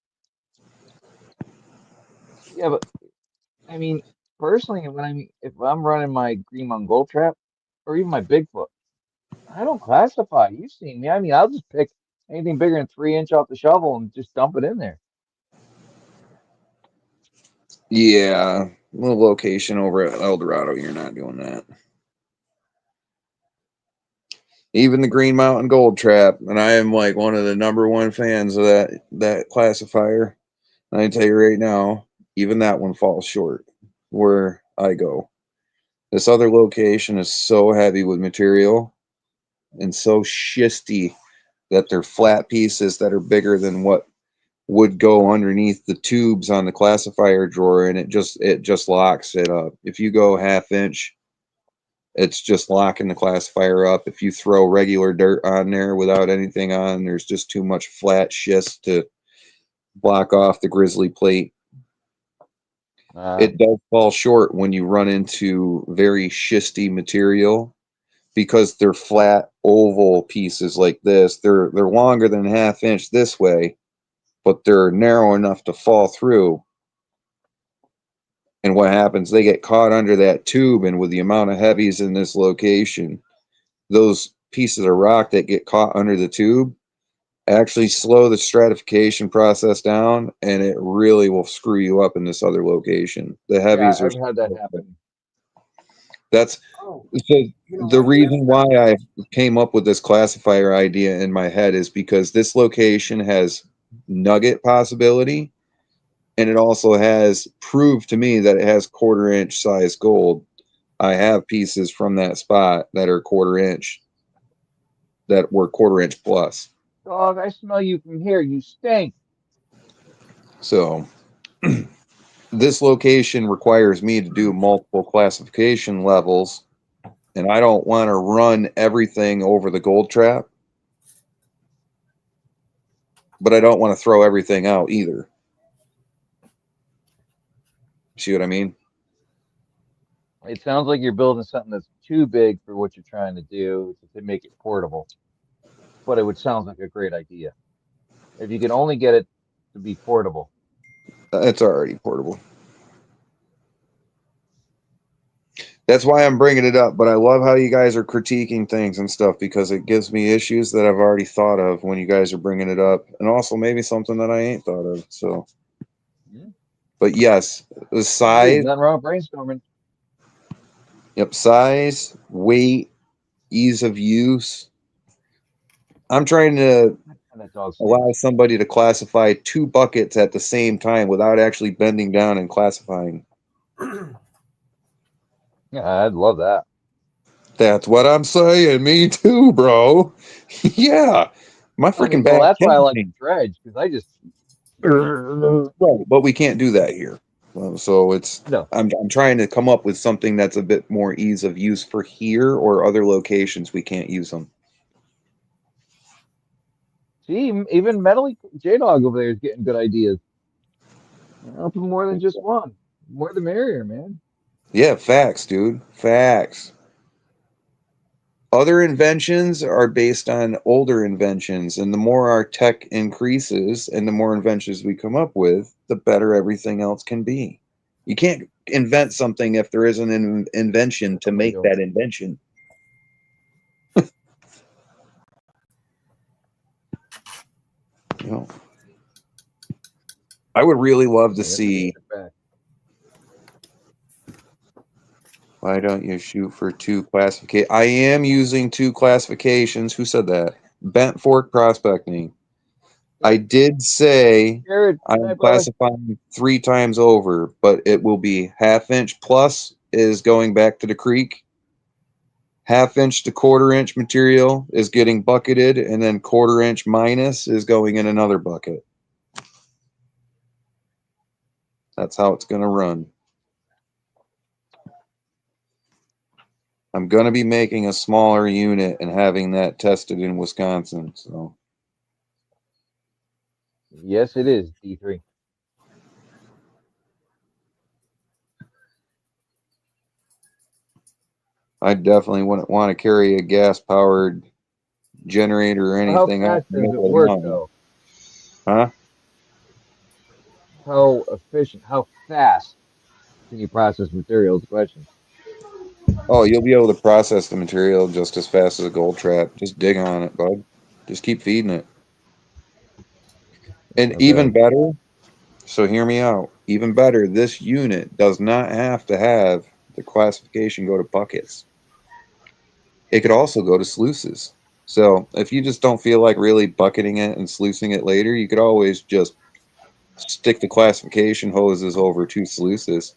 Yeah, but I mean, personally, if I'm running my Green Mountain Gold Trap or even my Bigfoot, I don't classify. You've seen me. I mean, I'll just pick anything bigger than 3 inch off the shovel and just dump it in there. Yeah, little location over at El Dorado, you're not doing that. Even the Green Mountain Gold Trap, and I am like one of the #1 fans of that classifier. And I tell you right now, even that one falls short where I go. This other location is so heavy with material and so schisty that they're flat pieces that are bigger than what would go underneath the tubes on the classifier drawer, and it just locks it up. If you go 1/2 inch, it's just locking the classifier up. If you throw regular dirt on there without anything on, there's just too much flat schist to block off the grizzly plate. It does fall short when you run into very schisty material because they're flat oval pieces like this. They're longer than 1/2 inch this way, but they're narrow enough to fall through. And what happens, they get caught under that tube, and with the amount of heavies in this location, those pieces of rock that get caught under the tube actually slow the stratification process down, and it really will screw you up in this other location. The heavies I've had that happen. That's Oh, so you know, the I reason guess why I came up with this classifier idea in my head is because this location has nugget possibility, and it also has proved to me that it has 1/4 inch size gold. I have pieces from that spot that are 1/4 inch, that were 1/4 inch plus. Dog, I smell you from here. You stink. So this location requires me to do multiple classification levels, and I don't want to run everything over the gold trap, but I don't want to throw everything out either. See what I mean? It sounds like you're building something that's too big for what you're trying to do to make it portable. But it would sound like a great idea. If you can only get it to be portable. It's already portable. That's why I'm bringing it up, but I love how you guys are critiquing things and stuff, because it gives me issues that I've already thought of when you guys are bringing it up, and also maybe something that I ain't thought of. So, but yes, the size, Nothing wrong with brainstorming. yep, size, weight, ease of use. I'm trying to And that dog allow stinks. somebody to classify 2 buckets at the same time without actually bending down and classifying. Yeah, I'd love that. That's what I'm saying. Me too, bro. Yeah. My freaking Well, back. that's why I like the dredge, because I just Right, but we can't do that here. So it's no. I'm trying to come up with something that's a bit more ease of use for here or other locations we can't use them. See, even Metally J Dog over there is getting good ideas. I'll put more than just one. More the merrier, man. Yeah, facts, dude. Facts. Other inventions are based on older inventions, and the more our tech increases and the more inventions we come up with, the better everything else can be. You can't invent something if there isn't an invention to make that invention. You know, I would really love to see. Why don't you shoot for 2 classifications? I am using 2 classifications. Who said that? Bent fork prospecting. I did say Jared, I'm classifying 3 times over, but it will be 1/2 inch plus is going back to the creek. 1/2 inch to 1/4 inch material is getting bucketed, and then 1/4 inch minus is going in another bucket. That's how it's going to run. I'm going to be making a smaller unit and having that tested in Wisconsin. So yes, it is D3. I definitely wouldn't want to carry a gas-powered generator or anything. How fast does it work, though? Huh? How efficient? How fast can you process materials? Question. Oh, you'll be able to process the material just as fast as a gold trap. Just dig on it, bud. Just keep feeding it. And Okay. even better, so hear me out. Even better, this unit does not have to have the classification go to buckets. It could also go to sluices. So if you just don't feel like really bucketing it and sluicing it later, you could always just stick the classification hoses over 2 sluices.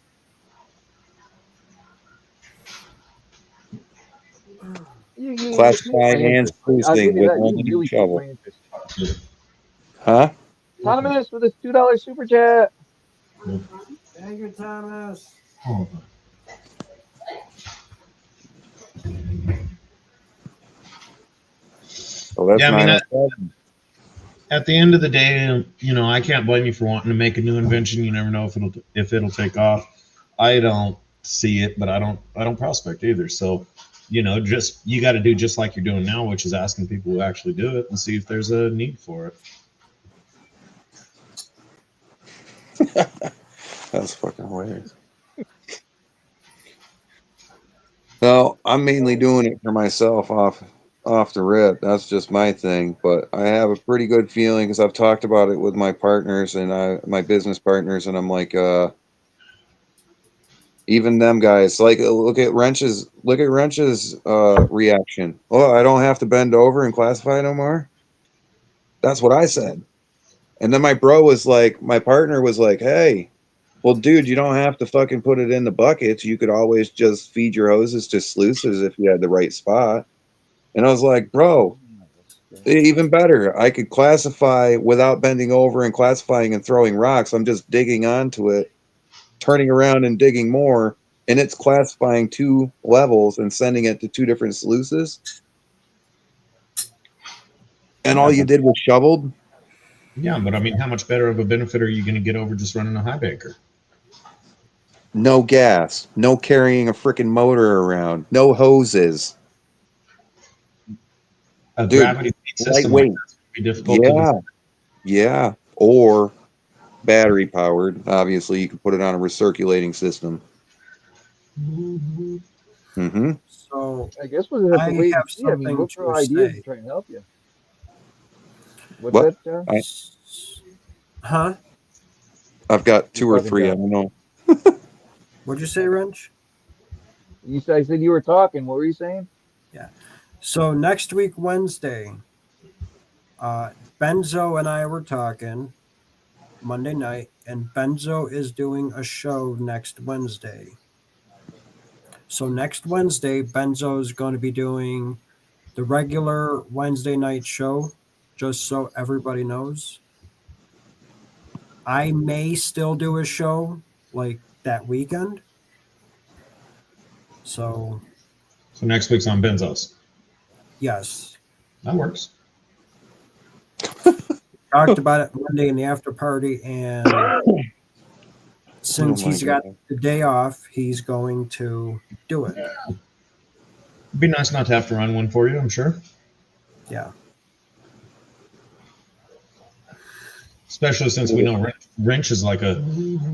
You piqued Classify my and interest. I'll give sluicing you with that. You only really a piqued shovel. my interest. Huh? Thomas with his $2 super chat. Thank you, Thomas. So that's Yeah, I mean, 907. at the end of the day, you know, I can't blame you for wanting to make a new invention. You never know if it'll take off. I don't see it, but I don't prospect either. So, you know, just you got to do just like you're doing now, which is asking people who actually do it and see if there's a need for it. That's fucking hilarious. No, I'm mainly doing it for myself off the rip. That's just my thing. But I have a pretty good feeling because I've talked about it with my partners and my business partners, and I'm like, Even them guys, like look at Wrench's reaction. Oh, I don't have to bend over and classify no more. That's what I said. And then my partner was like, hey, well, dude, you don't have to fucking put it in the buckets. You could always just feed your hoses to sluices if you had the right spot. And I was like, bro, even better. I could classify without bending over and classifying and throwing rocks. I'm just digging onto it, turning around and digging more, and it's classifying 2 levels and sending it to 2 different sluices. And all you did was shoveled. Yeah, but I mean, how much better of a benefit are you going to get over just running a high banker? No gas, no carrying a freaking motor around, no hoses. A Dude, gravity feed system like lightweight. that's going to be difficult to Yeah, yeah. Or battery powered. Obviously, you can put it on a recirculating system. Mm-hmm. So I guess we'll have to wait and have see. I mean, something we'll throw to ideas say. and try and help you. What's What? that, John? Huh? I've got 2 or talking 3. I about- don't know. What'd you say, Wrench? I said you were talking. What were you saying? Yeah. So next week, Wednesday, Benzo and I were talking Monday night, and Benzo is doing a show next Wednesday. So next Wednesday, Benzo is going to be doing the regular Wednesday night show, just so everybody knows. I may still do a show like that weekend. So, So next week's on Benzos. yes. That works. Talked about it Monday in the after party, and since he's got the day off, he's going to do it. It'd be nice not to have to run one for you, I'm sure. Yeah. Especially since we know Wrench is like a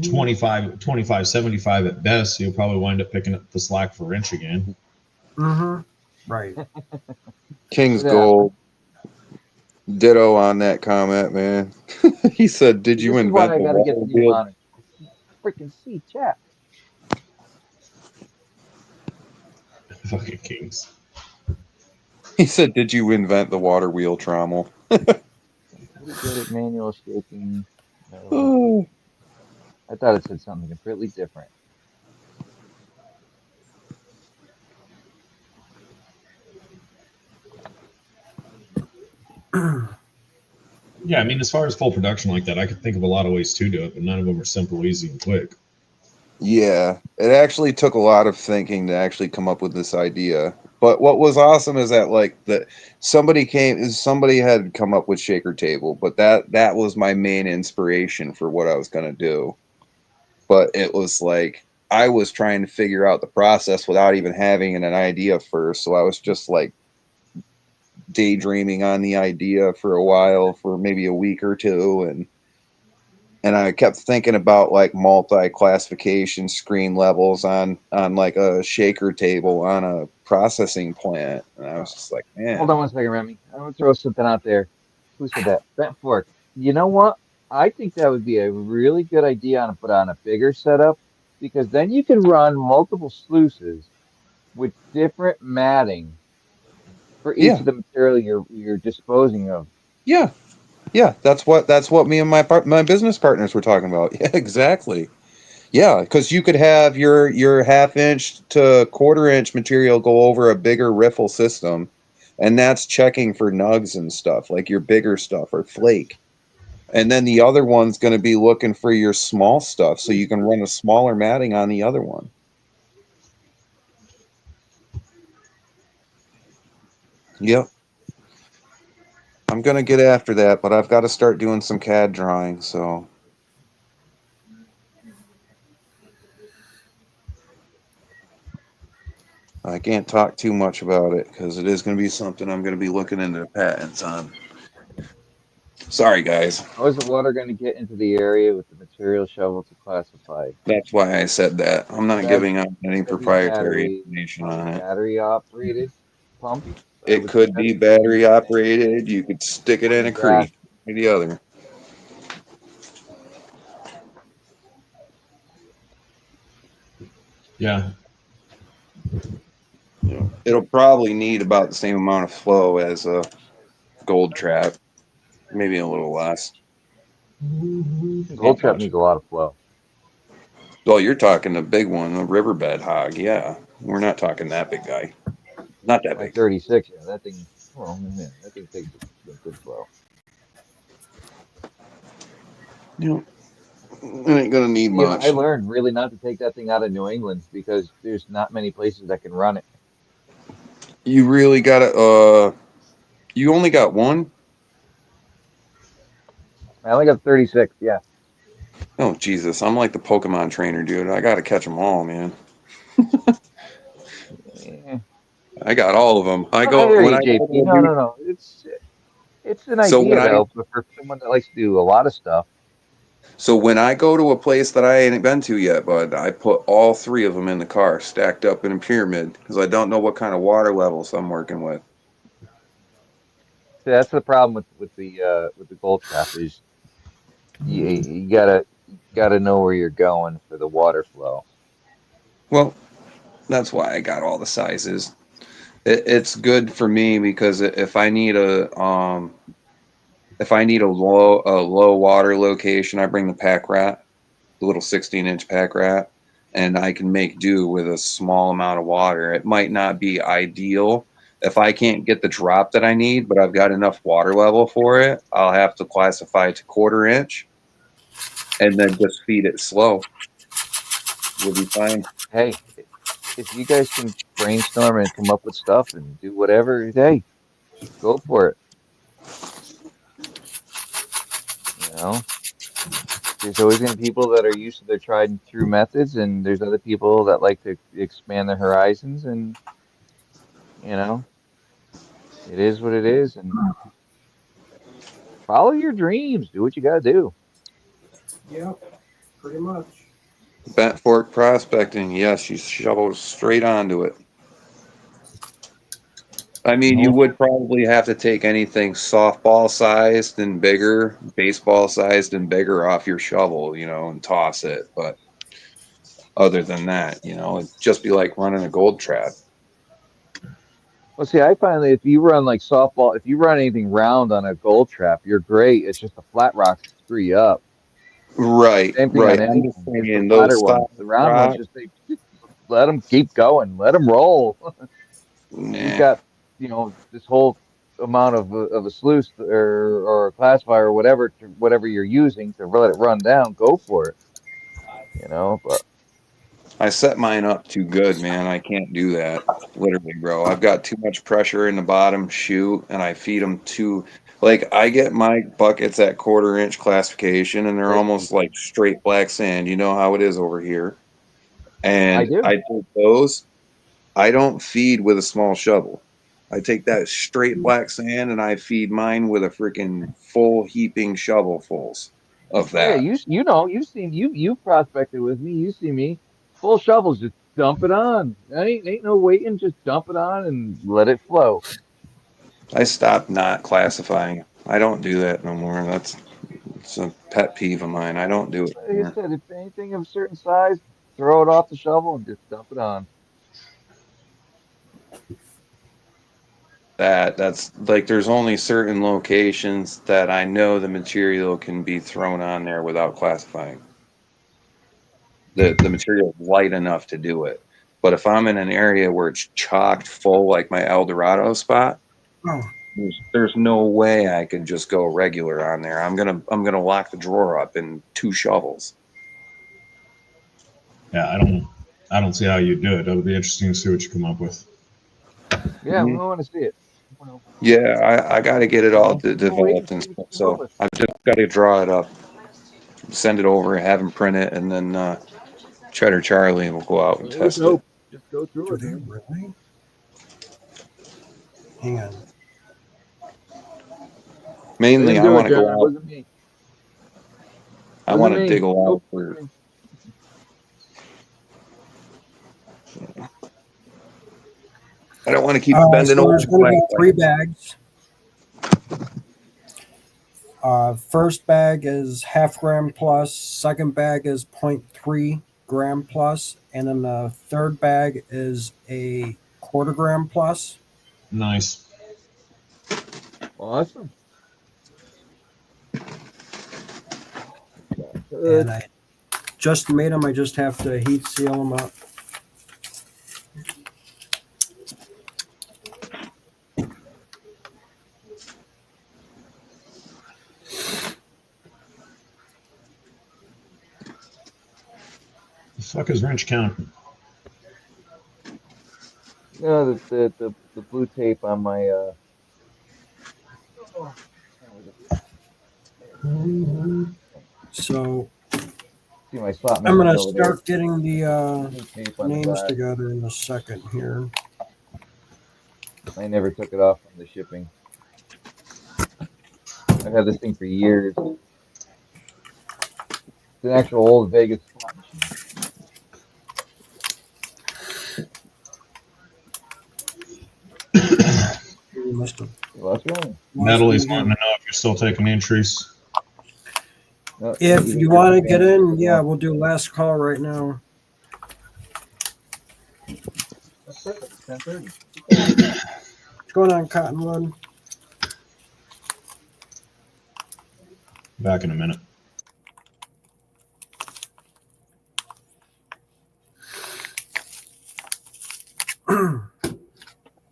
25, 75 at best. So you'll probably wind up picking up the slack for Wrench again. Mm-hmm. Right. King's Gold. Ditto on that comment, man. He said, "Did you This is why invent I the gotta get the new wheel?" monitor. Freaking see chat. Fucking Kings. He said, "Did you invent the water wheel trommel?" Pretty good at manual shaking. Oh. I thought it said something completely different. Yeah, I mean, as far as full production like that, I could think of a lot of ways to do it, but none of them are simple, easy, and quick. Yeah, it actually took a lot of thinking to actually come up with this idea. But what was awesome is that somebody had come up with Shaker Table, but that was my main inspiration for what I was gonna do. But it was like I was trying to figure out the process without even having an idea first. So I was just like daydreaming on the idea for a while, for maybe a week or two, and I kept thinking about like multi-classification screen levels on like a shaker table on a processing plant. And I was just like, man. Hold on one second, Remy. I'm gonna throw something out there. Who said that? Bent fork. You know what? I think that would be a really good idea to put on a bigger setup, because then you can run multiple sluices with different matting for each of the material you're disposing of. Yeah. Yeah, that's what me and my business partners were talking about. Yeah, exactly. Yeah, because you could have your 1/2 inch to 1/4 inch material go over a bigger riffle system, and that's checking for nugs and stuff, like your bigger stuff or flake. And then the other one's going to be looking for your small stuff, so you can run a smaller matting on the other one. Yep. I'm going to get after that, but I've got to start doing some CAD drawing, so. I can't talk too much about it because it is going to be something I'm going to be looking into the patents on. Sorry, guys. How is the water going to get into the area with the material shovel to classify? That's why I said that. I'm not giving out any proprietary information on it. Battery operated pump? It could be battery operated. You could stick it in a creek. Or the other. Yeah. It'll probably need about the same amount of flow as a gold trap, maybe a little less. Gold trap needs a lot of flow. Well, you're talking a big one, a riverbed hog. Yeah, we're not talking that big guy. Not that My big. 36, yeah, that thing. Well, yeah, that thing takes a good flow. You know, it ain't gonna need You know, much. I learned really not to take that thing out of New England because there's not many places that can run it. You really gotta. You only got one. I only got 36. Yeah. Oh Jesus, I'm like the Pokemon trainer, dude. I gotta catch them all, man. Yeah. I got all of them. I I go hear when you, I go JP. to No, do. no, no. It's an So when idea I though, but for someone that likes to do a lot of stuff. So when I go to a place that I ain't been to yet, bud, I put all three of them in the car, stacked up in a pyramid, because I don't know what kind of water levels I'm working with. See, that's the problem with the gold trap is you gotta know where you're going for the water flow. Well, that's why I got all the sizes. It's good for me because if I need a low water location, I bring the pack rat, the little 16-inch pack rat, and I can make do with a small amount of water. It might not be ideal if I can't get the drop that I need, but I've got enough water level for it. I'll have to classify to 1/4 inch and then just feed it slow. We'll be fine. Hey, if you guys can brainstorm and come up with stuff and do whatever, hey, go for it. You know, there's always going to be people that are used to their tried and true methods, and there's other people that like to expand their horizons. And you know, it is what it is, and follow your dreams. Do what you got to do. Yeah, pretty much. Bent fork prospecting, yes, you shovel straight onto it. I mean, you would probably have to take anything softball sized and bigger, baseball sized and bigger off your shovel, and toss it. But other than that, it'd just be like running a gold trap. Well, see, I find that if you run like softball, if you run anything round on a gold trap, you're great. It's just the flat rocks that screw you up. Right, Same thing right. on I'm just anything. It's the saying flatter those ones. soft The round ones rock. just let them keep going, let them roll. You've Nah. got this whole amount of a sluice or a classifier or whatever you're using to let it run down. Go for it. But I set mine up too good, man. I can't do that. Literally, bro. I've got too much pressure in the bottom chute, and I feed them too. Like, I get my buckets at 1/4 inch classification, and they're almost like straight black sand. You know how it is over here. I And do. I take those. I don't feed with a small shovel. I take that straight black sand, and I feed mine with a freaking full heaping shovelfuls of Oh yeah, that. you've seen you prospected with me. You see me full shovels, just dump it on. Ain't no waiting, just dump it on and let it flow. I stopped not classifying. I don't do that no more. It's a pet peeve of mine. I don't do it Like I anymore. said, if anything of a certain size, throw it off the shovel and just dump it on. That's like there's only certain locations that I know the material can be thrown on there without classifying. The material is light enough to do it. But if I'm in an area where it's chocked full, like my El Dorado spot, Oh, there's no way I could just go regular on there. I'm gonna lock the drawer up in 2 shovels. Yeah, I don't see how you do it. It'll be interesting to see what you come up with. Yeah, we want to see it. Well, Yeah, I got to get it all we'll wait and developed and see what stuff. you come up So with. I've just got to draw it up, send it over, have him print it, and then Cheddar Charlie will go out and There's test it. hope. Just go through do it, they man. really? Hang on. I Mainly, didn't I do it, want to John. It go out. wasn't me. I Wasn't want to me. dig a lot Nope. for. Wasn't me. I don't want to keep bending So over. there's going to be 3 bags. First bag is 1/2 gram plus. Second bag is 0.3 gram plus, and then the third bag is a quarter gram plus. Nice. Awesome. And I just made them. I just have to heat seal them up. The fuck is wrench counting? No, the blue tape on my So see my slot I'm machine gonna over there. start getting the Blue tape on the names back. together in a second here. I never took it off from the shipping. I've had this thing for years. It's an actual old Vegas slot machine. You must have What's wrong? Natalie's wanting to know if you're still taking entries. No, If even you for want to Japan, get in, it's yeah, wrong. we'll do last call right now. That's perfect. It's 10:30. What's going on, Cottonwood? Back in a minute.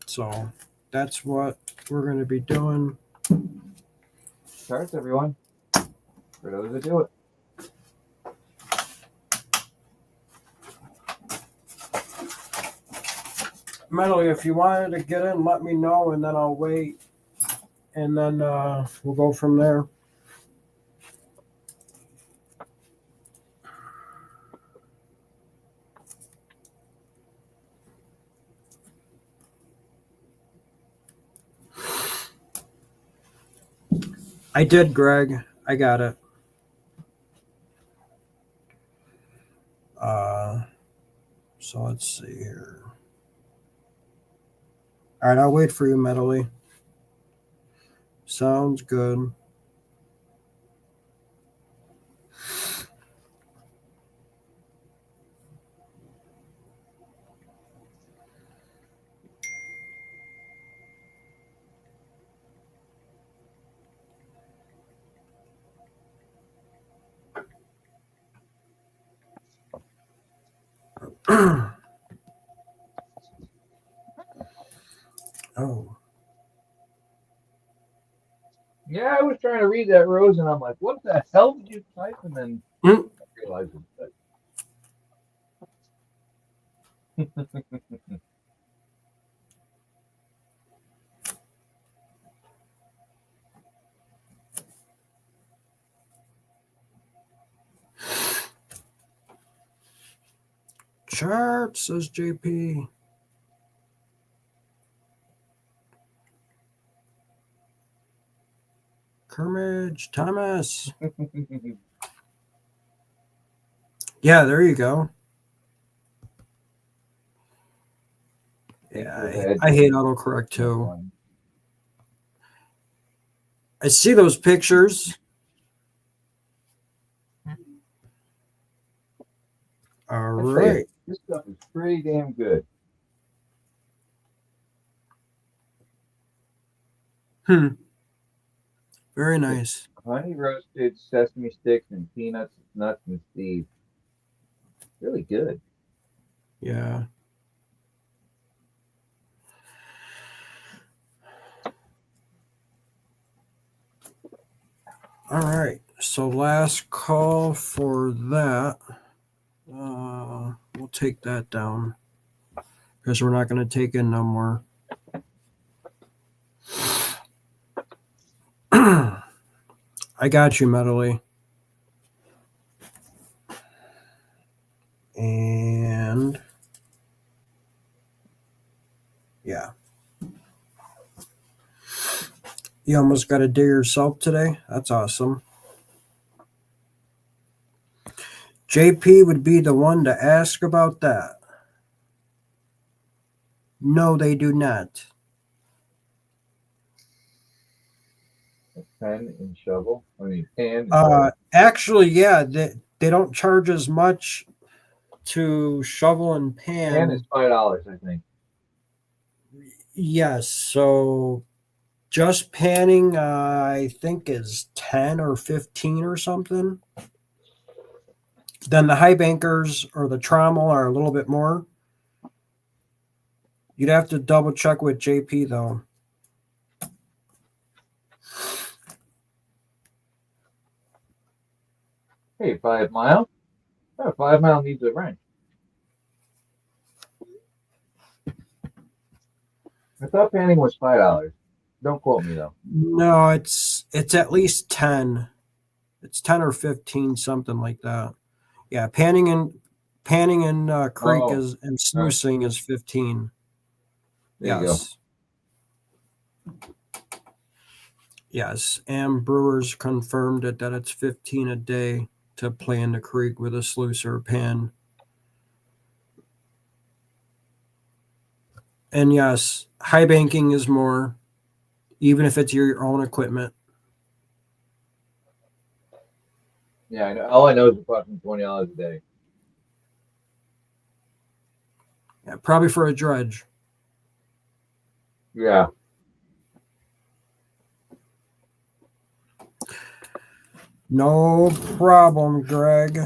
So that's what we're going to be doing. Charts, everyone. For those that do it. Mentally, if you wanted to get in, let me know, and then I'll wait, and then we'll go from there. I did, Greg. I got it. So let's see here. All right, I'll wait for you, Mentally. Sounds good. Oh. Yeah, I was trying to read that, Rose, and I'm like, what the hell did you type? And then I realized it. Chart, says JP. Kermage, Thomas. Yeah, there you go. Yeah, I hate autocorrect too. I see those pictures. All right. This stuff is pretty damn good. Very nice. Honey roasted sesame sticks and peanuts, nuts, and seeds. Really good. Yeah. All right. So last call for that. We'll take that down because we're not going to take in no more. I got you, Medley. And yeah. You almost got to do yourself today? That's awesome. JP would be the one to ask about that. No, they do not. Pen and shovel. I mean, pan and shovel. Actually, yeah, they don't charge as much to shovel and pan. Pan is $5, I think. Yes. So just panning, I think is 10 or 15 or something. Then the high bankers or the trommel are a little bit more. You'd have to double check with JP though. Hey, 5 Mile. Oh, 5 Mile needs a wrench. I thought panning was $5. Don't quote me though. No, it's at least 10. It's 10 or 15, something like that. Yeah, panning and creek is and sluicing is 15. There you Yes. Yes, and Brewers confirmed it that it's 15 a day to plan the creek with a sluice or pan. And yes, high banking is more, even if it's your own equipment. Yeah, I know. All I know is it's fucking $20 a day. Yeah, probably for a dredge. Yeah. No problem, Greg.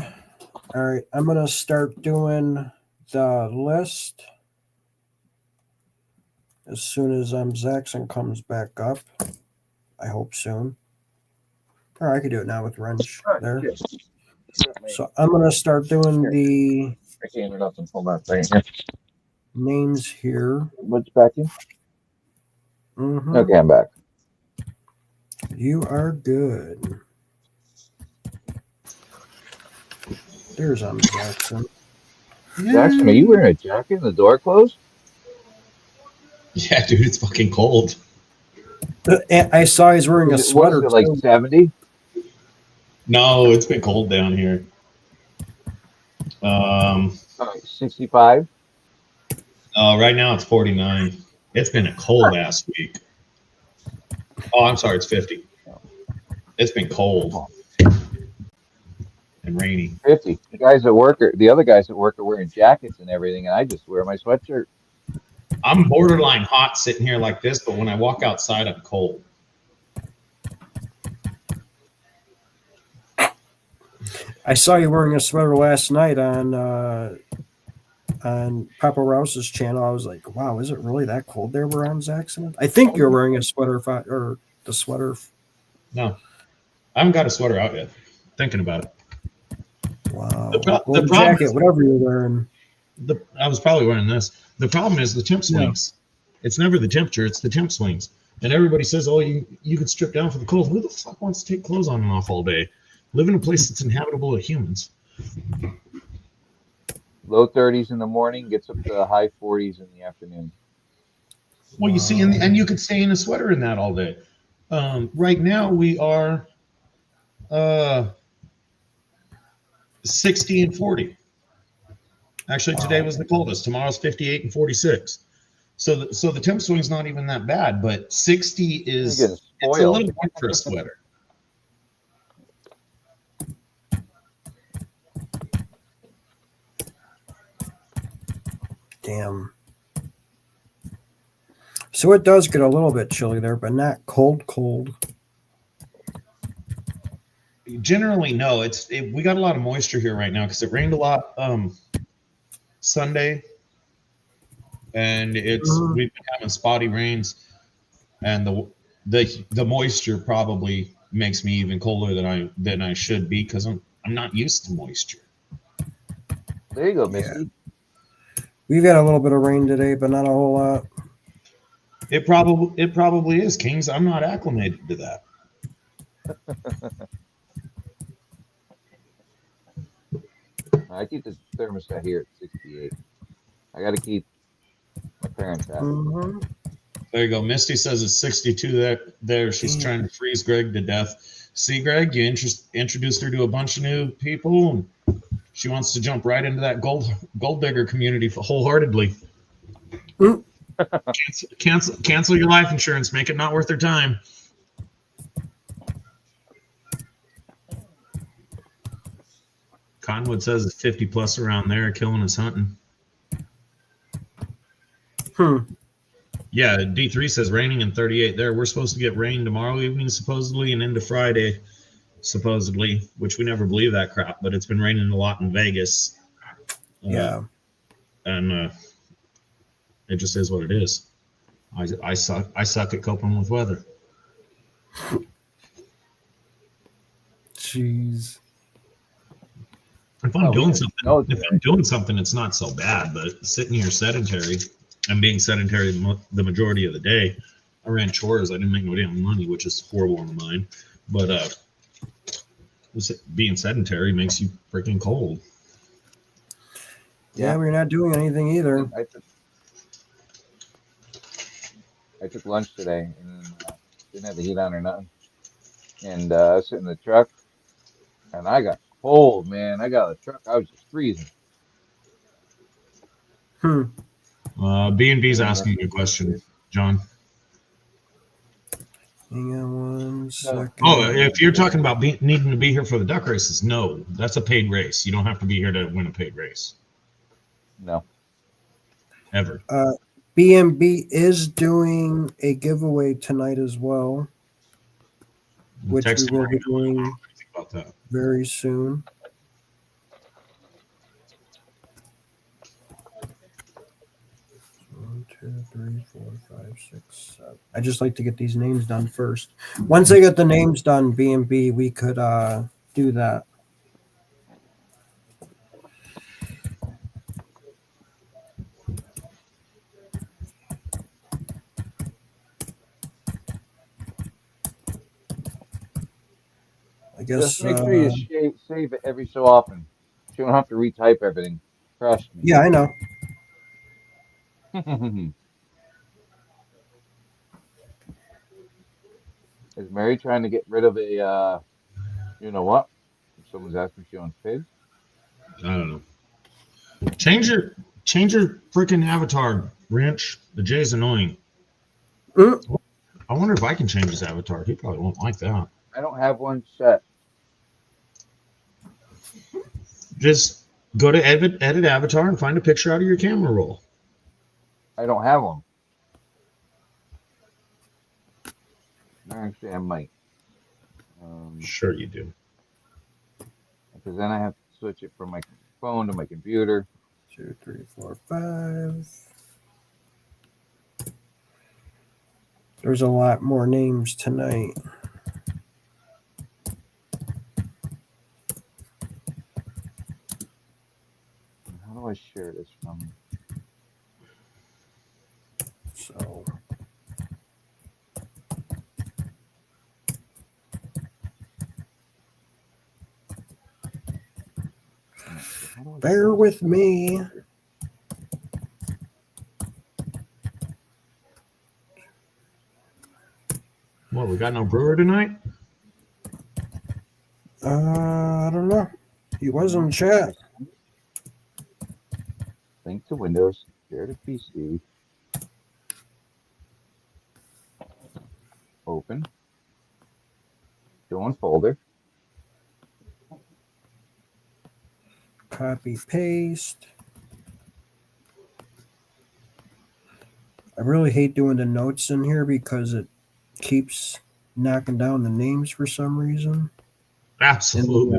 All right, I'm going to start doing the list as soon as Zaxxon comes back up. I hope soon. Or I could do it now with wrench there. So I'm going to start doing the I can't it up and pull that thing here. names here. What's back in? Mhm. Okay, I'm back. You are good. There's Zaxxon. Jackson, are you wearing a jacket and the door closed? Yeah, dude, it's fucking cold. I saw he's wearing a sweater. What is it, like 70? No, it's been cold down here. 65? Right now it's 49. It's been a cold ass week. Oh, I'm sorry, it's 50. It's been cold and rainy. 50. The guys at work the other guys at work are wearing jackets and everything, and I just wear my sweatshirt. I'm borderline hot sitting here like this, but when I walk outside, I'm cold. I saw you wearing a sweater last night on Papa Rouse's channel. I was like, wow, is it really that cold there around Zaxxon? I think you're wearing a sweater or the sweater. No, I haven't got a sweater out yet. Thinking about it. Wow. The jacket, whatever you're wearing. I was probably wearing this. The problem is the temp swings. Yeah. It's never the temperature, it's the temp swings. And everybody says, oh, you could strip down for the cold. Who the fuck wants to take clothes on and off all day? Live in a place that's inhabitable to humans. Low 30s in the morning, gets up to high 40s in the afternoon. Well, you see, and you could stay in a sweater in that all day. Right now we are 60 and 40. Actually, today was the coldest. Tomorrow's 58 and 46. So the temp swing's not even that bad, but 60 is it's a little warm for a sweater. Damn. So it does get a little bit chilly there, but not cold. Generally, no. We got a lot of moisture here right now because it rained a lot Sunday, and we've been having spotty rains, and the moisture probably makes me even colder than I should be because I'm not used to moisture. There you go, Misty. Yeah. We've had a little bit of rain today, but not a whole lot. It probably is, Kings. I'm not acclimated to that. I keep the thermostat here at 68. I got to keep my parents happy. There you go. Misty says it's 62 there. She's trying to freeze Greg to death. See, Greg, you introduced her to a bunch of new people, and she wants to jump right into that gold digger community wholeheartedly. Cancel your life insurance. Make it not worth their time. Cottonwood says it's 50 plus around there. Killing is hunting. Yeah, D3 says raining and 38 there. We're supposed to get rain tomorrow evening, supposedly, and into Friday, supposedly, which we never believe that crap, but it's been raining a lot in Vegas. Yeah. And it just is what it is. I suck at coping with weather. Jeez. If I'm doing something, it's not so bad. But sitting here sedentary, and being sedentary the majority of the day, I ran chores. I didn't make no damn money, which is horrible in mine. But being sedentary makes you freaking cold. Yeah, we're not doing anything either. I took lunch today and didn't have the heat on or nothing. And I was sitting in the truck, and I got cold, man. I got out of the truck. I was just freezing. B&B's asking you a question, John. Hang on 1 second. Oh, if you're talking about needing to be here for the duck races, no. That's a paid race. You don't have to be here to win a paid race. No. Ever. B&B is doing a giveaway tonight as well, which we will be doing very soon. One, 2, 3, 4, 5, 6, 7. I just like to get these names done first. Once I get the names done, B&B, we could do that. I guess. Just make sure you save it every so often. You don't have to retype everything. Trust me. Yeah, I know. Is Mary trying to get rid of a, you know what? If someone's asking if she owns pigs. I don't know. Change your freaking avatar, Wrench. The J's annoying. I wonder if I can change his avatar. He probably won't like that. I don't have one set. Just go to edit avatar and find a picture out of your camera roll. I don't have one. Actually, I might. Sure you do. Because then I have to switch it from my phone to my computer. 2, 3, 4, 5. There's a lot more names tonight. How do I share this from? So. Bear with me. What, we got no brewer tonight? I don't know. He was in chat. Link to Windows, share to PC. Open. Go in folder. Copy, paste. I really hate doing the notes in here because it keeps knocking down the names for some reason. Absolutely.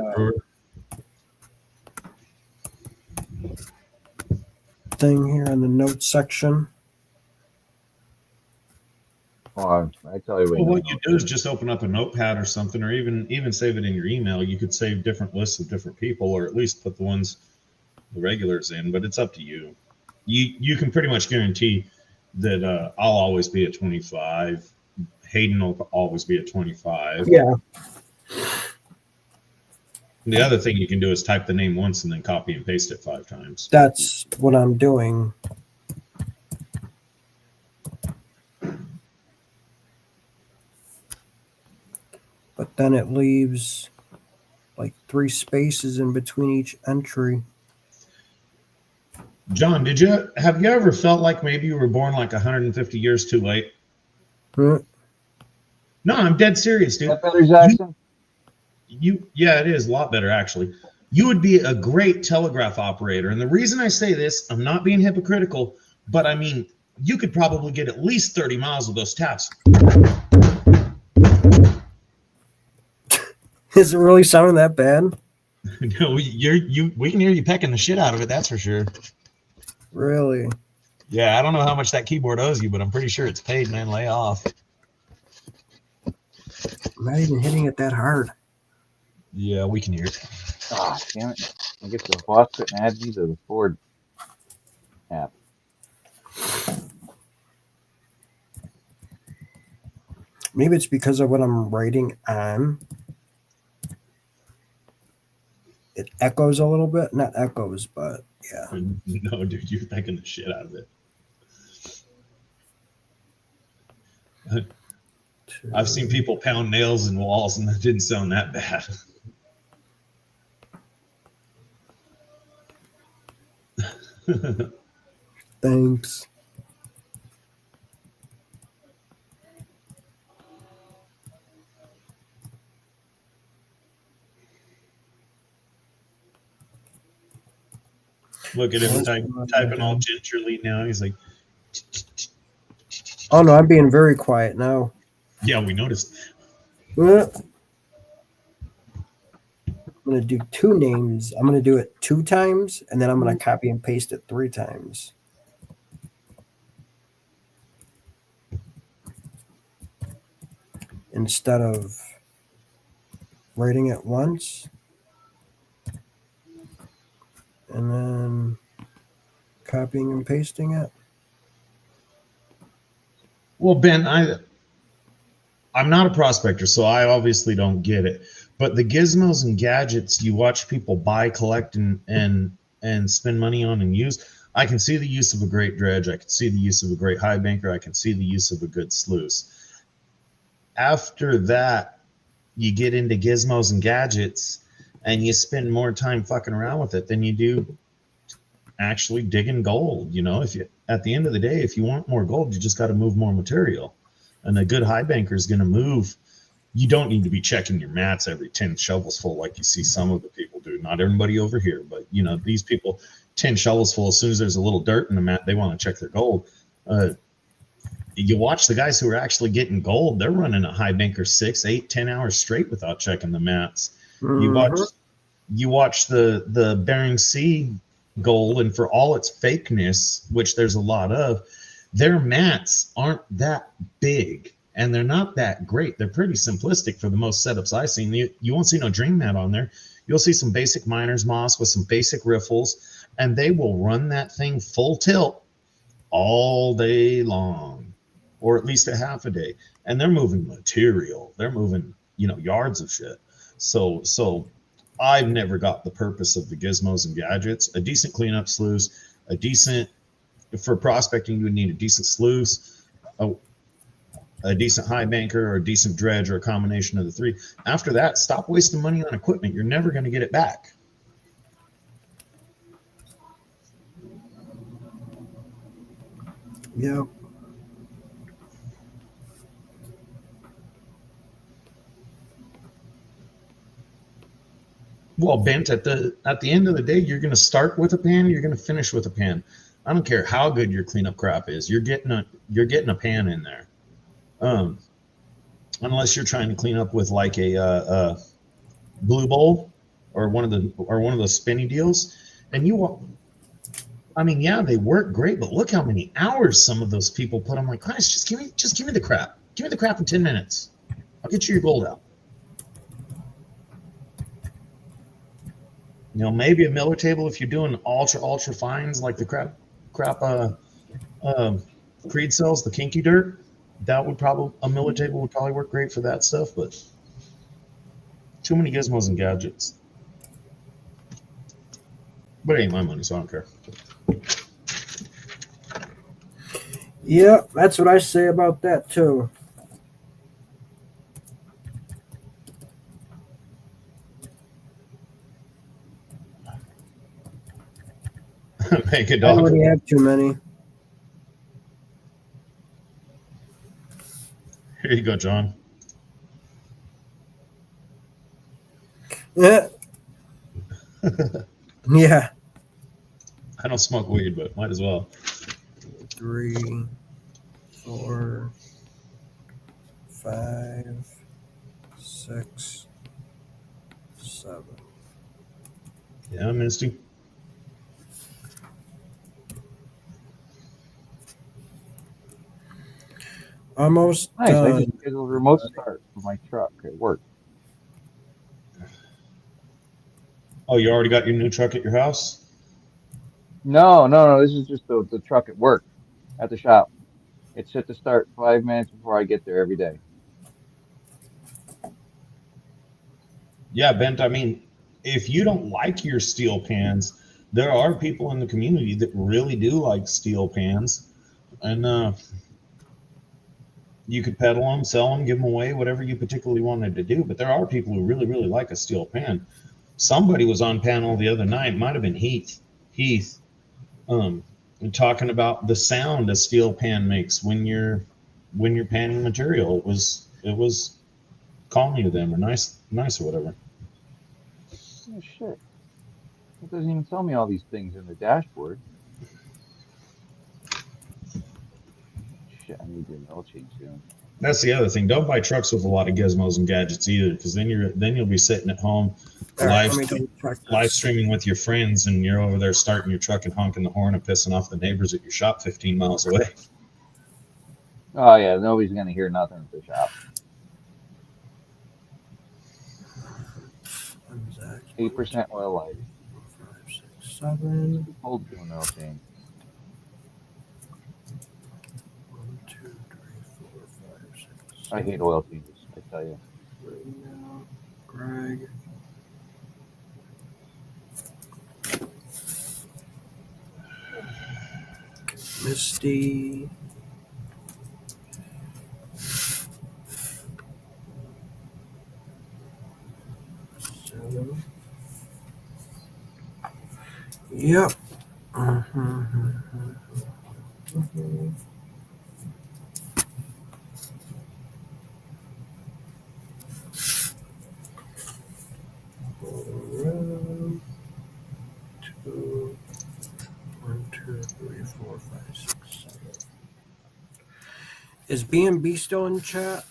Thing here in the notes section. Oh, I tell you what you do is just open up a notepad or something, or even save it in your email. You could save different lists of different people, or at least put the regulars in. But it's up to you. You can pretty much guarantee that I'll always be at 25. Hayden will always be at 25. Yeah. The other thing you can do is type the name once and then copy and paste it 5 times. That's what I'm doing. But then it leaves like 3 spaces in between each entry. John, have you ever felt like maybe you were born like 150 years too late? No, I'm dead serious, dude. That better, Jackson? Yeah, it is a lot better actually. You would be a great telegraph operator. And the reason I say this, I'm not being hypocritical, but I mean, you could probably get at least 30 miles with those taps. Is it really sounding that bad? No, we can hear you pecking the shit out of it, that's for sure. Really? Yeah, I don't know how much that keyboard owes you, but I'm pretty sure it's paid, man. Lay off. I'm not even hitting it that hard. Yeah, we can hear it. Ah, damn it. I guess the boss couldn't add me to the Ford app. Maybe it's because of what I'm writing on. It echoes a little bit. Not echoes, but yeah. No, dude, you're pecking the shit out of it. I've seen people pound nails in walls, and that didn't sound that bad. Thanks. Look at him typing all gingerly now. He's like, oh no, I'm being very quiet now. yeah, we noticed. I'm going to do two names. I'm going to do it 2 times, and then I'm going to copy and paste it 3 times. Instead of writing it once, and then copying and pasting it. Well, Ben, I'm not a prospector, so I obviously don't get it. But the gizmos and gadgets you watch people buy, collect, and spend money on and use, I can see the use of a great dredge. I can see the use of a great high banker. I can see the use of a good sluice. After that, you get into gizmos and gadgets, and you spend more time fucking around with it than you do actually digging gold. You know, if you, at the end of the day, if you want more gold, you just got to move more material. And a good high banker is going to move. You don't need to be checking your mats every 10 shovels full like you see some of the people do. Not everybody over here, but you know, these people, 10 shovels full, as soon as there's a little dirt in the mat, they want to check their gold. You watch the guys who are actually getting gold, they're running a high banker 6, 8, 10 hours straight without checking the mats. Mm-hmm. You watch the Bering Sea gold, and for all its fakeness, which there's a lot of, their mats aren't that big and they're not that great. They're pretty simplistic for the most setups I've seen. You won't see no dream mat on there. You'll see some basic miner's moss with some basic riffles, and they will run that thing full tilt all day long, or at least a half a day. And they're moving material. They're moving, you know, yards of shit. So I've never got the purpose of the gizmos and gadgets. A decent cleanup sluice, a decent, for prospecting, you would need a decent sluice, a decent high banker, or a decent dredge, or a combination of the 3. After that, stop wasting money on equipment. You're never going to get it back. Yeah. Well, Bent, at the end of the day, you're going to start with a pan. You're going to finish with a pan. I don't care how good your cleanup crap is. You're getting a pan in there, unless you're trying to clean up with like a blue bowl or one of those spinny deals. And I mean, yeah, they work great, but look how many hours some of those people put. I'm like, guys, just give me the crap. Give me the crap in 10 minutes. I'll get you your gold out. You know, maybe a Miller table if you're doing ultra fines like the crap Creed sells, the kinky dirt. That would probably, a Miller table would probably work great for that stuff, but too many gizmos and gadgets. But it ain't my money, so I don't care. Yeah, that's what I say about that too. Make a I dog. already have too many. Here you go, John. Yeah. Yeah. I don't smoke weed, but might as well. 3, 4, 5, 6, 7. Yeah, Misty. Almost Nice. I done. just scheduled a remote start for my truck at work. Oh, you already got your new truck at your house? No. This is just the truck at work, at the shop. It's set to start 5 minutes before I get there every day. Yeah, Bent. I mean, if you don't like your steel pans, there are people in the community that really do like steel pans, and you could peddle them, sell them, give them away, whatever you particularly wanted to do. But there are people who really, really like a steel pan. Somebody was on panel the other night. It might have been Heath. Um, talking about the sound a steel pan makes when you're panning material. It was calming to them or nice or whatever. Oh, shit. It doesn't even tell me all these things in the dashboard. Shit, I need to do an oil change soon. That's the other thing. Don't buy trucks with a lot of gizmos and gadgets either, because then you'll be sitting at home live streaming with your friends, and you're over there starting your truck and honking the horn and pissing off the neighbors at your shop 15 miles away. Oh, yeah, nobody's going to hear nothing at the shop. 8% oil lighting. 5, 6, 7. Hold doing oil change. 1, 2, 3, 4, 5, 6. I hate oil changes, I tell you. Greg. Misty. Yep. One, 2, 3, 4, 5, 6, 7. Is B&B still in chat?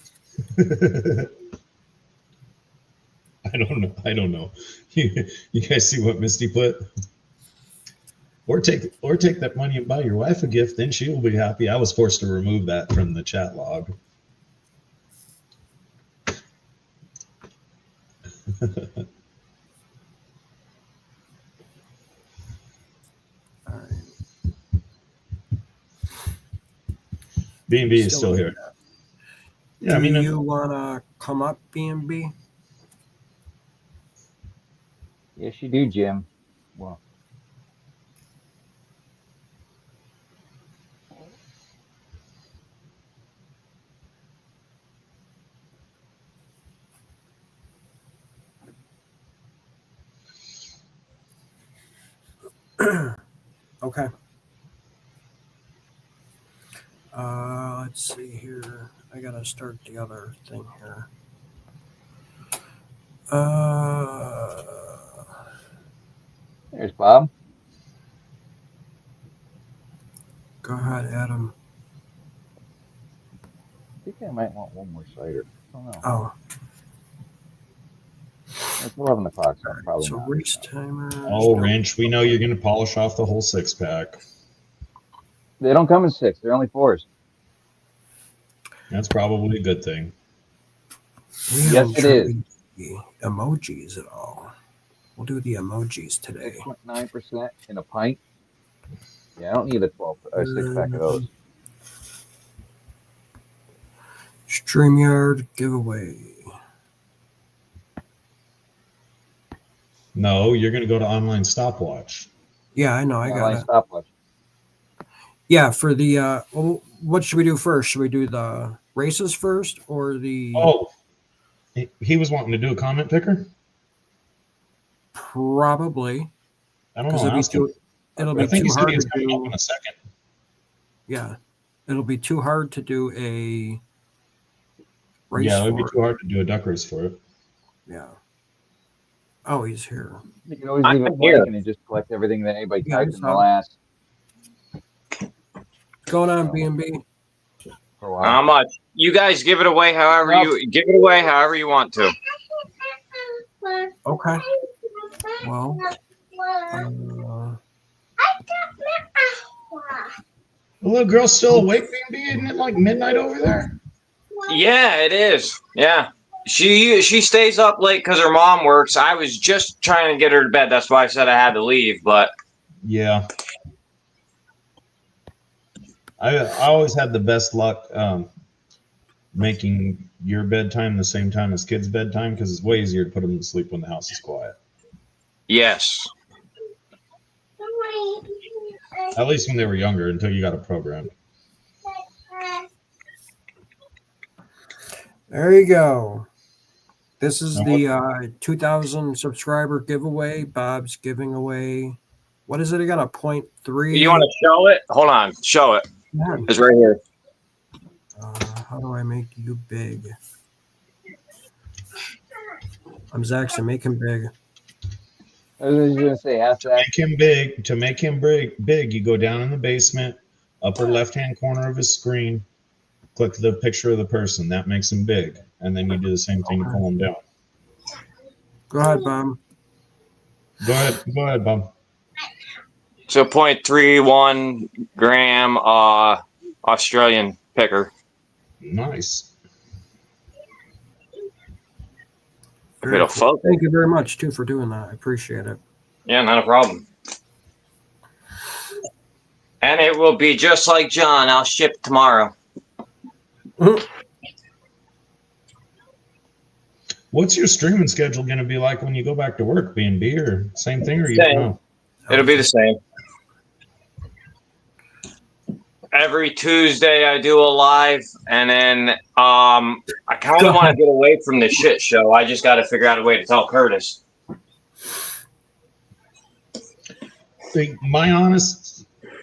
I don't know. You guys see what Misty put? Or take that money and buy your wife a gift, then she will be happy. I was forced to remove that from the chat log. All right. B&B is still here. Yeah, Do you want to come up, B&B? Yes, you do, Jim. Well, Okay. Let's see here. I gotta start the other thing here. there's Bob. Go ahead, Adam. I think I might want one more cider. I don't know. Oh. It's 11 o'clock, so I'm probably So not. race timer. Oh, Wrench, we know you're going to polish off the whole 6-pack. They don't come in 6. They're only 4s. That's probably a good thing. Yes, it is. The emojis at all. We'll do the emojis today. 9% in a pint. Yeah, I don't need a 6-pack of those. StreamYard giveaway. No, you're going to go to online stopwatch. Yeah, I know. I got it. Stopwatch. Yeah, for the well, what should we do first? Should we do the races first or the? Oh, he was wanting to do a comment picker. Probably. I don't know. It'll be too hard to do in a second. Yeah, it'll be too hard to do a race. Yeah, it'll be too hard to do a duck race for it. Yeah. Oh, he's here. You can always I'm leave it here. blank and it just collects everything that anybody Yeah, typed I in the saw. last What's going on, B&B? for a while. How much? You guys give it away however you want to. Okay. Well, The little girl's still awake, B&B? Isn't it like midnight over there? Yeah, it is. Yeah. She stays up late because her mom works. I was just trying to get her to bed. That's why I said I had to leave. But Yeah. I always had the best luck making your bedtime the same time as kids' bedtime because it's way easier to put them to sleep when the house is quiet. yes, At least when they were younger, until you got it programmed. there you go. This is Now the 2,000 subscriber giveaway. Bob's giving away. What is it again? A 0.3. you want to show it? Hold on, show it. Yeah. It's right here. How do I make you big? I'm Zaxxon. Make him big. I was just gonna say, ask that. Make him big. To make him big, you go down in the basement, upper left-hand corner of his screen, click the picture of the person. That makes him big. And then you do the same thing to pull him down. Go ahead, Bob. Go ahead, Bob. So 0.31 gram Australian picker. Nice. Bit of focus. Thank you very much, too, for doing that. I appreciate it. Yeah, not a problem. And it will be just like John. I'll ship tomorrow. What's your streaming schedule going to be like when you go back to work, B&B, or same thing, or you don't know? It'll be the same. Every Tuesday I do a live, and then I kind of want to get away from the shit show. I just got to figure out a way to tell Curtis.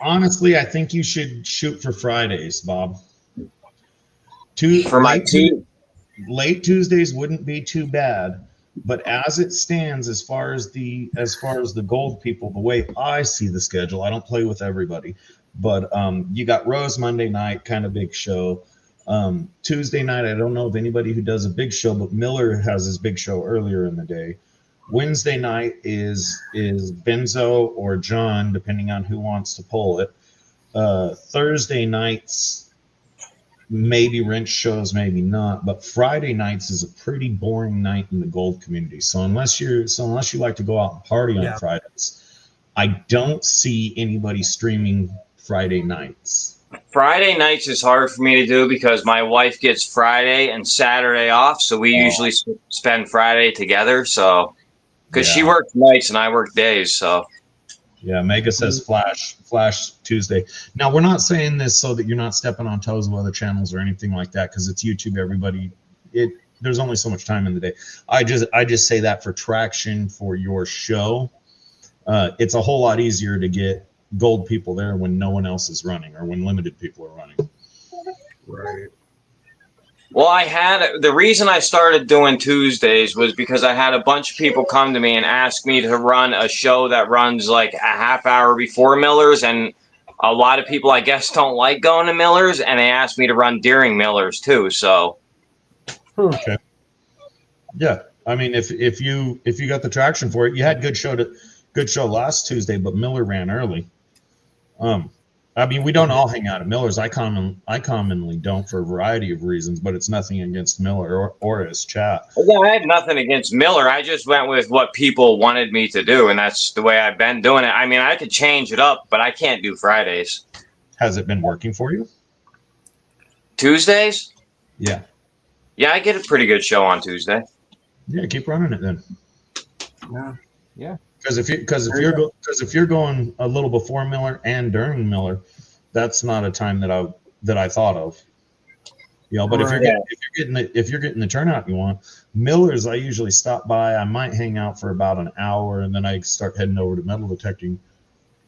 Honestly, I think you should shoot for Fridays, Bob. Late Tuesdays wouldn't be too bad, but as it stands, as far as the gold people, the way I see the schedule, I don't play with everybody, but you got Rose Monday night, kind of big show. Tuesday night, I don't know of anybody who does a big show, but Miller has his big show earlier in the day. Wednesday night is Benzo or John, depending on who wants to pull it. Thursday nights, maybe wrench shows, maybe not. But Friday nights is a pretty boring night in the gold community. So unless you like to go out and party on Fridays, I don't see anybody streaming Friday nights. Friday nights is hard for me to do because my wife gets Friday and Saturday off, so we usually spend Friday together. So, because she works nights and I work days, so. Yeah, Mega says Flash Tuesday. Now, we're not saying this so that you're not stepping on toes of other channels or anything like that, because it's YouTube. Everybody, there's only so much time in the day. I just say that for traction for your show. It's a whole lot easier to get gold people there when no one else is running or when limited people are running. Right. Well, the reason I started doing Tuesdays was because I had a bunch of people come to me and ask me to run a show that runs like a half hour before Miller's, and a lot of people, I guess, don't like going to Miller's, and they asked me to run during Miller's too. So, okay, yeah. I mean, if you got the traction for it, you had good show last Tuesday, but Miller ran early. I mean, we don't all hang out at Miller's. I commonly don't for a variety of reasons, but it's nothing against Miller or his chat. Yeah, I had nothing against Miller. I just went with what people wanted me to do, and that's the way I've been doing it. I mean, I could change it up, but I can't do Fridays. Has it been working for you? Tuesdays? Yeah. Yeah, I get a pretty good show on Tuesday. Yeah, keep running it then. Yeah. Because if you're going a little before Miller and during Miller, that's not a time that I thought of. You know, but if you're getting the turnout you want, Miller's, I usually stop by. I might hang out for about an hour, and then I start heading over to metal detecting.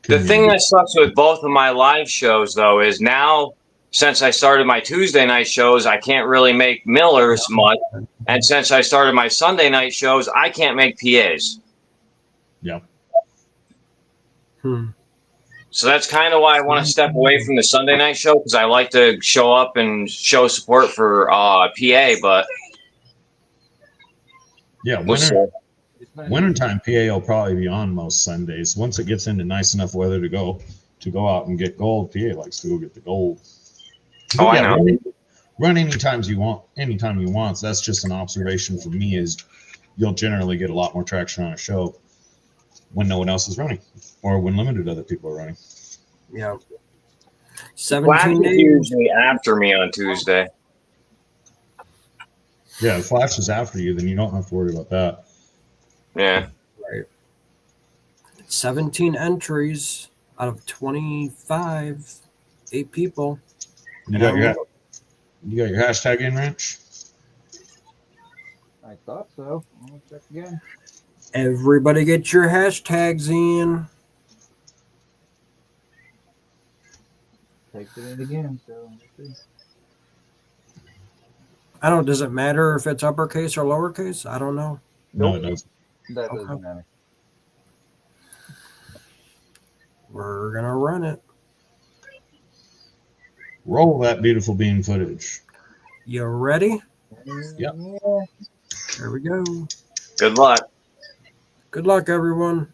The thing that sucks with both of my live shows, though, is now since I started my Tuesday night shows, I can't really make Miller's much, and since I started my Sunday night shows, I can't make PAs. Yep. So that's kind of why I want to step away from the Sunday night show, because I like to show up and show support for PA, but Yeah, wintertime PA will probably be on most Sundays. Once it gets into nice enough weather to go out and get gold, PA likes to go get the gold. Oh, I know. Run anytime you want. So that's just an observation for me, is you'll generally get a lot more traction on a show when no one else is running, or when limited other people are running. Yeah. Flash 17 is days. usually after me on Tuesday. Yeah, if Flash is after you, then you don't have to worry about that. Yeah. Right. 17 entries out of 25. 8 people. You got your hashtag in, Ranch? I thought so. I'll check again. Everybody get your hashtags in. Typed it in again, so we'll see. I don't. Does it matter if it's uppercase or lowercase? I don't know. No, it doesn't. That doesn't matter. We're gonna run it. Roll that beautiful bean footage. You ready? Yep. Here we go. Good luck. Good luck, everyone.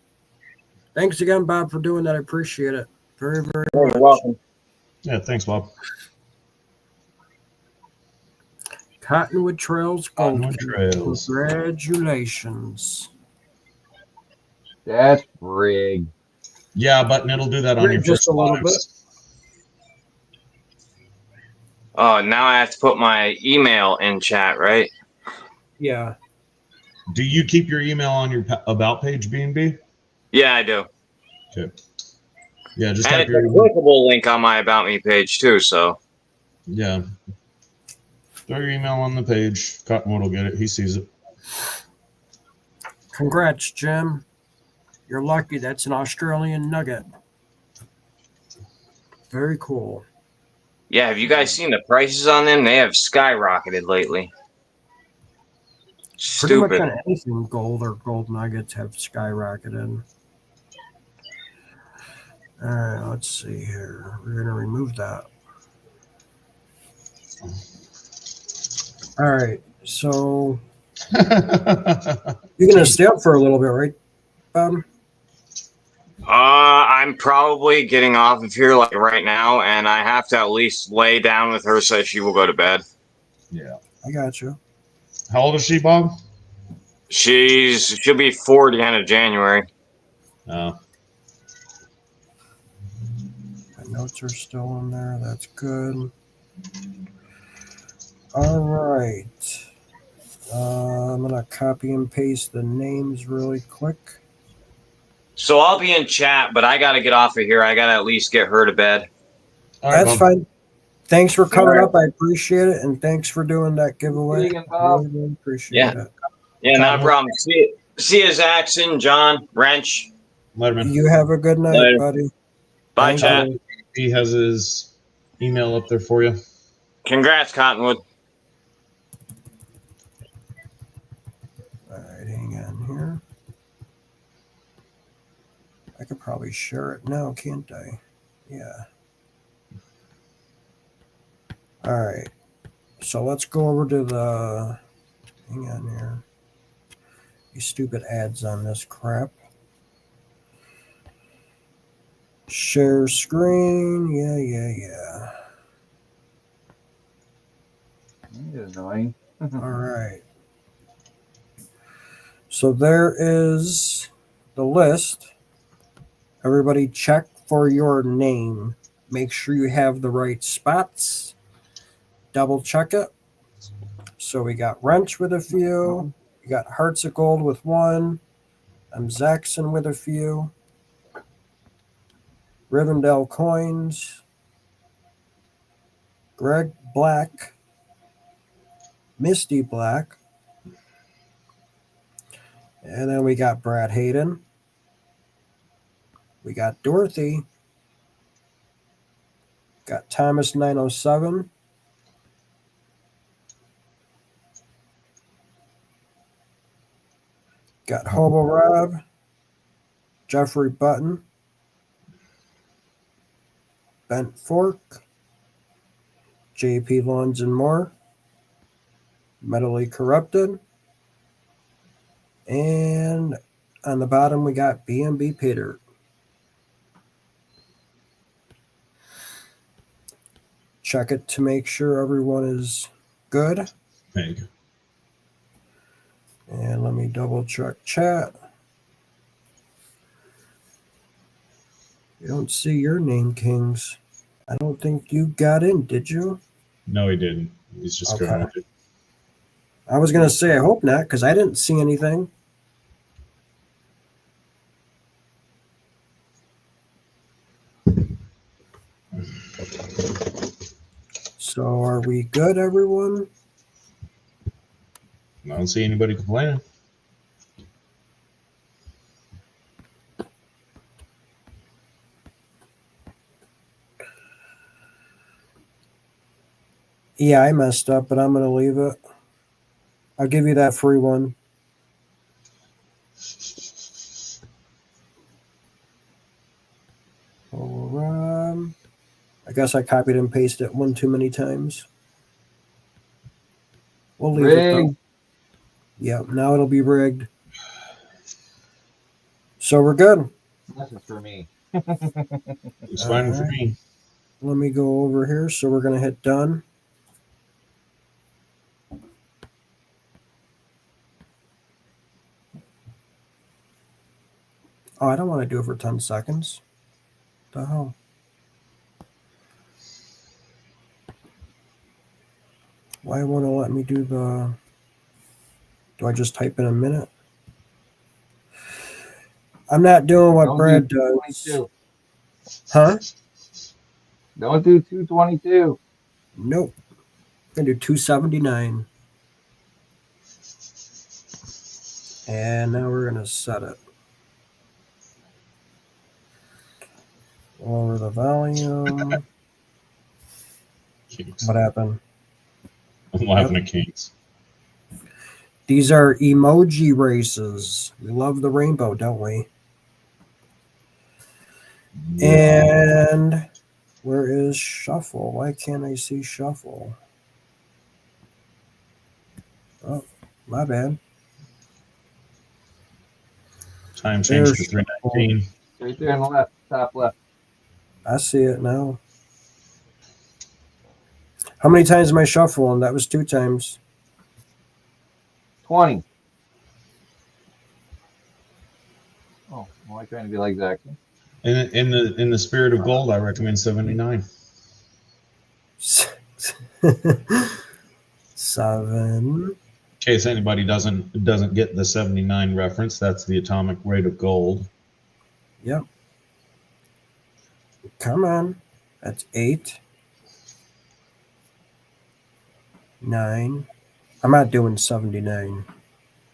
Thanks again, Bob, for doing that. I appreciate it very, very much. You're welcome. Yeah, thanks, Bob. Cottonwood Trails Gold. Cottonwood Trails. Congratulations. That's rigged. Yeah, but it'll do that on your just first a little lives. bit. Oh, now I have to put my email in chat, right? Yeah. Do you keep your email on your about page, B&B? Yeah, I do. Okay. Yeah, just And type it's a your clickable link on my About Me page, too, so. yeah. Throw your email on the page. Cottonwood will get it. He sees it. Congrats, Jim. You're lucky. That's an Australian nugget. Very cool. Yeah, have you guys seen the prices on them? They have skyrocketed lately. Pretty much Stupid. on anything gold or gold nuggets have skyrocketed. All right, let's see here. We're going to remove that. All right, so you're going to stay up for a little bit, right, Bob? I'm probably getting off of here like right now, and I have to at least lay down with her so she will go to bed. Yeah. I got you. How old is she, Bob? She'll be 40 end of January. Oh. My notes are still in there. That's good. All right. I'm going to copy and paste the names really quick. So I'll be in chat, but I got to get off of here. I got to at least get her to bed. All right, That's Bob. fine. Thanks for coming All right. up. I appreciate it. And thanks for doing that giveaway. Vegan, Bob. Really, really appreciate it. Yeah, not a problem. See you, Zaxon, John, Wrench. Later, man. You have a good night, Later. buddy. Bye, Thank chat. you. He has his email up there for you. Congrats, Cottonwood. All right, hang on here. I could probably share it now, can't I? Yeah. All right. So let's go over to the. Hang on here. These stupid ads on this crap. Share screen. Yeah. That's annoying. All right. So there is the list. Everybody check for your name. Make sure you have the right spots. Double check it. So we got Wrench with a few. We got Hearts of Gold with 1. I'm Zaxon with a few. Rivendell Coins. Greg Black. Misty Black. And then we got Brad Hayden. We got Dorothy. Got Thomas 907. Got Hobo Rob. Jeffrey Button, Bent Fork, JP Lawns and More, Mentally Corrupted, and on the bottom we got BMB Peter. Check it to make sure everyone is good. There you go. And let me double check chat. You don't see your name, Kings. I don't think you got in, did you? No, he didn't. He's just Okay. going with it. I was going to say, I hope not, because I didn't see anything. So are we good, everyone? I don't see anybody complaining. Yeah, I messed up, but I'm going to leave it. I'll give you that free one. I guess I copied and pasted it one too many times. We'll leave it though. Yep, now it'll be rigged. So we're good. This is for me. It's fine for me. Let me go over here. So we're going to hit done. Oh, I don't want to do it for 10 seconds. What the hell? Why won't it let me do the... Do I just type in a minute? I'm not doing what Brad does. 222. Huh? Don't do 222. Nope. I'm going to do 279. And now we're going to set it. Lower the volume. Kings. What happened? I'm laughing at Kings. These are emoji races. We love the rainbow, don't we? Yeah. And where is shuffle? Why can't I see shuffle? Oh, my bad. Time changed to There's 3:19. Right there on the left, top left. I see it now. How many times am I shuffling? That was 2 times. 20. Oh, well, I'm trying to be like Zach. In the spirit of gold, I recommend 79. 7. In case anybody doesn't get the 79 reference, that's the atomic rate of gold. Yep. Come on. That's 8. 9. I'm not doing 79.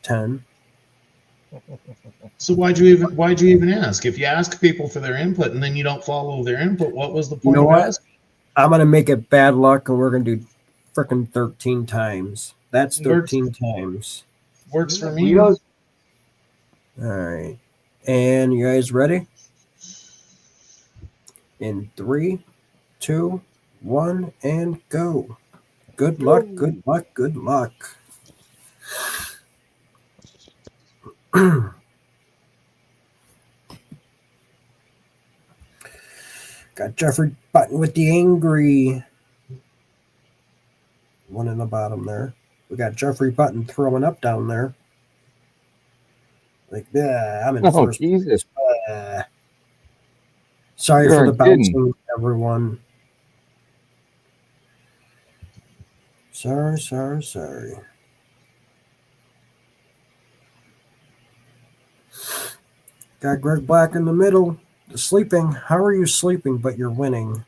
10. So why'd you even ask? If you ask people for their input and then you don't follow their input, what was the point You know of what? asking? I'm going to make it bad luck, and we're going to do freaking 13 times. That's 13 times. Works for me. All right. And you guys ready? In 3, 2, 1, and go. Good luck, good luck, good luck. Got Jeffrey Button with the angry one in the bottom there. We got Jeffrey Button throwing up down there. Like, yeah, I'm in first. Jesus. Sorry You for the aren't kidding. bouncing, everyone. Sorry. Got Greg Black in the middle. Sleeping. How are you sleeping, but you're winning?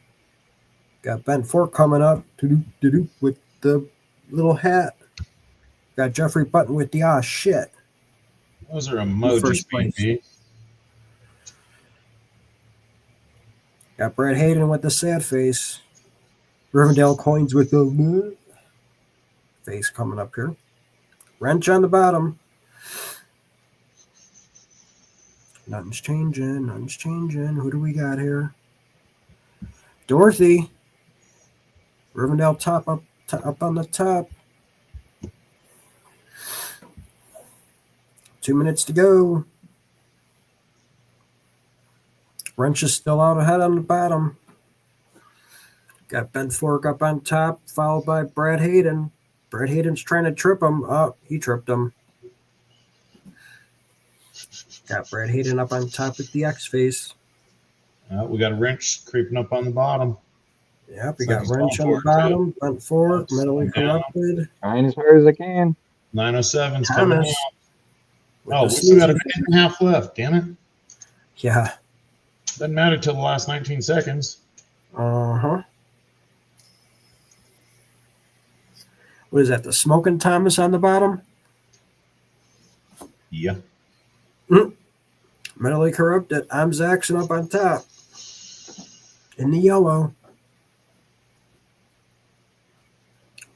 Got Ben Fork coming up with the little hat. Got Jeffrey Button with the shit. Those are emojis, First place. baby. Got Brad Hayden with the sad face. Rivendell Coins with the face coming up here. Wrench on the bottom. Nothing's changing. Nothing's changing. Who do we got here? Dorothy. Rivendell up on the top. 2 minutes to go. Wrench is still out ahead on the bottom. Got Ben Fork up on top, followed by Brad Hayden. Brad Hayden's trying to trip him. Oh, he tripped him. Got Brad Hayden up on top with the X face. We got a wrench creeping up on the bottom. Yep, we got wrench on the bottom, bent fork, mentally corrupted. Trying as hard as I can. 907's coming out. Oh, we the still got a sneaky- minute and a half left. Damn it! Yeah. Doesn't matter till the last 19 seconds. Uh-huh. What is that? The Smoking Thomas on the bottom? Yeah. Mentally corrupted. I'm Zaxxon up on top. In the yellow.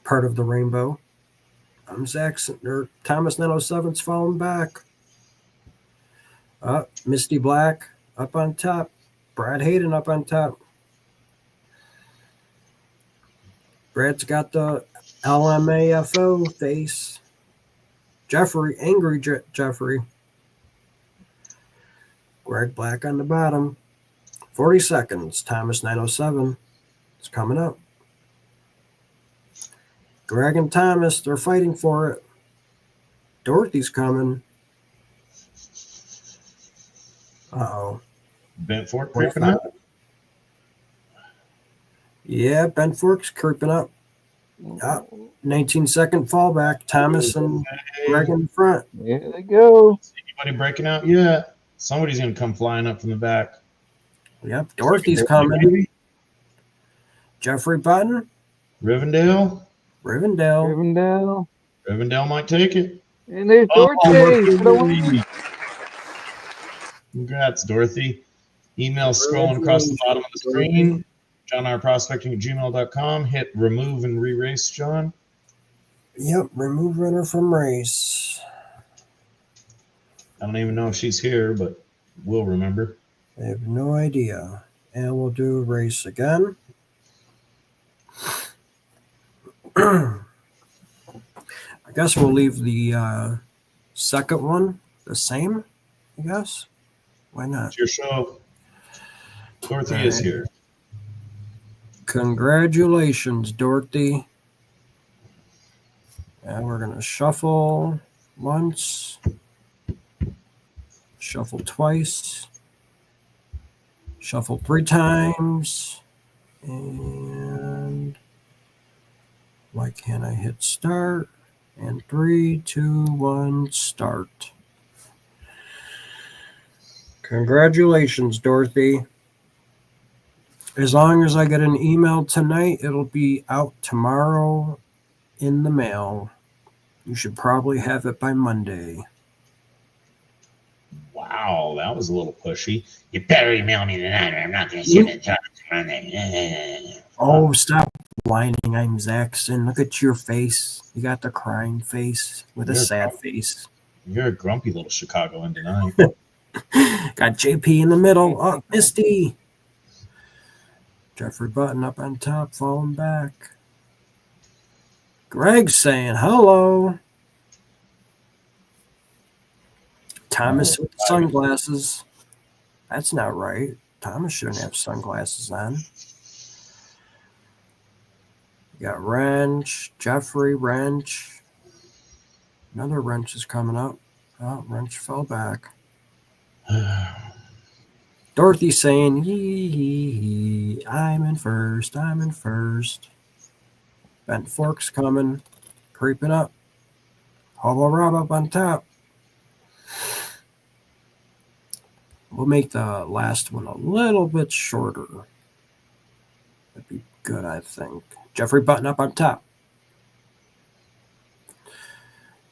Part of the rainbow. I'm Zaxxon. Or Thomas 907's falling back. Misty Black up on top. Brad Hayden up on top. Brad's got the LMAFO face. Jeffrey, angry Jeffrey. Greg Black on the bottom. 40 seconds. Thomas 907 is coming up. Greg and Thomas, they're fighting for it. Dorothy's coming. Uh-oh. Bent Fork creeping up. Yeah, Ben Fork's creeping up. 19-second fallback. Thomas and Greg in front. There they go. Anybody breaking out yet? Somebody's going to come flying up from the back. Yep, Dorothy's coming. Jeffrey Button. Rivendell. Rivendell might take it. And there's Dorothy. Congrats, Dorothy. Email scrolling across the bottom of the screen. JohnRProspecting@gmail.com. Hit remove and re-race, John. Yep, remove runner from race. I don't even know if she's here, but we'll remember. I have no idea. And we'll do race again. I guess we'll leave the second one the same, I guess. Why not? It's your show. Dorothy is here. Congratulations, Dorothy. And we're going to shuffle once, shuffle twice, shuffle 3 times, and why can't I hit start? And 3, 2, 1, start. Congratulations, Dorothy. As long as I get an email tonight, it'll be out tomorrow in the mail. You should probably have it by Monday. Wow, that was a little pushy. You better email me tonight or I'm not going to send it to Monday. Oh, stop whining. I'm Zaxxon. Look at your face. You got the crying face with a sad face. You're a grumpy little Chicagoan tonight. Got JP in the middle. Oh, Misty. Jeffrey Button up on top, falling back. Greg's saying hello. Thomas with sunglasses. That's not right. Thomas shouldn't have sunglasses on. You got Wrench, Jeffrey, Wrench. Another Wrench is coming up. Oh, Wrench fell back. Dorothy saying, yee, I'm in first. Bent Fork's coming, creeping up. Hobo Rob up on top. We'll make the last one a little bit shorter. That'd be good, I think. Jeffrey Button up on top.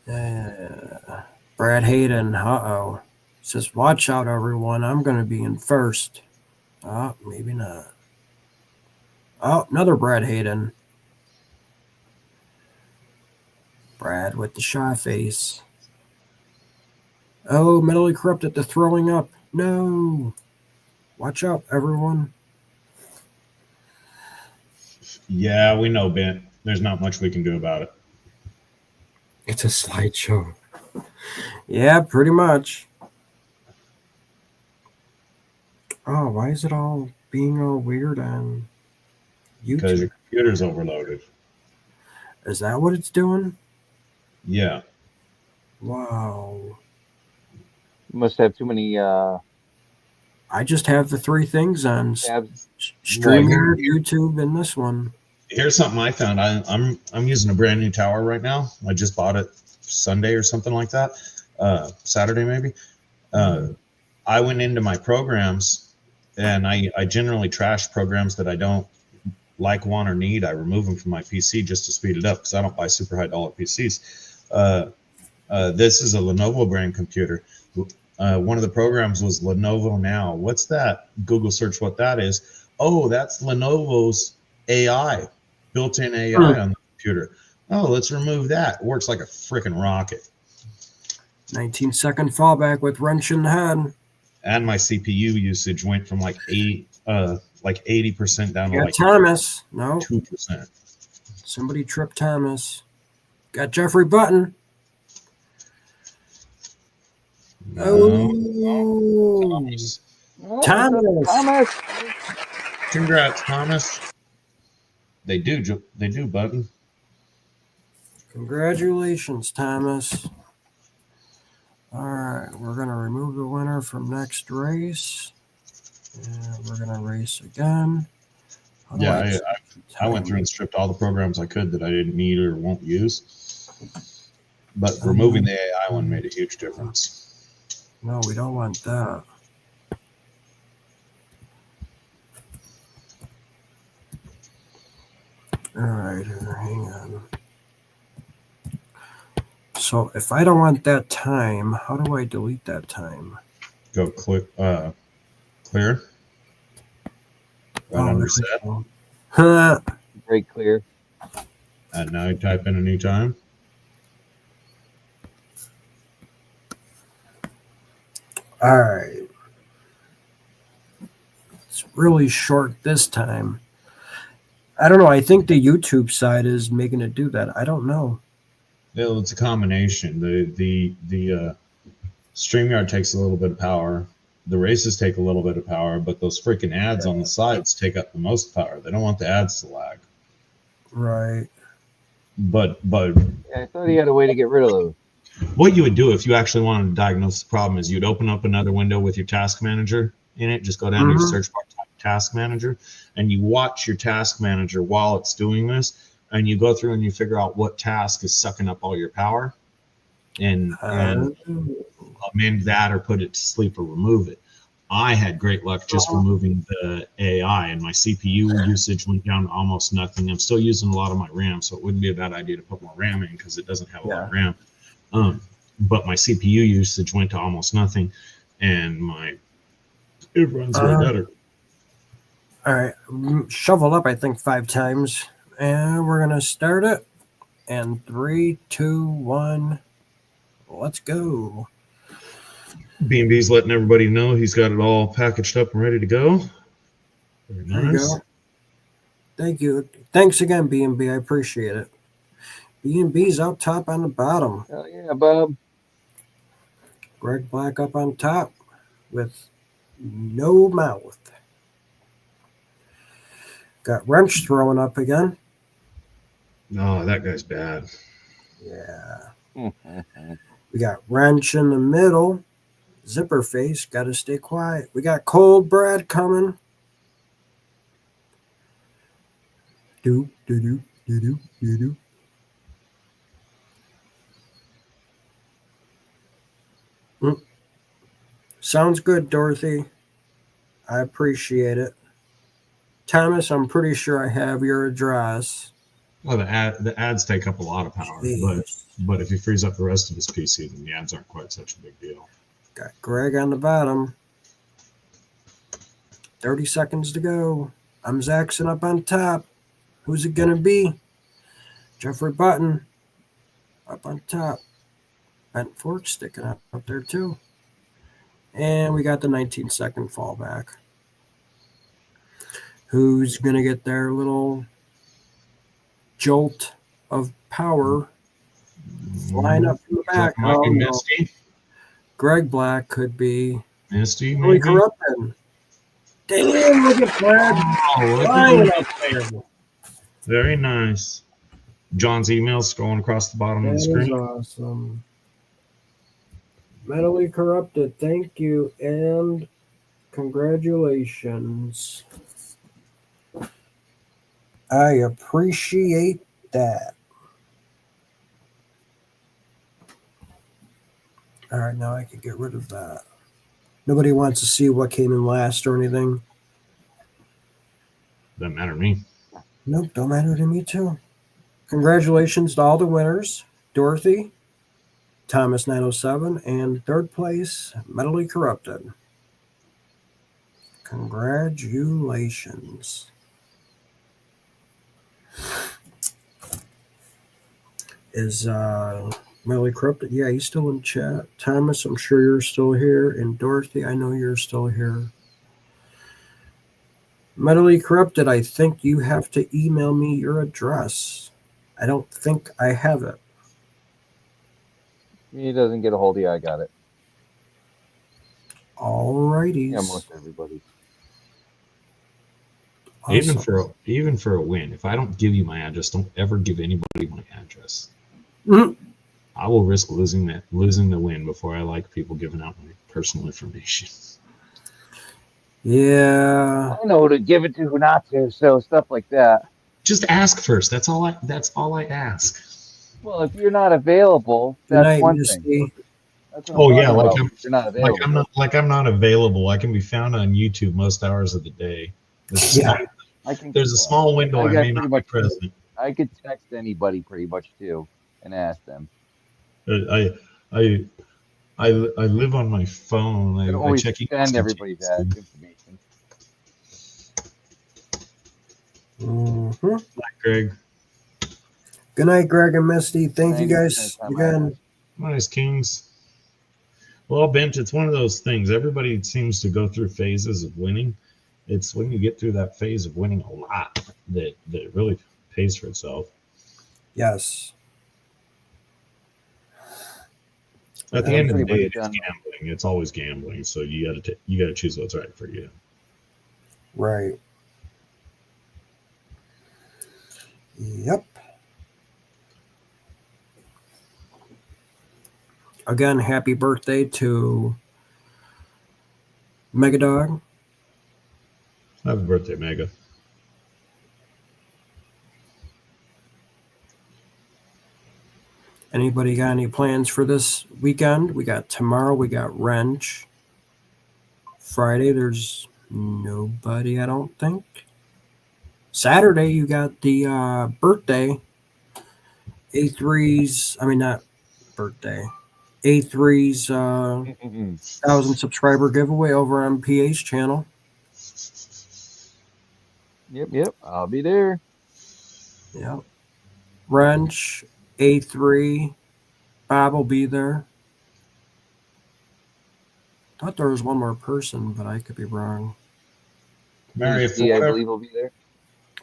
Brad Hayden, uh-oh. Says, watch out, everyone. I'm going to be in first. Oh, maybe not. Oh, another Brad Hayden. Brad with the shy face. Oh, mentally corrupted to throwing up. No. Watch out, everyone. Yeah, we know, Ben. There's not much we can do about it. It's a slideshow. Yeah, pretty much. Oh, why is it all being all weird on Because YouTube? your computer's overloaded. Is that what it's doing? Yeah. Wow. You must have too many I just have the three things on tabs. StreamYard, YouTube, and this one. Here's something I found. I'm using a brand new tower right now. I just bought it Sunday or something like that. Saturday maybe. I went into my programs, and I generally trash programs that I don't like, want, or need. I remove them from my PC just to speed it up because I don't buy super high dollar PCs. This is a Lenovo brand computer. One of the programs was Lenovo Now. What's that? Google search what that is. Oh, that's Lenovo's AI, built-in AI on the computer. Oh, let's remove that. It works like a freaking rocket. 19-second fallback with wrench in the head. And my CPU usage went from like 80% down to like Thomas. No. 2%. Somebody tripped Thomas. Got Jeffrey Button. No. Thomas. Congrats, Thomas. They do, Button. Congratulations, Thomas. All right, we're going to remove the winner from next race. And we're going to race again. Yeah, I went through and stripped all the programs I could that I didn't need or won't use. But removing the AI one made a huge difference. No, we don't want that. All right, hang on. So if I don't want that time, how do I delete that time? Go click clear. Right under set. Break clear. And now you type in a new time. All right. It's really short this time. I don't know. I think the YouTube side is making it do that. I don't know. Yeah, it's a combination. The StreamYard takes a little bit of power. The races take a little bit of power, but those freaking ads on the sides take up the most power. They don't want the ads to lag. Right. But Yeah, I thought he had a way to get rid of those. What you would do if you actually wanted to diagnose the problem is you'd open up another window with your task manager in it. Just go down to your search bar, type task manager, and you watch your task manager while it's doing this, and you go through and you figure out what task is sucking up all your power, and amend that or put it to sleep or remove it. I had great luck just removing the AI, and my CPU usage went down to almost nothing. I'm still using a lot of my RAM, so it wouldn't be a bad idea to put more RAM in because it doesn't have a lot of RAM. But my CPU usage went to almost nothing, and it runs way better. All right, shovel up, I think 5 times, and we're gonna start it. And 3, 2, 1, let's go. B&B's letting everybody know he's got it all packaged up and ready to go. Very nice. There you go. Thank you. Thanks again, B&B. I appreciate it. B&B's out top on the bottom. Hell yeah, Bob. Greg Black up on top with no mouth. Got Wrench throwing up again. No, that guy's bad. Yeah. We got Wrench in the middle. Zipper face, got to stay quiet. We got Cold Brad coming. Do, do, do, do, do, do, do. Sounds good, Dorothy. I appreciate it. Thomas, I'm pretty sure I have your address. Well, the ads take up a lot of power, but if he frees up the rest of his PC, then the ads aren't quite such a big deal. Got Greg on the bottom. 30 seconds to go. I'm Zaxxon up on top. Who's it gonna be? Jeffrey Button up on top. Bent fork sticking up there too. And we got the 19-second fallback. Who's going to get their little jolt of power flying up from the back? Might Oh, be no. Misty. Greg Black could be Misty, really maybe. corrupted. Damn, look at Black Oh, flying look up at there. that. Very nice. John's email scrolling across the bottom of the That screen. is awesome. Mentally corrupted. Thank you and congratulations. I appreciate that. All right, now I can get rid of that. Nobody wants to see what came in last or anything. Doesn't matter to me. Nope, don't matter to me too. Congratulations to all the winners. Dorothy, Thomas 907, and third place, Mentally Corrupted. Congratulations. Is Mentally Corrupted? Yeah, he's still in chat. Thomas, I'm sure you're still here. And Dorothy, I know you're still here. Mentally Corrupted, I think you have to email me your address. I don't think I have it. He doesn't get a hold of you. I got it. All righties. Yeah, most everybody. Awesome. Even for a win, if I don't give you my address, don't ever give anybody my address. Mhm. I will risk losing the win before I like people giving out my personal information. Yeah. I know who to give it to, who not to. So stuff like that. Just ask first. That's all I ask. Well, if you're not available, that's Night, one Misty. thing. That's what Oh I'm yeah, talking like about. If you're not available. I'm not available. I can be found on YouTube most hours of the day. Yeah. There's a small window I may not be present. I could text anybody pretty much too and ask them. I live on my phone. I I always check send everybody's information. Mm-hmm. Bye, Greg. Good night, Greg and Misty. Thank you 90% guys of the time again. Nice, Kings. Well, Bench, it's one of those things. Everybody seems to go through phases of winning. It's when you get through that phase of winning a lot that it really pays for itself. Yes. At the end of the day, it's done. gambling. It's always gambling. So you gotta choose what's right for you. Right. Yep. Again, happy birthday to Megadog. Happy birthday, Mega. Anybody got any plans for this weekend? We got tomorrow, we got Wrench. Friday, there's nobody, I don't think. Saturday, you got the birthday. A3's, I mean, not birthday. A3's 1,000 subscriber giveaway over on PA's channel. Yep. I'll be there. Yep. Wrench, A3, Bob will be there. Thought there was one more person, but I could be wrong. Mary, I believe will be there.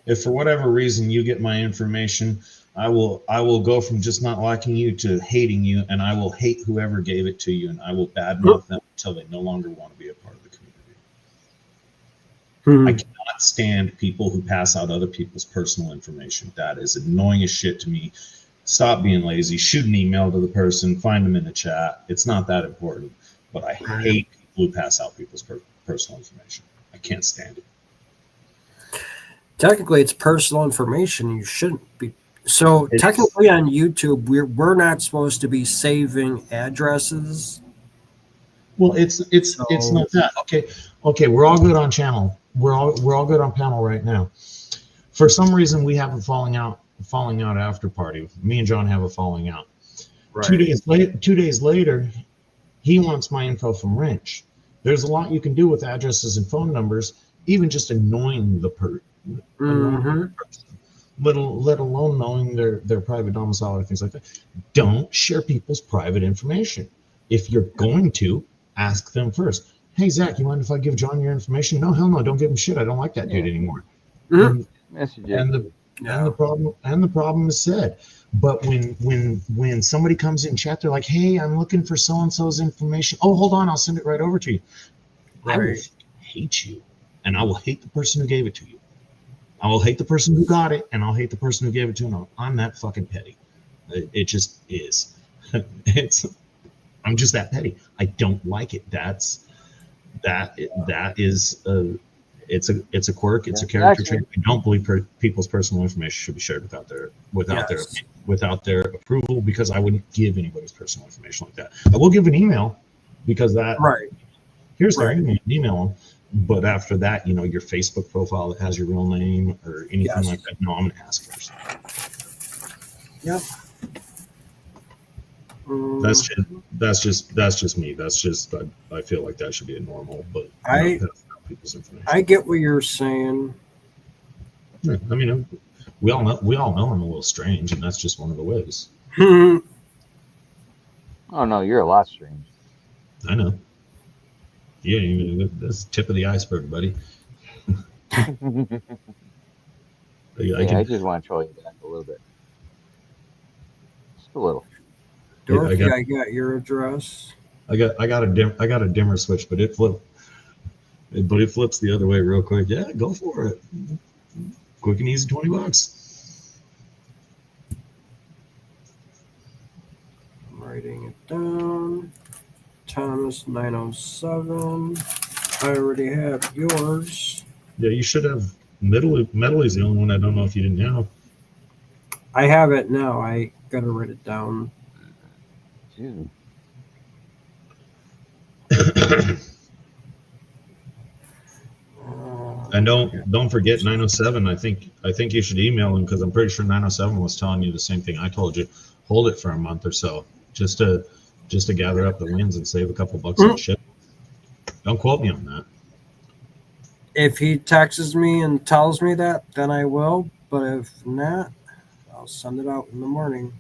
If for whatever reason you get my information, I will go from just not liking you to hating you, and I will hate whoever gave it to you, and I will badmouth them until they no longer want to be a part of the community. I cannot stand people who pass out other people's personal information. That is annoying as shit to me. Stop being lazy. Shoot an email to the person. Find them in the chat. It's not that important. But I hate people who pass out people's personal information. I can't stand it. Technically, it's personal information. You shouldn't be. So technically on YouTube, we're not supposed to be saving addresses. Well, it's not that. Okay. We're all good on channel. We're all good on panel right now. For some reason, we have a falling out after party. Me and John have a falling out. Right. 2 days later, he wants my info from Wrench. There's a lot you can do with addresses and phone numbers, even just annoying the person. Let alone knowing their private domicile or things like that. Don't share people's private information. If you're going to, ask them first. Hey, Zach, you mind if I give John your information? No, hell no, don't give him shit. I don't like that dude anymore. Mhm. And the problem is said. But when somebody comes in chat, they're like, hey, I'm looking for so and so's information. Oh, hold on, I'll send it right over to you. I will hate you, and I will hate the person who gave it to you. I will hate the person who got it, and I'll hate the person who gave it to him. I'm that fucking petty. It just is. I'm just that petty. I don't like it. That is it's a quirk. It's a character trait. I don't believe people's personal information should be shared without their approval, because I wouldn't give anybody's personal information like that. I will give an email, because here's their email them. But after that, your Facebook profile that has your real name or anything like that, no, I'm gonna ask first. Yep. That's just me. That's just I feel like that should be a normal, but people's information. I get what you're saying. Yeah, I mean, we all know I'm a little strange, and that's just one of the ways. Oh no, you're a lot strange. I know. Yeah, that's the tip of the iceberg, buddy. I just want to troll you back a little bit. Just a little. Dorothy, I got your address. I got a dimmer switch, but it flips the other way real quick. Yeah, go for it. Quick and easy, $20. I'm writing it down. Thomas 907. I already have yours. Yeah, you should have Metal is the only one I don't know if you didn't have. I have it now. I gotta write it down. And don't forget 907. I think you should email him, because I'm pretty sure 907 was telling you the same thing I told you. Hold it for a month or so, just to gather up the wins and save a couple bucks on shit. Don't quote me on that. If he texts me and tells me that, then I will. But if not, I'll send it out in the morning.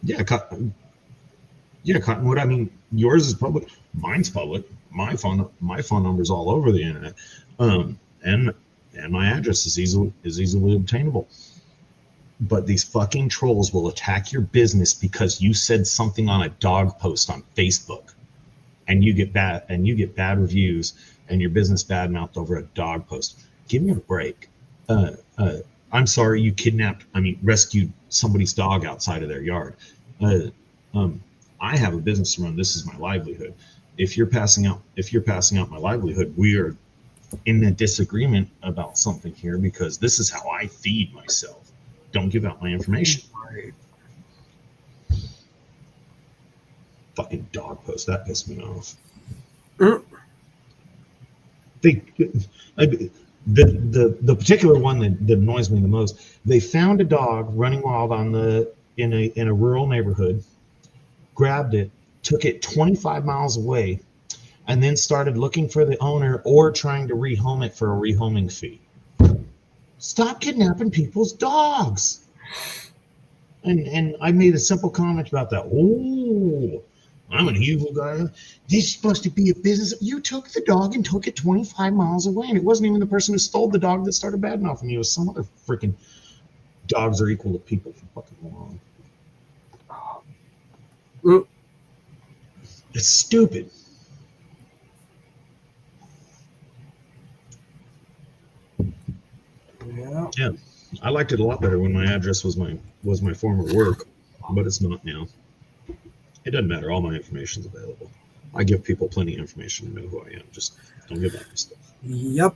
Yeah, Cottonwood. I mean, yours is public. Mine's public. My phone number's all over the internet, and my address is easily obtainable. But these fucking trolls will attack your business because you said something on a dog post on Facebook, and you get bad reviews, and your business badmouthed over a dog post. Give me a break. I'm sorry you rescued somebody's dog outside of their yard. I have a business to run. This is my livelihood. If you're passing out my livelihood, we are in a disagreement about something here, because this is how I feed myself. Don't give out my information. Right. Fucking dog post, that pissed me off. The particular one that annoys me the most, they found a dog running wild in a rural neighborhood, grabbed it, took it 25 miles away, and then started looking for the owner or trying to rehome it for a rehoming fee. Stop kidnapping people's dogs. And I made a simple comment about that. Oh, I'm an evil guy. This is supposed to be a business. You took the dog and took it 25 miles away, and it wasn't even the person who stole the dog that started badmouthing you. It was some other freaking dogs are equal to people for fucking long. It's stupid. Yeah, I liked it a lot better when my address was my former work, but it's not now. It doesn't matter. All my information is available. I give people plenty of information to know who I am. Just don't give out my stuff. Yep.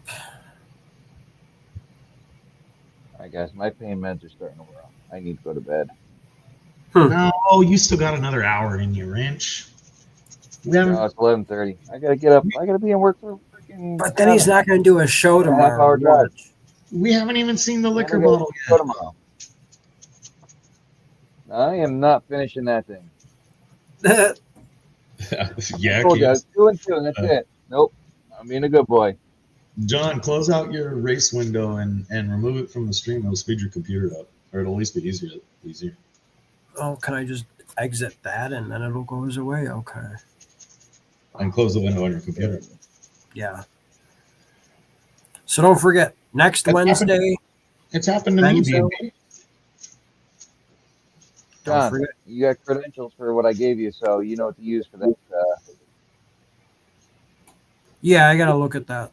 All right, guys, my pain meds are starting to wear off. I need to go to bed. No, you still got another hour in your wrench. No, it's 11:30. I gotta get up. I gotta be in work for freaking. But then he's not going to do a show tomorrow. Half-hour drive. We haven't even seen the liquor bottle yet. Tomorrow. I am not finishing that thing. Yeah, oh, guys, 2 and 2. That's it. Nope. I'm being a good boy. John, close out your race window and remove it from the stream. It'll speed your computer up, or it'll at least be easier. Oh, can I just exit that and then it'll goes away? Okay. And close the window on your computer. Yeah. So don't forget, next Wednesday. It's happened to me, Benzo. B&B. John, you got credentials for what I gave you, so you know what to use for that. Yeah, I got to look at that.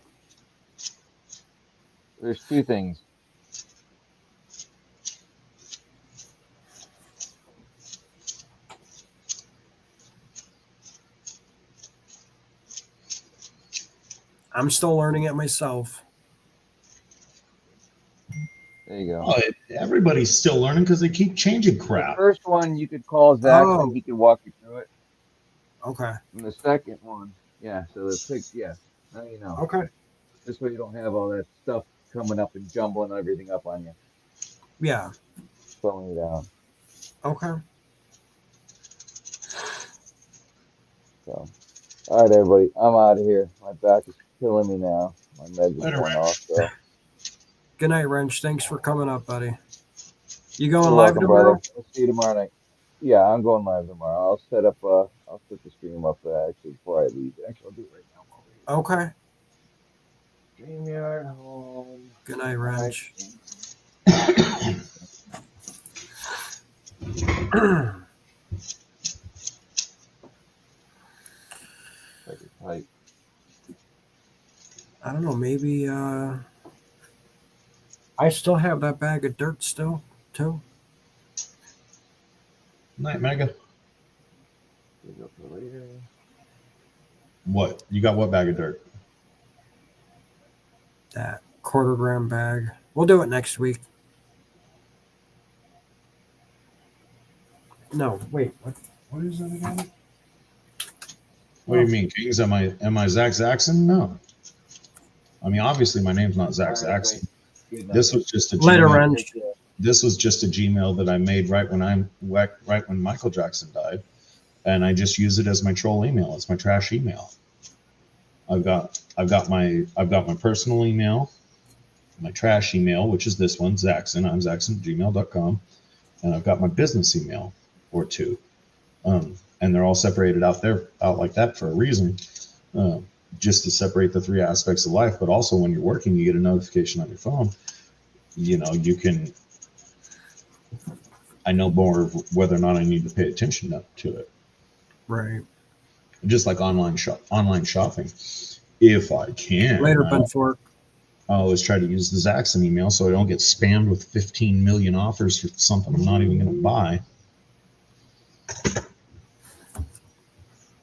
There's two things. I'm still learning it myself. There you go. Oh, everybody's still learning because they keep changing crap. The first one you could call Zach Oh. and he could walk you through it. Okay. And the second one, yeah, so the pick, yeah, now you know. Okay. This way you don't have all that stuff coming up and jumbling everything up on you. Yeah. Slowing you down. Okay. So, all right, everybody, I'm out of here. My back is killing me now. My meds are going off. So. Good night, Wrench. Thanks for coming up, buddy. You going You're live welcome, tomorrow? brother. I'll see you tomorrow night. Yeah, I'm going live tomorrow. I'll set the stream up actually before I leave. Actually, I'll do it right now. Okay. StreamYard home. Good night, Wrench. I don't know. Maybe I still have that bag of dirt still, too. Night, Mega. What? You got what bag of dirt? That quarter-gram bag. We'll do it next week. No, wait. What is it again? What do you mean, Kings? Am I Zach Zaxon? No. I mean, obviously, my name's not Zach Zaxon. This was just a Gmail. This was just a Gmail that I made right when Michael Jackson died, and I just use it as my troll email. It's my trash email. I've got my personal email, my trash email, which is this one, Zaxon. I'm Zaxon@gmail.com, and I've got my business email or two, and they're all separated out like that for a reason. Just to separate the three aspects of life, but also when you're working, you get a notification on your phone. You know, I know more of whether or not I need to pay attention to it. Right. Just like online shopping. If I can. Later, Ben Fork. I always try to use the Zaxon email so I don't get spammed with 15 million offers for something I'm not even going to buy.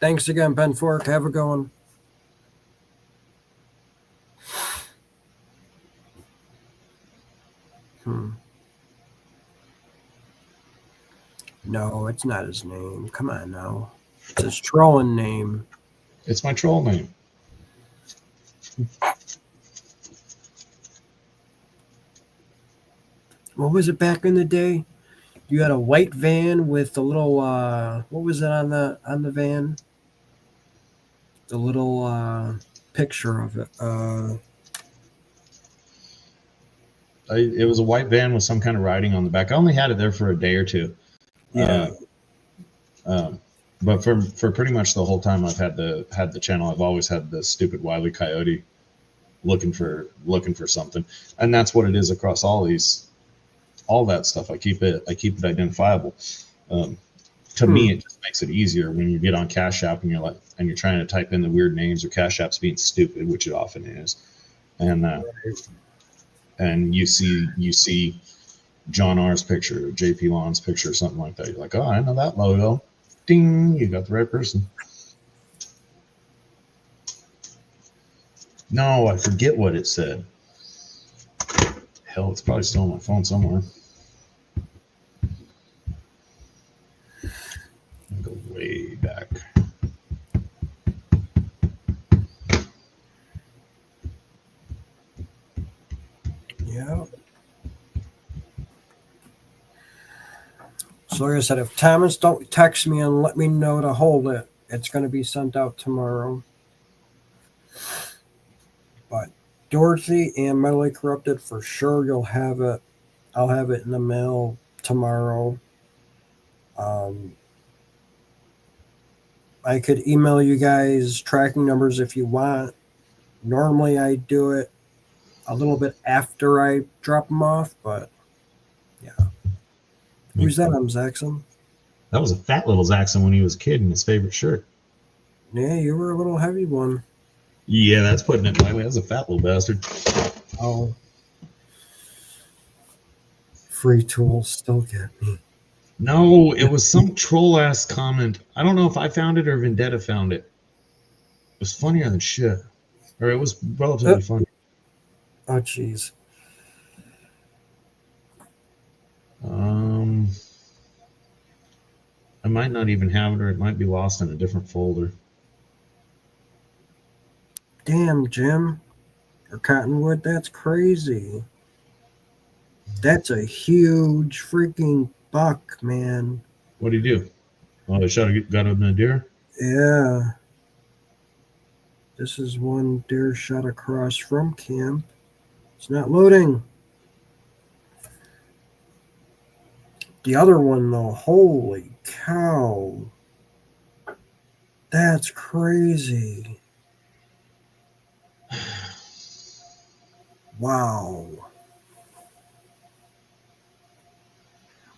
Thanks again, Ben Fork. Have a good one. No, it's not his name. Come on now. It's his trolling name. It's my troll name. What was it back in the day? You had a white van with a little what was it on the van? The little picture of it. It was a white van with some kind of writing on the back. I only had it there for a day or two. Yeah. But for pretty much the whole time I've had the channel, I've always had the stupid Wile E. Coyote looking for something, and that's what it is across all that stuff. I keep it identifiable. To me, it just makes it easier when you get on Cash App and you're trying to type in the weird names, or Cash App's being stupid, which it often is, and you see John R.'s picture, or JP Lon's picture, or something like that. You're like, oh, I know that logo. Ding, you got the right person. No, I forget what it said. Hell, it's probably still on my phone somewhere. I'll go way back. Yeah. So like I said, if Thomas don't text me and let me know to hold it, it's going to be sent out tomorrow. But Dorothy and Mentally Corrupted, for sure you'll have it. I'll have it in the mail tomorrow. I could email you guys tracking numbers if you want. Normally, I do it a little bit after I drop them off, but yeah. Who's that? I'm Zaxxon. That was a fat little Zaxxon when he was a kid in his favorite shirt. Yeah, you were a little heavy one. Yeah, that's putting it lightly. That's a fat little bastard. Oh. Free tools still get me. No, it was some troll ass comment. I don't know if I found it or Vendetta found it. It was funnier than shit. Or it was relatively funny. Oh, jeez. I might not even have it, or it might be lost in a different folder. Damn, Jim. Or Cottonwood, that's crazy. That's a huge freaking buck, man. What did he do? Oh, they got him a deer? Yeah. This is one deer shot across from camp. It's not loading. The other one, though, holy cow. That's crazy. Wow.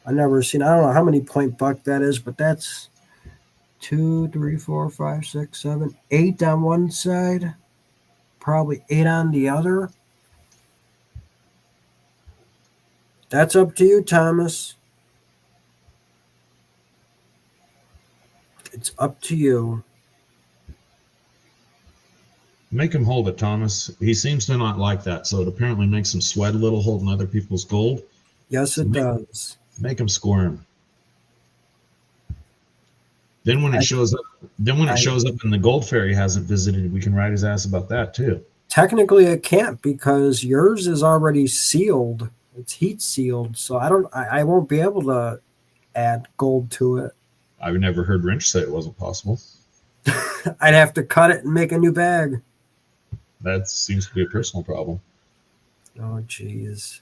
I don't know how many point buck that is, but that's 2, 3, 4, 5, 6, 7, 8 on one side, probably 8 on the other. That's up to you, Thomas. It's up to you. Make him hold it, Thomas. He seems to not like that, so it apparently makes him sweat a little holding other people's gold. Yes, it does. Make him squirm. Then when it shows up, and the gold fairy hasn't visited, we can ride his ass about that too. Technically, it can't because yours is already sealed. It's heat sealed, so I won't be able to add gold to it. I've never heard Wrench say it wasn't possible. I'd have to cut it and make a new bag. That seems to be a personal problem. Oh, jeez.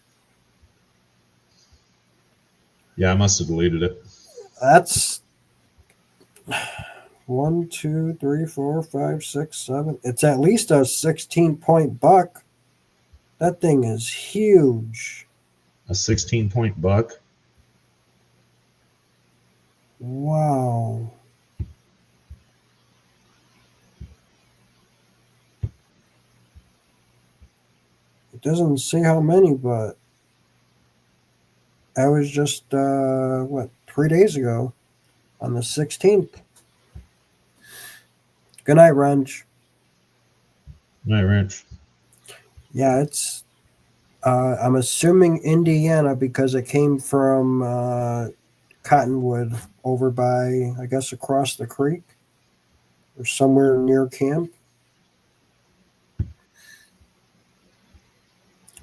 Yeah, I must have deleted it. That's 1, 2, 3, 4, 5, 6, 7. It's at least a 16-point buck. That thing is huge. A 16-point buck? Wow. It doesn't say how many, but that was just, 3 days ago on the 16th. Good night, Wrench. Good night, Wrench. Yeah, it's, I'm assuming Indiana because it came from Cottonwood over by, I guess, across the creek or somewhere near camp. I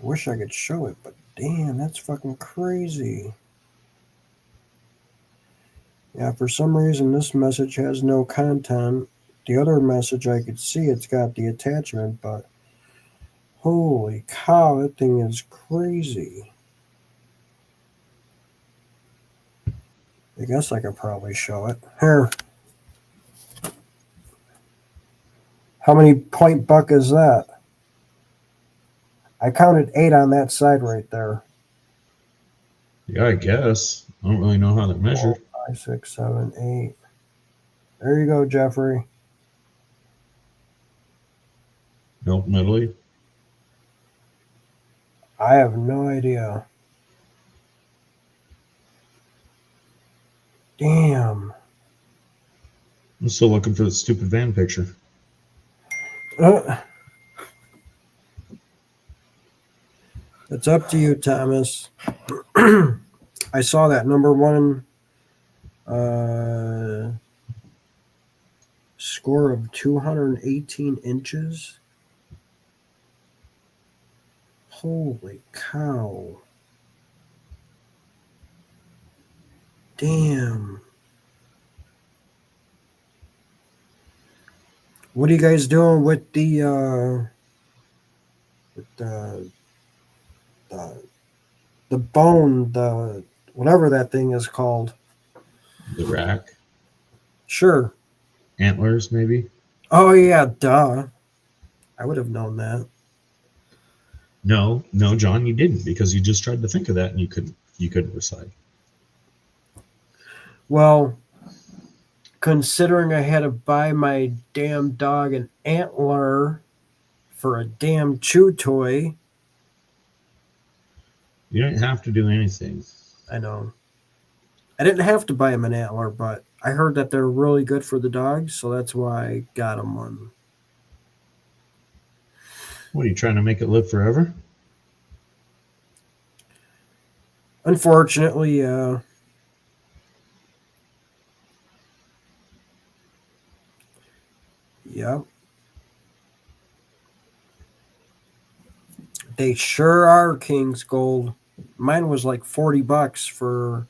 wish I could show it, but damn, that's fucking crazy. Yeah, for some reason, this message has no content. The other message I could see, it's got the attachment, but holy cow, that thing is crazy. I guess I could probably show it. Here. How many point buck is that? I counted 8 on that side right there. Yeah, I guess. I don't really know how they're measured. 4, 5, 6, 7, 8. There you go, Jeffrey. Nope, Medley. I have no idea. Damn. I'm still looking for the stupid van picture. It's up to you, Thomas. I saw that number one score of 218 inches. Holy cow. Damn. What are you guys doing with the bone, the whatever that thing is called? The rack. Sure. Antlers, maybe? Oh, yeah, duh. I would have known that. No, John, you didn't, because you just tried to think of that and you couldn't decide. Well, considering I had to buy my damn dog an antler for a damn chew toy. You don't have to do anything. I know. I didn't have to buy him an antler, but I heard that they're really good for the dogs, so that's why I got him one. What, are you trying to make it live forever? Unfortunately, yep. They sure are King's Gold. Mine was like $40 for,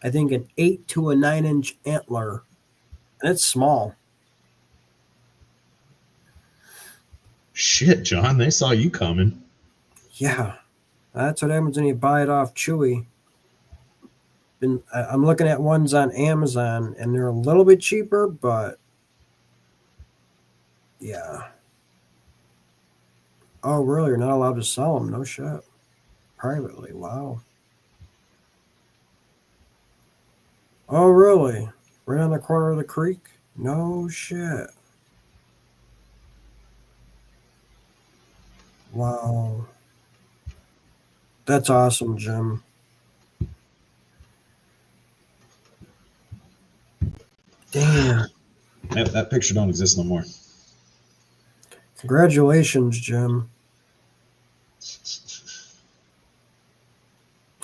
I think, an 8 to a 9-inch antler. And it's small. Shit, John, they saw you coming. Yeah. That's what happens when you buy it off Chewy. I'm looking at ones on Amazon, and they're a little bit cheaper, but yeah. Oh, really? You're not allowed to sell them? No shit. Privately? Wow. Oh, really? Right on the corner of the creek? No shit. Wow. That's awesome, Jim. Damn. That picture don't exist no more. Congratulations, Jim.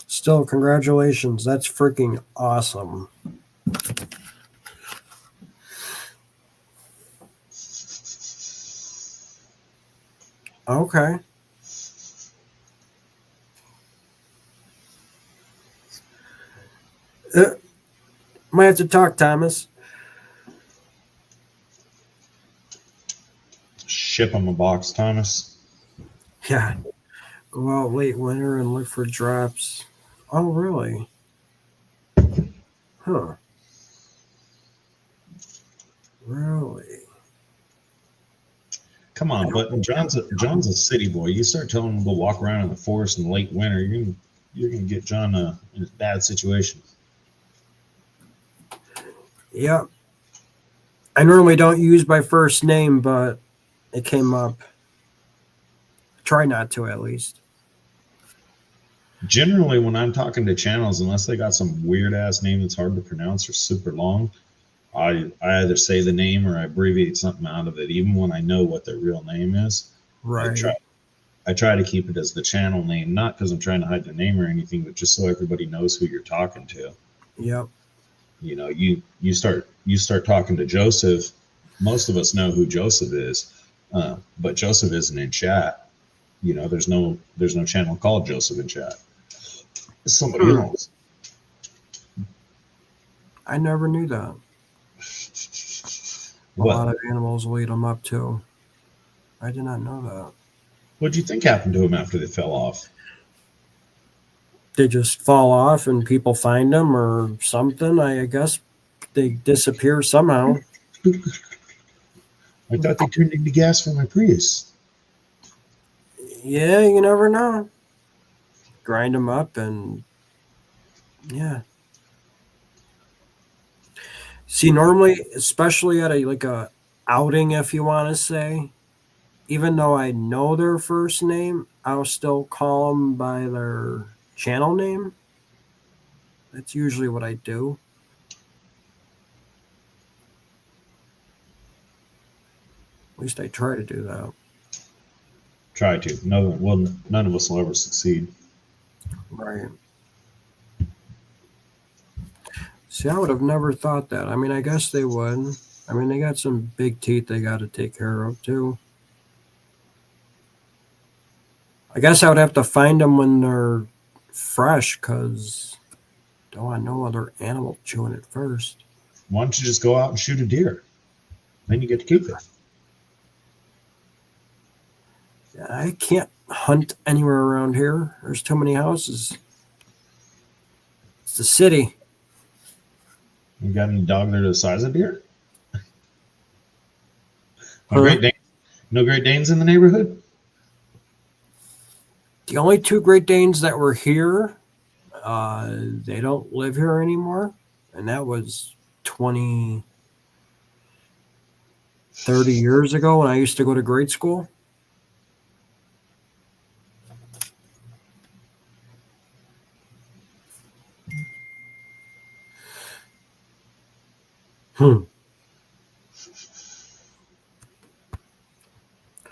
Still, congratulations. That's freaking awesome. Okay. Might have to talk, Thomas. Ship them a box, Thomas. Yeah. Go out late winter and look for drops. Oh, really? Huh. Really? Come on, but John's a city boy. You start telling him to go walk around in the forest in late winter, you're gonna get John in a bad situation. Yep. I normally don't use my first name, but it came up. Try not to, at least. Generally, when I'm talking to channels, unless they got some weird ass name that's hard to pronounce or super long, I either say the name or I abbreviate something out of it, even when I know what their real name is. Right. I try to keep it as the channel name, not because I'm trying to hide the name or anything, but just so everybody knows who you're talking to. Yep. You know, you start talking to Joseph. Most of us know who Joseph is, but Joseph isn't in chat. You know, there's no channel called Joseph in chat. It's somebody else. I never knew that. A What? lot of animals lead them up too. I did not know that. What'd you think happened to him after they fell off? They just fall off and people find them or something. I guess they disappear somehow. I thought they turned into gas for my Prius. Yeah, you never know. Grind them up and yeah. See, normally, especially at a outing, if you want to say, even though I know their first name, I'll still call them by their channel name. That's usually what I do. At least I try to do that. Try to. None of us will ever succeed. Right. See, I would have never thought that. I mean, I guess they would. I mean, they got some big teeth they got to take care of, too. I guess I would have to find them when they're fresh, because don't want no other animal chewing it first. Why don't you just go out and shoot a deer? Then you get to keep it. I can't hunt anywhere around here. There's too many houses. It's the city. You got any dog that are the size of deer? Huh? Great Dane? No Great Danes in the neighborhood? The only 2 Great Danes that were here, they don't live here anymore. And that was 20, 30 years ago when I used to go to grade school.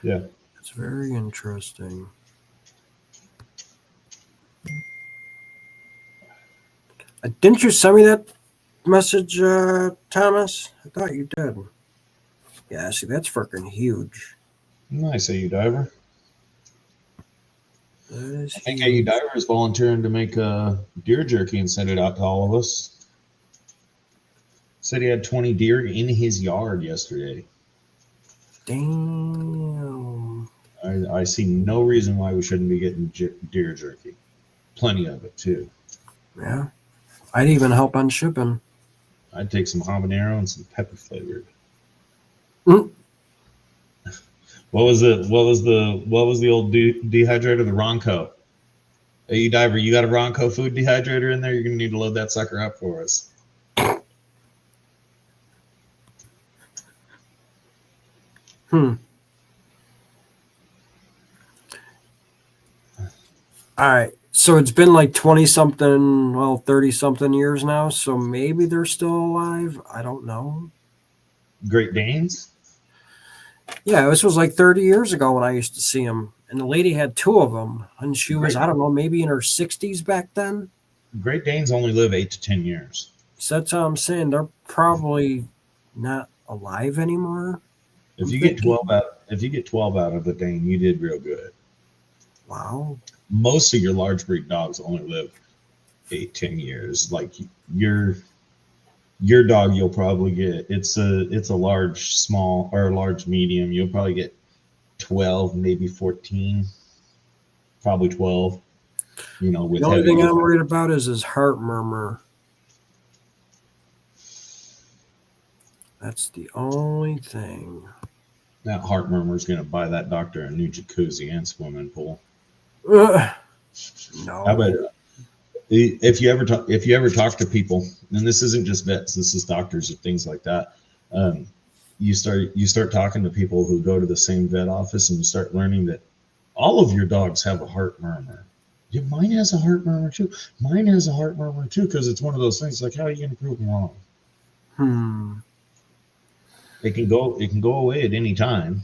Yeah. It's very interesting. Didn't you send me that message, Thomas? I thought you did. Yeah, see, that's freaking huge. Nice, AU Diver. That is I think huge. AU Diver is volunteering to make deer jerky and send it out to all of us. Said he had 20 deer in his yard yesterday. Damn. I see no reason why we shouldn't be getting deer jerky. Plenty of it, too. Yeah. I'd even help on shipping. I'd take some habanero and some pepper flavored. Mm. What was the old dehydrator? The Ronco. AU Diver, you got a Ronco food dehydrator in there? You're gonna need to load that sucker up for us. All right. So it's been like 20 something, well, 30 something years now. So maybe they're still alive. I don't know. Great Danes? Yeah, this was like 30 years ago when I used to see them. And the lady had 2 of them. And she was, I don't know, maybe in her 60s back then. Great Danes only live 8 to 10 years. So that's how I'm saying they're probably not alive anymore. If you get 12 out of the Dane, you did real good. Wow. Most of your large breed dogs only live 8, 10 years. Like your dog, you'll probably get it's a large, small, or large medium. You'll probably get 12, maybe 14, probably 12. You know, with the only thing I'm worried about is his heart murmur. That's the only thing. That heart murmur is going to buy that doctor a new jacuzzi and swimming pool. No. How about if you ever talk to people, and this isn't just vets, this is doctors and things like that. You start talking to people who go to the same vet office, and you start learning that all of your dogs have a heart murmur. Yeah, mine has a heart murmur too. Mine has a heart murmur too, because it's one of those things. Like, how are you going to prove them wrong? It can go away at any time.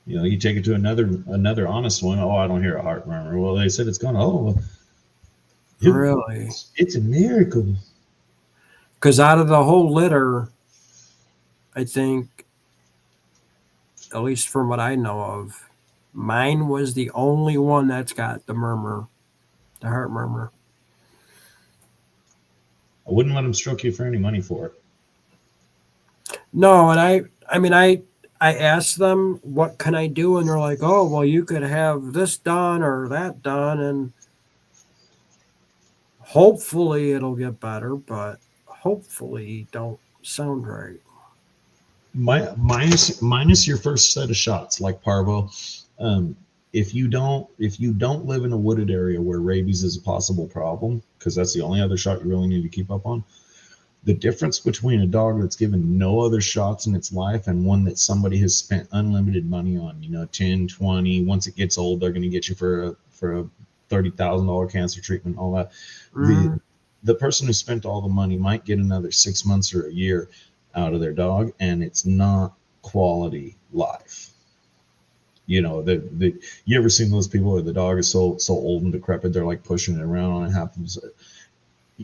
You know, you take it to another honest one. Oh, I don't hear a heart murmur. Well, they said it's gone. Oh, really? It's a miracle. Because out of the whole litter, I think, at least from what I know of, mine was the only one that's got the murmur, the heart murmur. I wouldn't let them stroke you for any money for it. No, and I asked them, what can I do? And they're like, oh, well, you could have this done or that done. And hopefully it'll get better, but hopefully don't sound right. Minus your first set of shots, like parvo. If you don't live in a wooded area where rabies is a possible problem, because that's the only other shot you really need to keep up on. The difference between a dog that's given no other shots in its life and one that somebody has spent unlimited money on, 10, 20, once it gets old, they're going to get you for a $30,000 cancer treatment, all that. The person who spent all the money might get another 6 months or a year out of their dog, and it's not quality life. You ever seen those people where the dog is so old and decrepit, they're like pushing it around and it happens.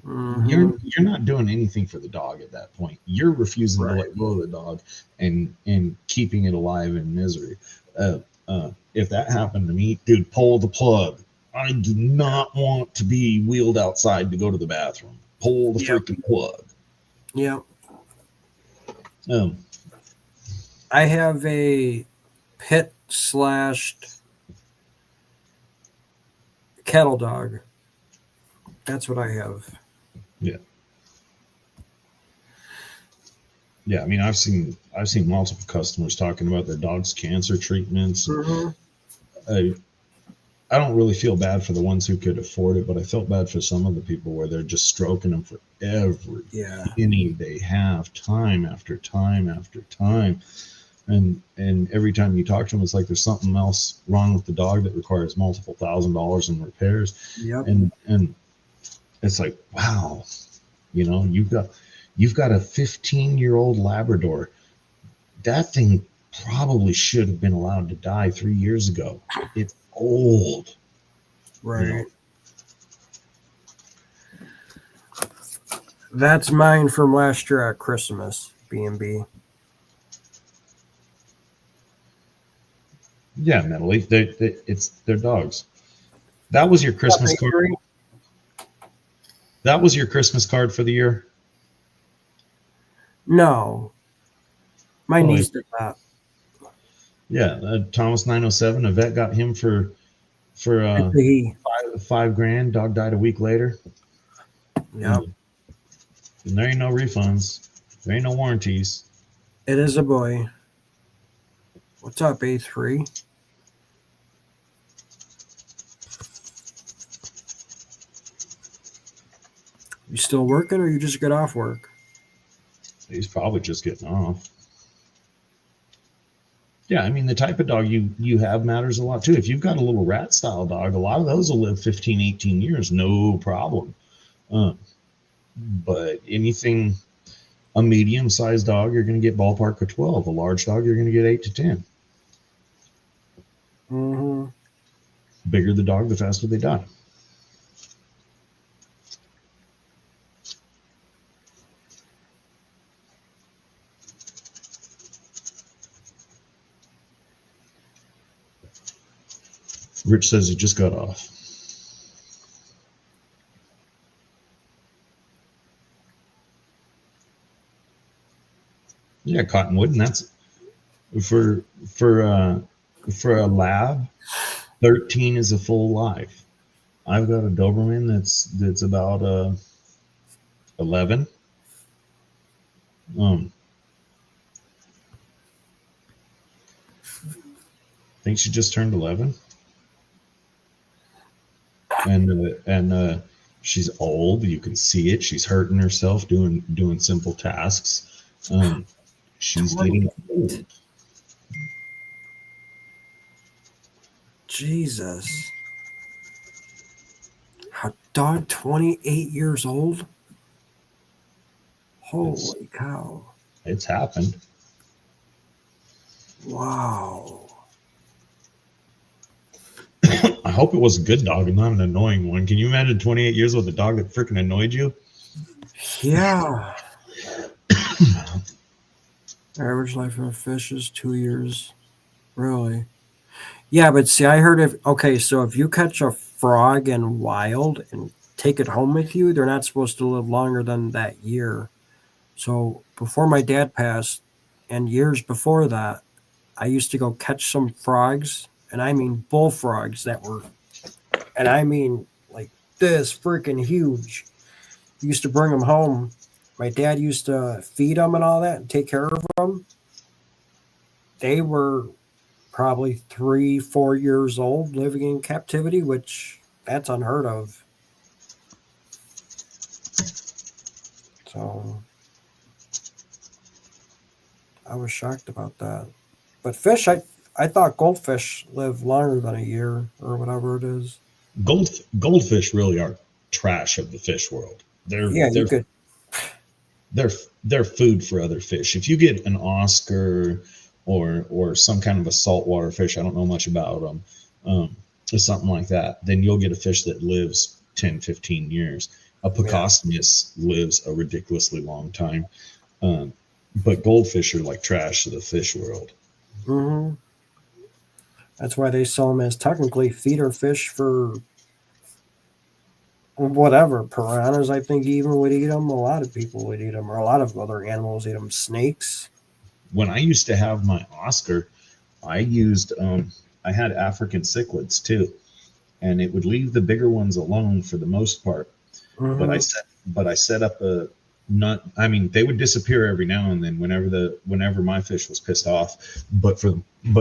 You're not doing anything for the dog at that point. You're refusing to let go of the dog and keeping it alive in misery. If that happened to me, dude, pull the plug. I do not want to be wheeled outside to go to the bathroom. Pull the freaking plug. Yeah. I have a pit / cattle dog. That's what I have. Yeah. Yeah, I mean, I've seen multiple customers talking about their dog's cancer treatments. Mm-hmm. I don't really feel bad for the ones who could afford it, but I felt bad for some of the people where they're just stroking them for every penny they have, time after time after time. And every time you talk to them, it's like there's something else wrong with the dog that requires multiple $1,000s in repairs. Yep. And it's like, wow, you know, you've got a 15-year-old Labrador. That thing probably should have been allowed to die 3 years ago. It's old. Right. You know? That's mine from last year at Christmas, B&B. Yeah, Natalie, they're dogs. That was your Christmas card. That was your Christmas card for the year? No. My niece did that. Yeah, Thomas 907. A vet got him for $5,000. Dog died a week later. Yep. And there ain't no refunds. There ain't no warranties. It is a boy. What's up, A3? You still working, or you just get off work? He's probably just getting off. Yeah, I mean, the type of dog you have matters a lot too. If you've got a little rat style dog, a lot of those will live 15, 18 years, no problem. But anything, a medium sized dog, you're going to get ballpark of 12. A large dog, you're going to get 8 to 10. Mm-hmm. Bigger the dog, the faster they die. Rich says he just got off. Yeah, Cottonwood, and that's for a lab. 13 is a full life. I've got a Doberman that's about 11. I think she just turned 11. And she's old. You can see it. She's hurting herself doing simple tasks. She's getting old. Jesus. A dog 28 years old? Holy cow. It's happened. Wow. I hope it was a good dog and not an annoying one. Can you imagine 28 years with a dog that freaking annoyed you? Yeah. Average life of a fish is 2 years. Really? Yeah, but see, I heard so if you catch a frog in wild and take it home with you, they're not supposed to live longer than that year. So before my dad passed, and years before that, I used to go catch some frogs, and I mean bullfrogs that were, and I mean like this freaking huge. Used to bring them home. My dad used to feed them and all that and take care of them. They were probably 3-4 years old living in captivity, which that's unheard of. So I was shocked about that. But fish, I thought goldfish live longer than a year or whatever it is. Goldfish really are trash of the fish world. They're food for other fish. If you get an Oscar or some kind of a saltwater fish, I don't know much about them, or something like that, then you'll get a fish that lives 10, 15 years. A Pecosmius lives a ridiculously long time. But goldfish are like trash to the fish world. Mm-hmm. That's why they sell them as technically feeder fish for whatever. Piranhas, I think, even would eat them. A lot of people would eat them, or a lot of other animals eat them. Snakes. When I used to have my Oscar, I used I had African cichlids too, and it would leave the bigger ones alone for the most part. Mm-hmm. But I set up not, I mean, they would disappear every now and then whenever my fish was pissed off, but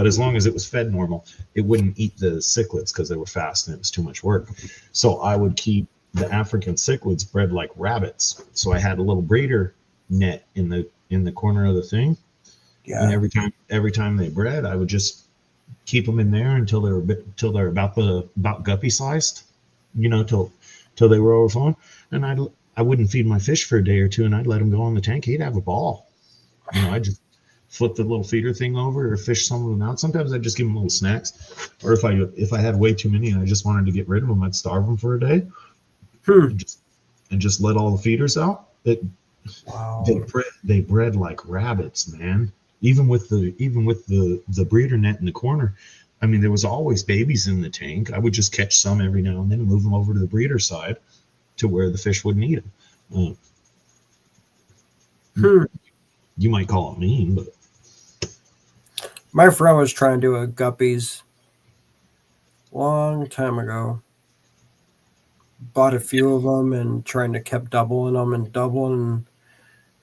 as long as it was fed normal, it wouldn't eat the cichlids because they were fast and it was too much work. So I would keep the African cichlids bred like rabbits. So I had a little breeder net in the corner of the thing. Yeah. And every time they bred, I would just keep them in there until they're about guppy sized, till they were overflowing. And I wouldn't feed my fish for a day or two, and I'd let him go in the tank. He'd have a ball. I'd just flip the little feeder thing over or fish some of them out. Sometimes I'd just give them little snacks, or if I had way too many and I just wanted to get rid of them, I'd starve them for a day, and just let all the feeders out. Wow. They bred like rabbits, man. Even with the breeder net in the corner, I mean, there was always babies in the tank. I would just catch some every now and then and move them over to the breeder side to where the fish wouldn't eat them. You might call it mean, but my friend was trying to do a guppies long time ago. Bought a few of them and trying to kept doubling them and doubling,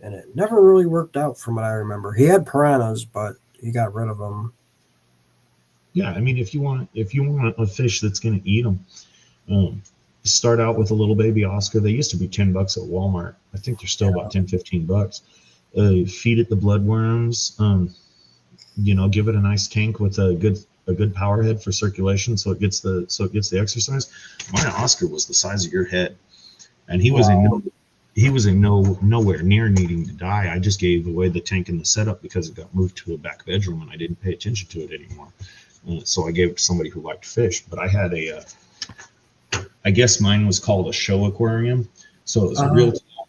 and it never really worked out from what I remember. He had piranhas, but he got rid of them. Yeah, I mean, if you want a fish that's going to eat them, start out with a little baby Oscar. They used to be $10 at Walmart. I think they're still about $10-15. Feed it the bloodworms. Give it a nice tank with a good power head for circulation, so it gets the exercise. My Oscar was the size of your head, and he was nowhere near needing to die. I just gave away the tank and the setup because it got moved to a back bedroom, and I didn't pay attention to it anymore. So I gave it to somebody who liked fish. But I had I guess mine was called a show aquarium. So it was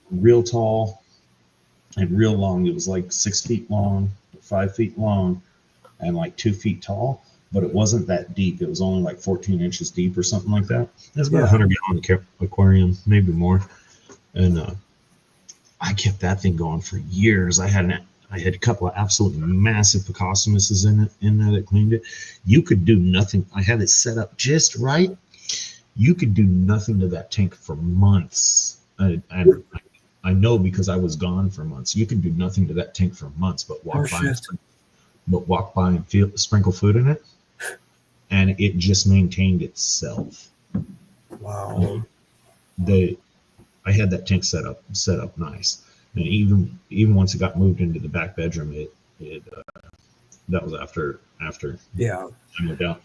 real tall and real long. It was like 6 feet long, 5 feet long, and like 2 feet tall. But it wasn't that deep. It was only like 14 inches deep or something like that. It was about 100-gallon aquarium, maybe more. And I kept that thing going for years. I had a couple of absolutely massive Picostomuses in there that cleaned it. You could do nothing. I had it set up just right. You could do nothing to that tank for months. I know because I was gone for months. You could do nothing to that tank for months, but walk by and sprinkle food in it, and it just maintained itself. Wow. I had that tank set up nice, and even once it got moved into the back bedroom, that was after Yeah. I moved out.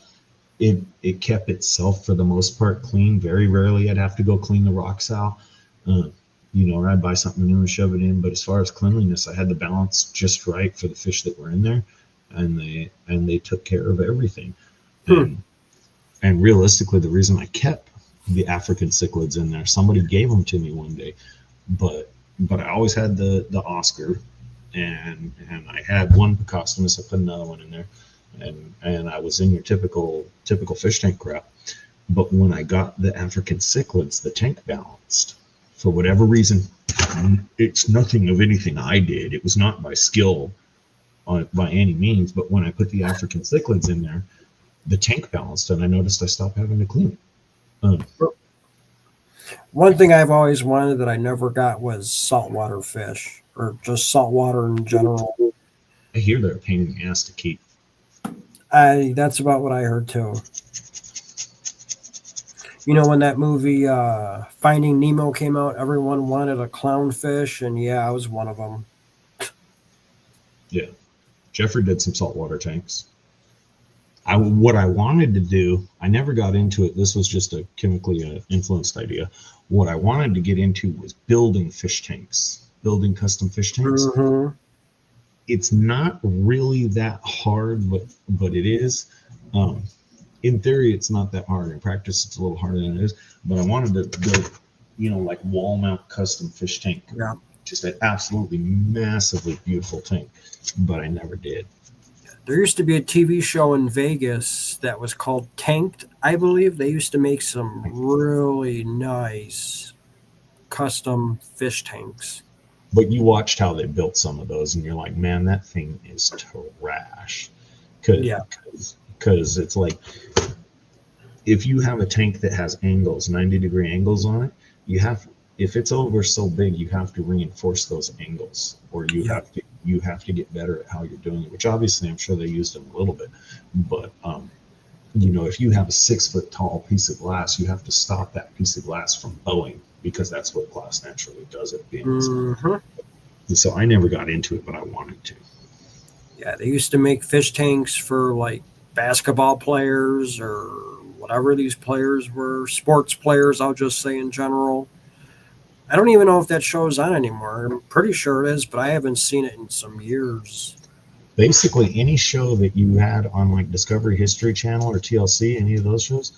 It kept itself for the most part clean. Very rarely I'd have to go clean the rocks out, or I'd buy something new and shove it in. But as far as cleanliness, I had the balance just right for the fish that were in there, and they took care of everything. And realistically, the reason I kept the African cichlids in there, somebody gave them to me one day, but I always had the Oscar, and I had one Picostomus. I put another one in there, and I was in your typical fish tank crap. But when I got the African cichlids, the tank balanced. For whatever reason, it's nothing of anything I did. It was not by skill by any means. But when I put the African cichlids in there, the tank balanced, and I noticed I stopped having to clean it. One thing I've always wanted that I never got was saltwater fish, or just saltwater in general. I hear they're a pain in the ass to keep. That's about what I heard too. When that movie Finding Nemo came out, everyone wanted a clownfish, and I was one of them. Yeah, Jeffrey did some saltwater tanks. What I wanted to do, I never got into it. This was just a chemically influenced idea. What I wanted to get into was building fish tanks, building custom fish tanks. Mm-hmm. It's not really that hard, but it is. In theory, it's not that hard. In practice, it's a little harder than it is. But I wanted to build, like wall mount custom fish tank. Yeah. Just an absolutely massively beautiful tank. But I never did. There used to be a TV show in Vegas that was called Tanked, I believe. They used to make some really nice custom fish tanks. But you watched how they built some of those, and you're like, man, that thing is trash. Because it's like, if you have a tank that has angles, 90-degree angles on it, if it's over so big, you have to reinforce those angles, or you have to get better at how you're doing it. Which obviously, I'm sure they used them a little bit, but if you have a 6 foot tall piece of glass, you have to stop that piece of glass from bowing, because that's what glass naturally does at being. So I never got into it, but I wanted to. Yeah, they used to make fish tanks for like basketball players or whatever these players were, sports players, I'll just say in general. I don't even know if that show's on anymore. I'm pretty sure it is, but I haven't seen it in some years. Basically, any show that you had on like Discovery History Channel or TLC, any of those shows,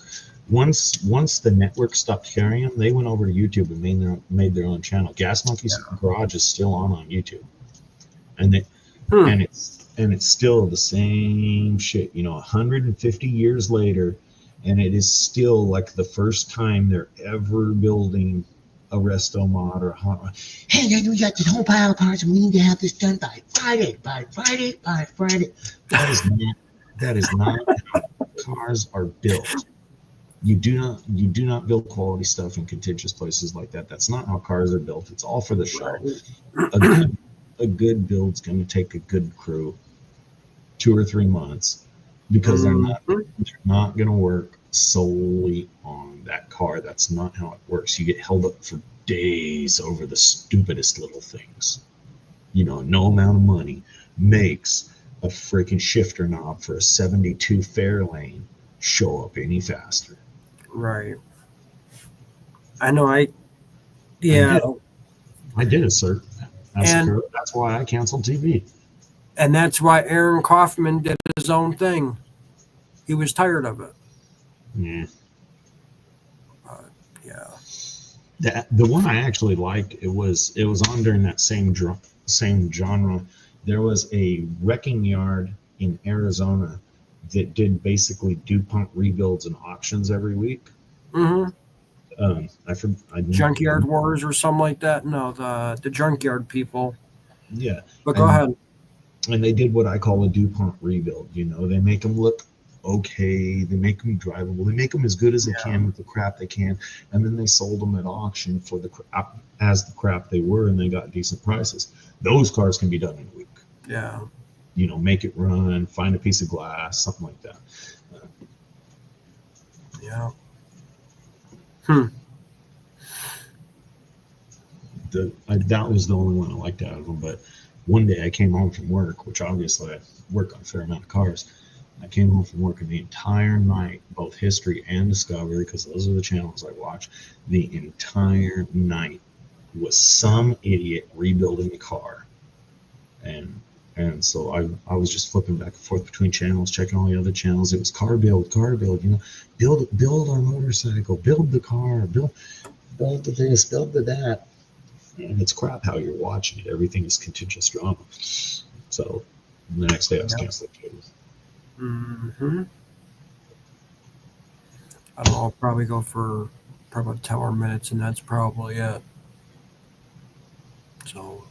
once the network stopped carrying them, they went over to YouTube and made their own channel. Gas Monkey's Garage is still on YouTube, and it's still the same shit. 150 years later, and it is still like the first time they're ever building a resto mod or a hot rod. Hey, we got this whole pile of parts and we need to have this done by Friday. That is not how cars are built. You do not build quality stuff in contentious places like that. That's not how cars are built. It's all for the show. A good build's going to take a good crew 2 or 3 months, because they're not going to work solely on that car. That's not how it works. You get held up for days over the stupidest little things. No amount of money makes a freaking shifter knob for a 72 Fairlane show up any faster. Right. I know. I did a cert. That's why I canceled TV. And that's why Aaron Kaufman did his own thing. He was tired of it. Yeah. Yeah. The one I actually liked, it was on during that same genre. There was a wrecking yard in Arizona that did basically DuPont rebuilds and auctions every week. Junkyard Wars or something like that. No, the junkyard people. Yeah. But go ahead. And they did what I call a DuPont rebuild. They make them look okay. They make them drivable. They make them as good as they can with the crap they can. And then they sold them at auction for the crap as the crap they were, and they got decent prices. Those cars can be done in a week. Yeah. Make it run, find a piece of glass, something like that. Yeah. That was the only one I liked out of them. But one day I came home from work, which obviously I work on a fair amount of cars. I came home from work, and the entire night, both History and Discovery, because those are the channels I watch, the entire night was some idiot rebuilding a car. And so I was just flipping back and forth between channels, checking all the other channels. It was car build, build our motorcycle, build the car, build the this, build the that. And it's crap how you're watching it. Everything is contentious drama. So the next day I was canceling it. I don't know, I'll probably go for about 10 more minutes, and that's probably it. So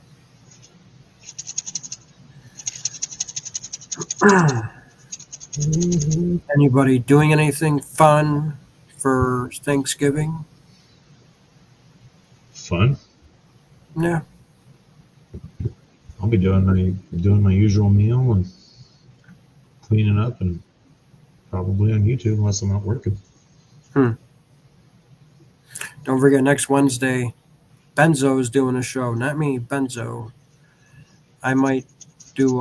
anybody doing anything fun for Thanksgiving? Fun? Yeah. I'll be doing my usual meal and cleaning up, and probably on YouTube unless I'm not working. Don't forget, next Wednesday, Benzo is doing a show. Not me, Benzo. I might do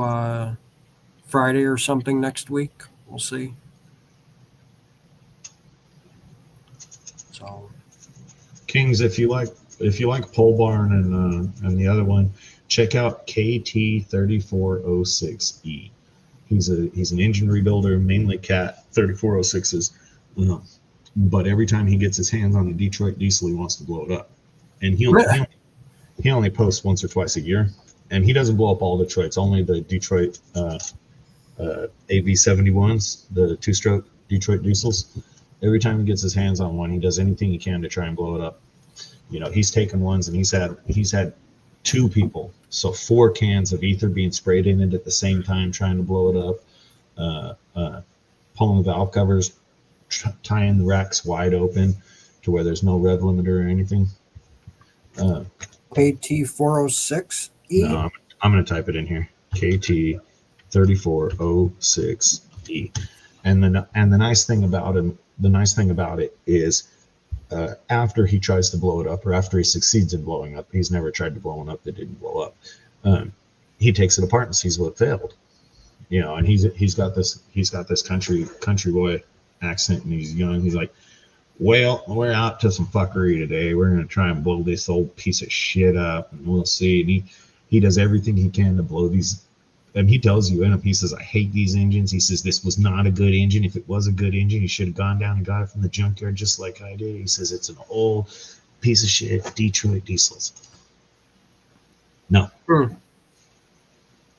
Friday or something next week. We'll see. So, Kings, if you like Pole Barn and the other one, check out KT3406E. He's an engine rebuilder, mainly Cat 3406s. But every time he gets his hands on a Detroit diesel, he wants to blow it up. And he only posts once or twice a year. And he doesn't blow up all Detroits, only the Detroit AV71s, the two-stroke Detroit diesels. Every time he gets his hands on one, he does anything he can to try and blow it up. He's taken ones, and he's had 2 people, so 4 cans of ether being sprayed in it at the same time, trying to blow it up. Pulling the valve covers, tying the racks wide open to where there's no rev limiter or anything. KT406E. No, I'm going to type it in here. KT3406E. And the nice thing about it is after he tries to blow it up, or after he succeeds in blowing up, he's never tried to blow one up that didn't blow up. He takes it apart and sees what failed. You know, and he's got this country boy accent, and he's young. He's like, well, we're out to some fuckery today. We're gonna try and blow this old piece of shit up, and we'll see. And he does everything he can to blow these. And he tells you in him, he says, I hate these engines. He says, this was not a good engine. If it was a good engine, you should have gone down and got it from the junkyard just like I did. He says, it's an old piece of shit Detroit diesels. No.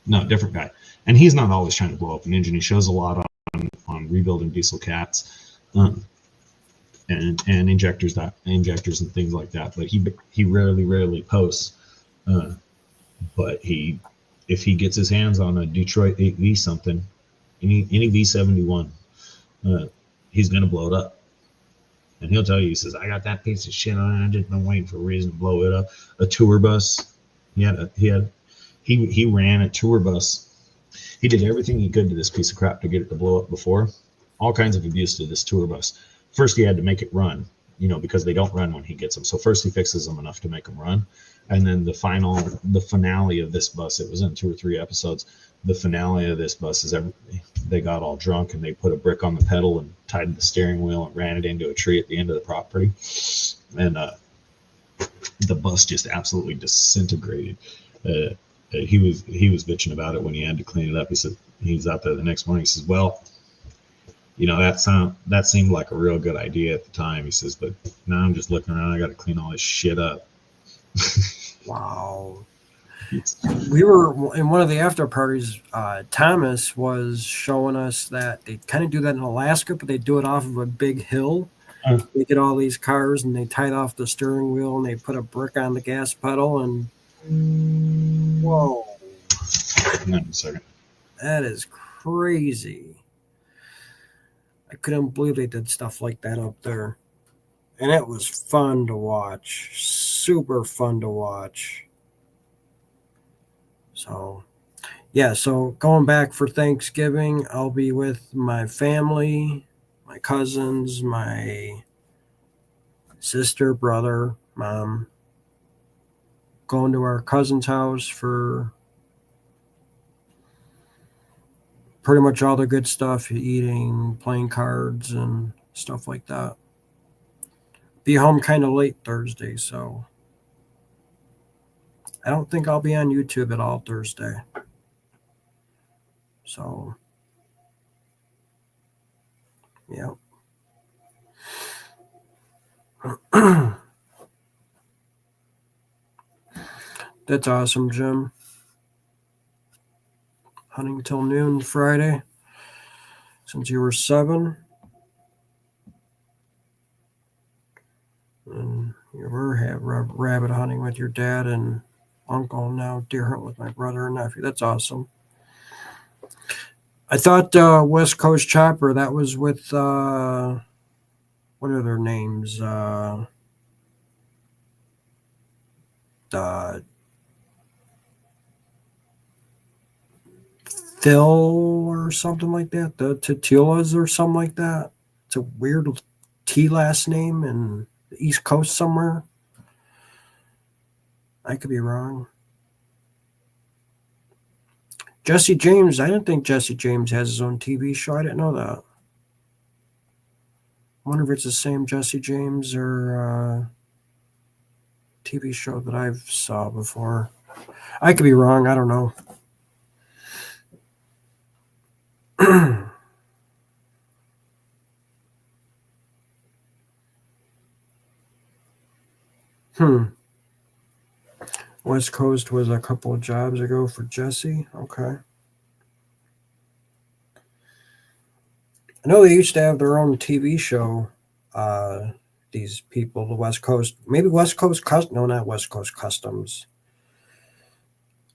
No, different guy. And he's not always trying to blow up an engine. He shows a lot on rebuilding diesel cats and injectors and things like that. But he rarely posts. But if he gets his hands on a Detroit 8V something, any V71, he's gonna blow it up. And he'll tell you, he says, I got that piece of shit on it. I just been waiting for a reason to blow it up. A tour bus. He ran a tour bus. He did everything he could to this piece of crap to get it to blow up before. All kinds of abuse to this tour bus. First, he had to make it run, you know, because they don't run when he gets them. So first he fixes them enough to make them run. And then the finale of this bus, it was in 2 or 3 episodes. The finale of this bus is they got all drunk and they put a brick on the pedal and tied the steering wheel and ran it into a tree at the end of the property. And the bus just absolutely disintegrated. He was bitching about it when he had to clean it up. He said he's out there the next morning. He says, well, you know, that seemed like a real good idea at the time. He says, but now I'm just looking around. I got to clean all this shit up. Wow. We were in one of the after parties. Thomas was showing us that they kind of do that in Alaska, but they do it off of a big hill. They get all these cars and they tie off the steering wheel and they put a brick on the gas pedal and whoa. Hang on a second. That is crazy. I couldn't believe they did stuff like that up there. And it was fun to watch. Super fun to watch. So, yeah, so going back for Thanksgiving, I'll be with my family, my cousins, my sister, brother, mom. Going to our cousin's house for pretty much all the good stuff, eating, playing cards, and stuff like that. Be home kind of late Thursday, so I don't think I'll be on YouTube at all Thursday. So, yeah. That's awesome, Jim. Hunting till noon Friday since you were 7. And you were rabbit hunting with your dad and uncle, now deer hunt with my brother and nephew. That's awesome. I thought West Coast Chopper, that was with, what are their names? Phil or something like that. The Tatulas or something like that. It's a weird T last name in the East Coast somewhere. I could be wrong. Jesse James. I didn't think Jesse James has his own TV show. I didn't know that. I wonder if it's the same Jesse James or TV show that I've saw before. I could be wrong. I don't know. West Coast was a couple of jobs ago for Jesse. Okay. I know they used to have their own TV show. These people, the West Coast, maybe West Coast no, not West Coast Customs.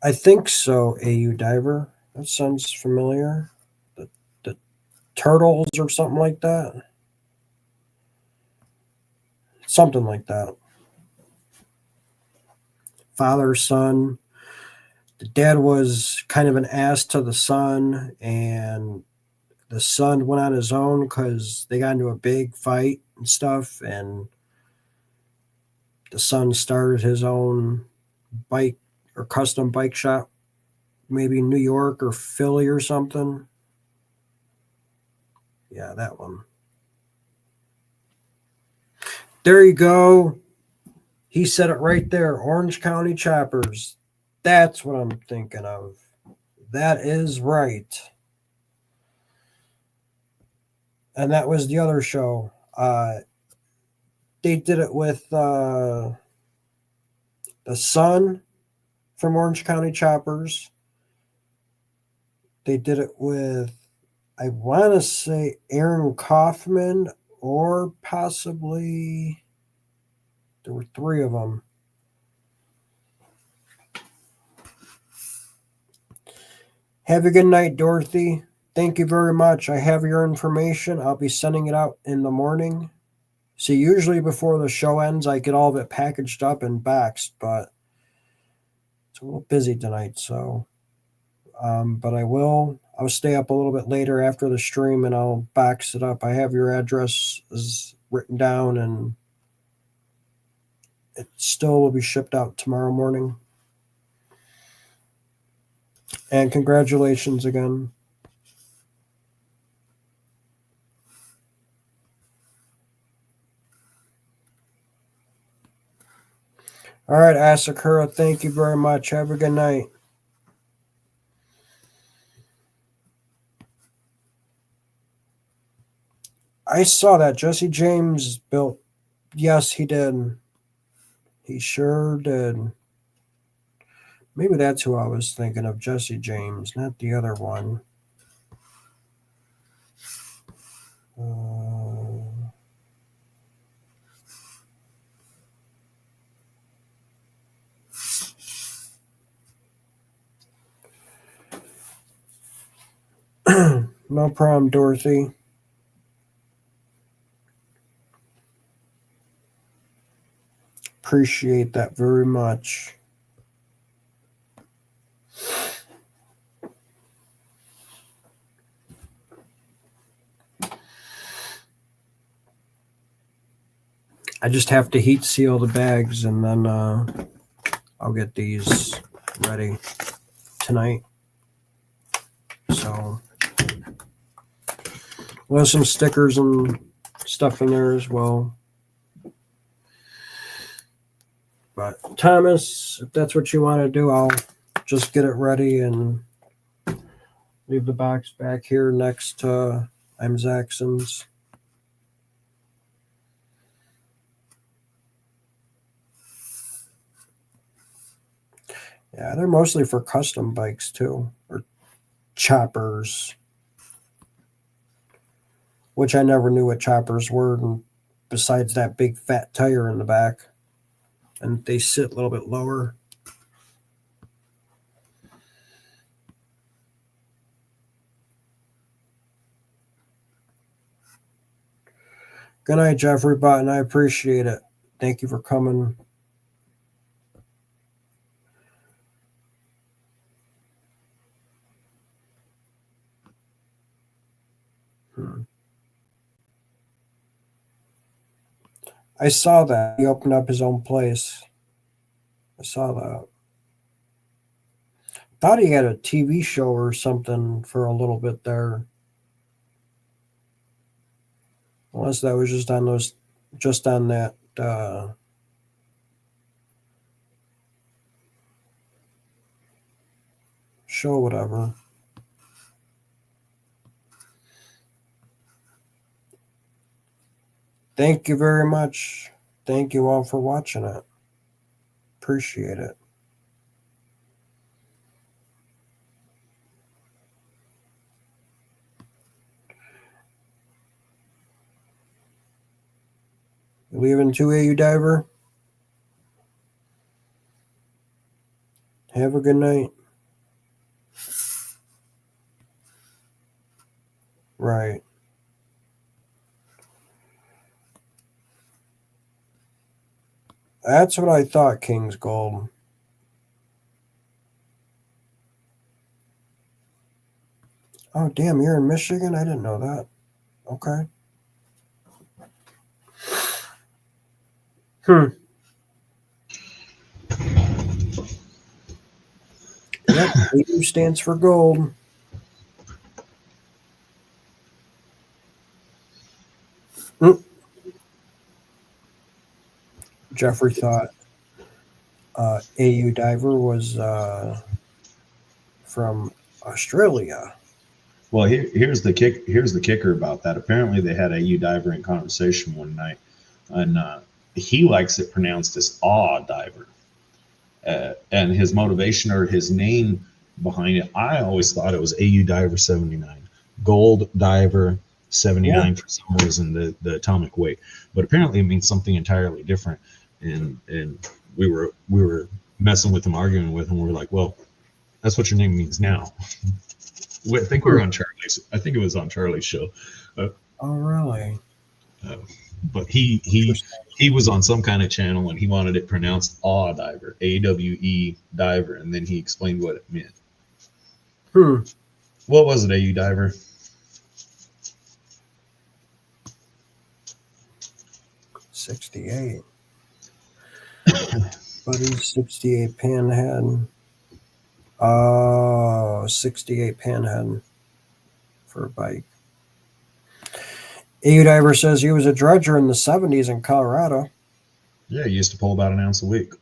I think so. AU Diver. That sounds familiar. The Turtles or something like that. Something like that. father son. The dad was kind of an ass to the son, and the son went on his own because they got into a big fight and stuff, and the son started his own bike or custom bike shop, maybe New York or Philly or something. Yeah, that one. There you go. He said it right there. Orange County Choppers. That's what I'm thinking of. That is right. And that was the other show. They did it with the son from Orange County Choppers. They did it with, I want to say, Aaron Kaufman, or possibly, there were three of them. Have a good night, Dorothy. Thank you very much. I have your information. I'll be sending it out in the morning. See, usually before the show ends, I get all of it packaged up and boxed, but it's a little busy tonight, so. But I'll stay up a little bit later after the stream and I'll box it up. I have your address written down, and it still will be shipped out tomorrow morning. And congratulations again. All right, Asakura, thank you very much. Have a good night. I saw that Jesse James built. Yes, he did. He sure did. Maybe that's who I was thinking of, Jesse James, not the other one. No problem, Dorothy. Appreciate that very much. I just have to heat seal the bags, and then I'll get these ready tonight. So we'll have some stickers and stuff in there as well. But Thomas, if that's what you want to do, I'll just get it ready and leave the box back here next to I'm Zaxxon's. Yeah, they're mostly for custom bikes too, or choppers, which I never knew what choppers were, besides that big fat tire in the back. And they sit a little bit lower. Good night, Jeffrey Button. I appreciate it. Thank you for coming. I saw that. He opened up his own place. I saw that. Thought he had a TV show or something for a little bit there. Unless that was just on that show, whatever. Thank you very much. Thank you all for watching it. Appreciate it. You leaving too, AU Diver? Have a good night. Right. That's what I thought, King's Gold. Oh, damn, you're in Michigan? I didn't know that. Okay. Yep, AU stands for gold. Jeffrey thought AU Diver was from Australia. Well, here's the kicker about that. Apparently, they had AU Diver in conversation one night, and he likes it pronounced as Aw Diver. And his motivation or his name behind it, I always thought it was AU Diver 79, Gold Diver 79 for some reason, the atomic weight. But apparently, it means something entirely different. And we were messing with him, arguing with him. We were like, well, that's what your name means now. I think we were on Charlie's. I think it was on Charlie's show. Oh, really? But he was on some kind of channel and he wanted it pronounced Awe Diver, AWE Diver, and then he explained what it meant. What was it, AU Diver? 68. Buddy's 68 panhead. Oh, 68 panhead for a bike. AU Diver says he was a dredger in the 70s in Colorado. Yeah, he used to pull about an ounce a week.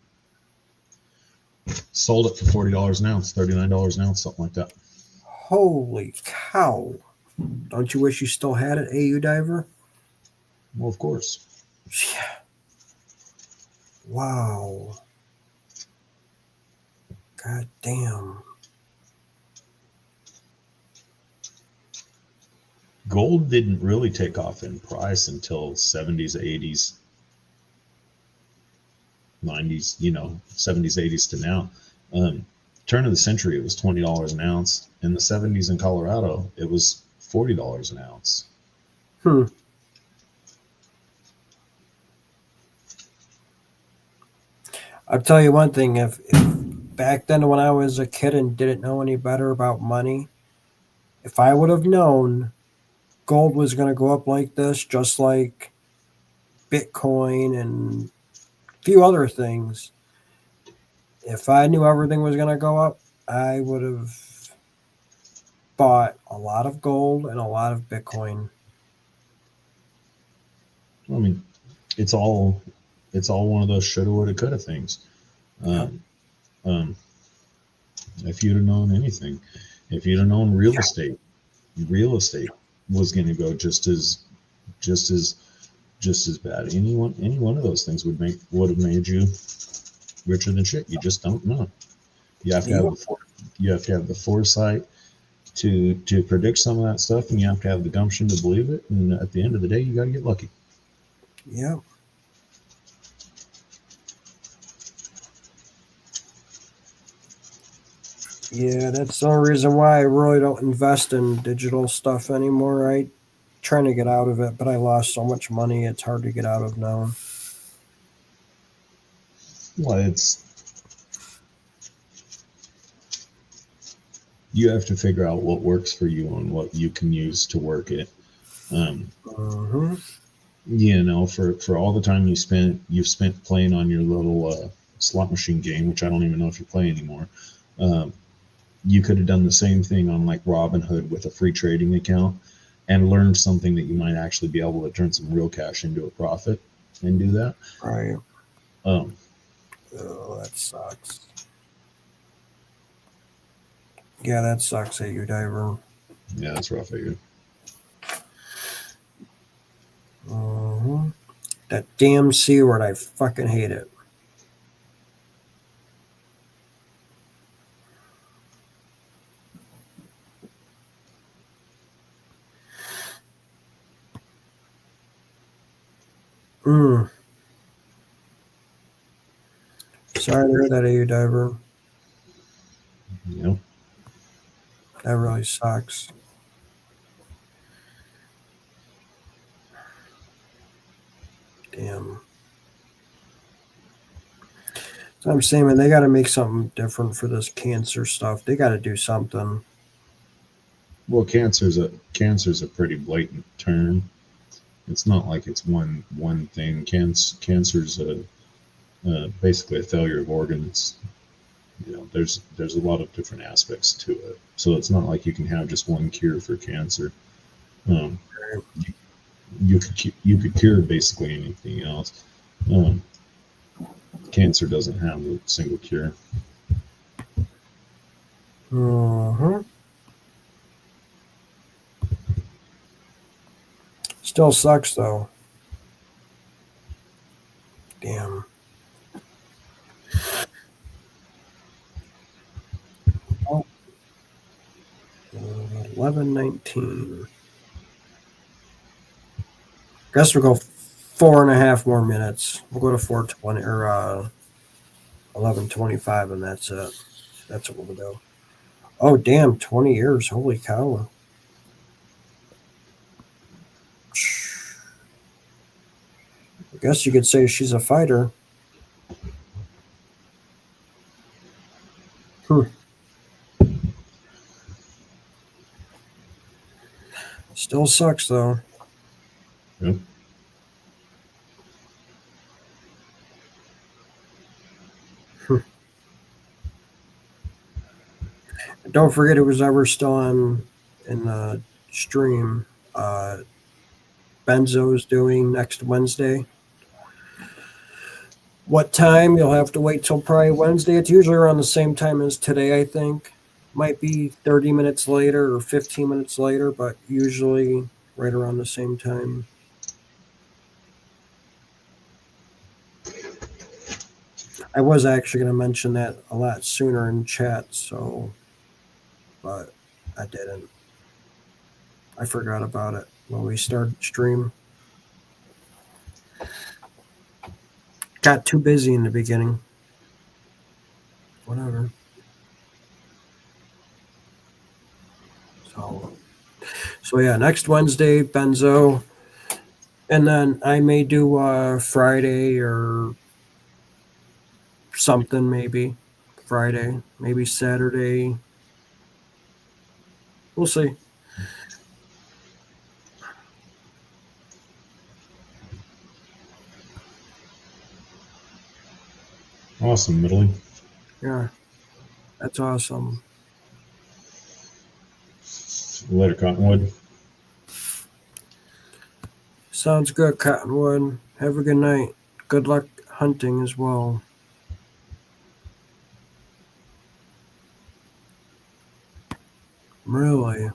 Sold it for $40 an ounce, $39 an ounce, something like that. Holy cow. Don't you wish you still had it, AU Diver? Well, of course. Yeah. Wow. God damn. Gold didn't really take off in price until 70s, 80s, 90s, 70s, 80s to now. Turn of the century, it was $20 an ounce. In the 70s in Colorado, it was $40 an ounce. I'll tell you one thing, if back then when I was a kid and didn't know any better about money, if I would have known gold was going to go up like this, just like Bitcoin and a few other things, if I knew everything was going to go up, I would have bought a lot of gold and a lot of Bitcoin. I mean, it's all one of those shoulda, woulda, coulda things. If you'd have known anything, if you'd have known real estate was going to go just as bad. Any one of those things would have made you richer than shit. You just don't know. You have to have the foresight to predict some of that stuff, and you have to have the gumption to believe it. And at the end of the day, you got to get lucky. Yeah. Yeah, that's the only reason why I really don't invest in digital stuff anymore. I'm trying to get out of it, but I lost so much money, it's hard to get out of now. Well, you have to figure out what works for you and what you can use to work it. For all the time you've spent playing on your little slot machine game, which I don't even know if you play anymore. You could have done the same thing on like Robinhood with a free trading account and learned something that you might actually be able to turn some real cash into a profit and do that. Right. Oh, that sucks. Yeah, that sucks, AU Diver. Yeah, that's rough, AU. That damn C word, I fucking hate it. Sorry to hear that, AU Diver. Yep. That really sucks. Damn. So I'm saying, man, they got to make something different for this cancer stuff. They got to do something. Well, cancer's a pretty blatant term. It's not like it's one thing. Cancer's basically a failure of organs. There's a lot of different aspects to it. So it's not like you can have just one cure for cancer. Um, you could cure basically anything else. Cancer doesn't have a single cure. Still sucks though. Damn. Oh. 11:19. Guess we'll go 4.5 more minutes. We'll go to 4:20 or 11:25, and that's it. That's what we'll do. Oh damn! 20 years. Holy cow! I guess you could say she's a fighter. Still sucks though. Yep. Don't forget, it was ever still on in the stream. Benzo's doing next Wednesday. What time? You'll have to wait till probably Wednesday. It's usually around the same time as today, I think. Might be 30 minutes later or 15 minutes later, but usually right around the same time. I was actually going to mention that a lot sooner in chat, but I didn't. I forgot about it when we started stream. Got too busy in the beginning. Whatever. So yeah, next Wednesday, Benzo. And then I may do Friday or something, maybe. Friday, maybe Saturday. We'll see. Awesome, Middling. Yeah, that's awesome. Later, Cottonwood. Sounds good, Cottonwood. Have a good night. Good luck hunting as well. Really?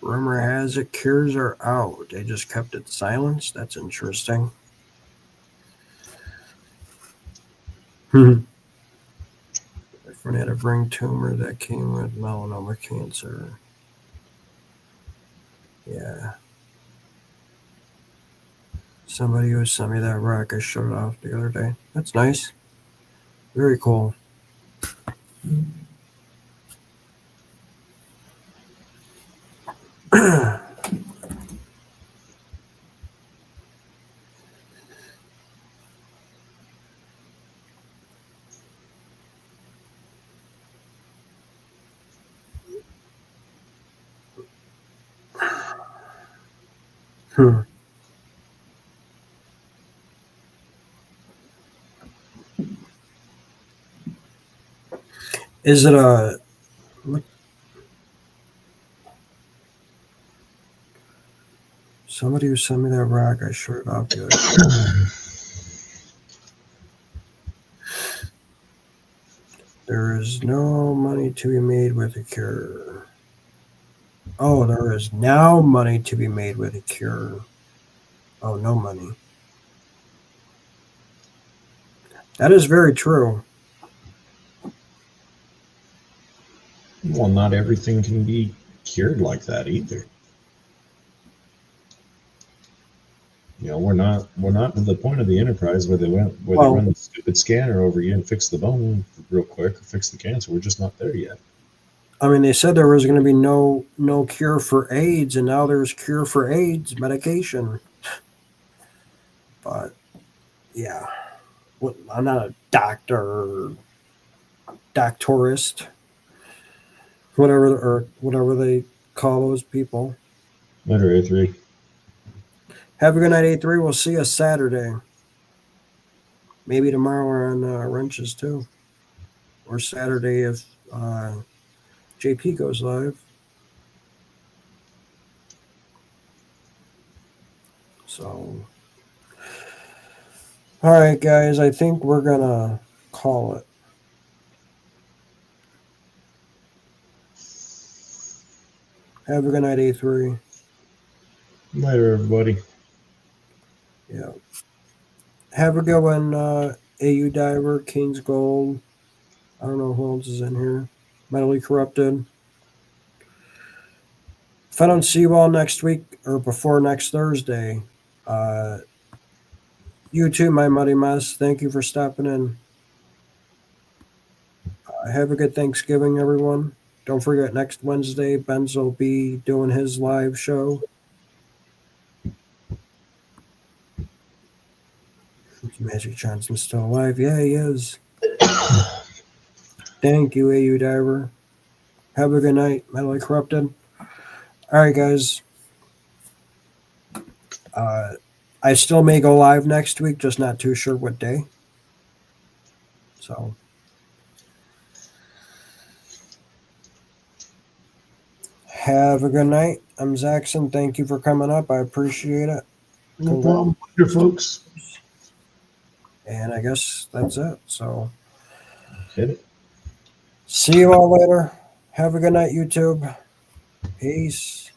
Rumor has it cures are out. They just kept it silenced? That's interesting. If one had a brain tumor that came with melanoma cancer. Yeah. Somebody who sent me that rock I showed it off the other day. That's nice. Very cool. Is it a... Somebody who sent me that rock I showed it off the other day. There is no money to be made with a cure. Oh, there is now money to be made with a cure. Oh, no money. That is very true. Well, not everything can be cured like that either. We're not to the point of the Enterprise where they run the stupid scanner over you and fix the bone real quick or fix the cancer. We're just not there yet. I mean, they said there was going to be no cure for AIDS, and now there's cure for AIDS medication. But yeah, I'm not a doctor or doctorist. whatever they call those people. Letter A3. Have a good night, A3. We'll see you Saturday. Maybe tomorrow we're on Wrenches too. Or Saturday if JP goes live. So, all right, guys. I think we're going to call it. Have a good night, A3. Later, everybody. Yeah. Have a good one, AU Diver, King's Gold. I don't know who else is in here. Mentally Corrupted. If I don't see you all next week or before next Thursday, you too, my muddy mess. Thank you for stopping in. Have a good Thanksgiving, everyone. Don't forget, next Wednesday, Benz will be doing his live show. Magic Johnson's still alive. Yeah, he is. Thank you, AU Diver. Have a good night, Mentally Corrupted. All right, guys. I still may go live next week, just not too sure what day. So, have a good night. I'm Zaxxon. Thank you for coming up. I appreciate it. No problem. Your folks. And I guess that's it. So, Hit it. see you all later. Have a good night, YouTube. Peace.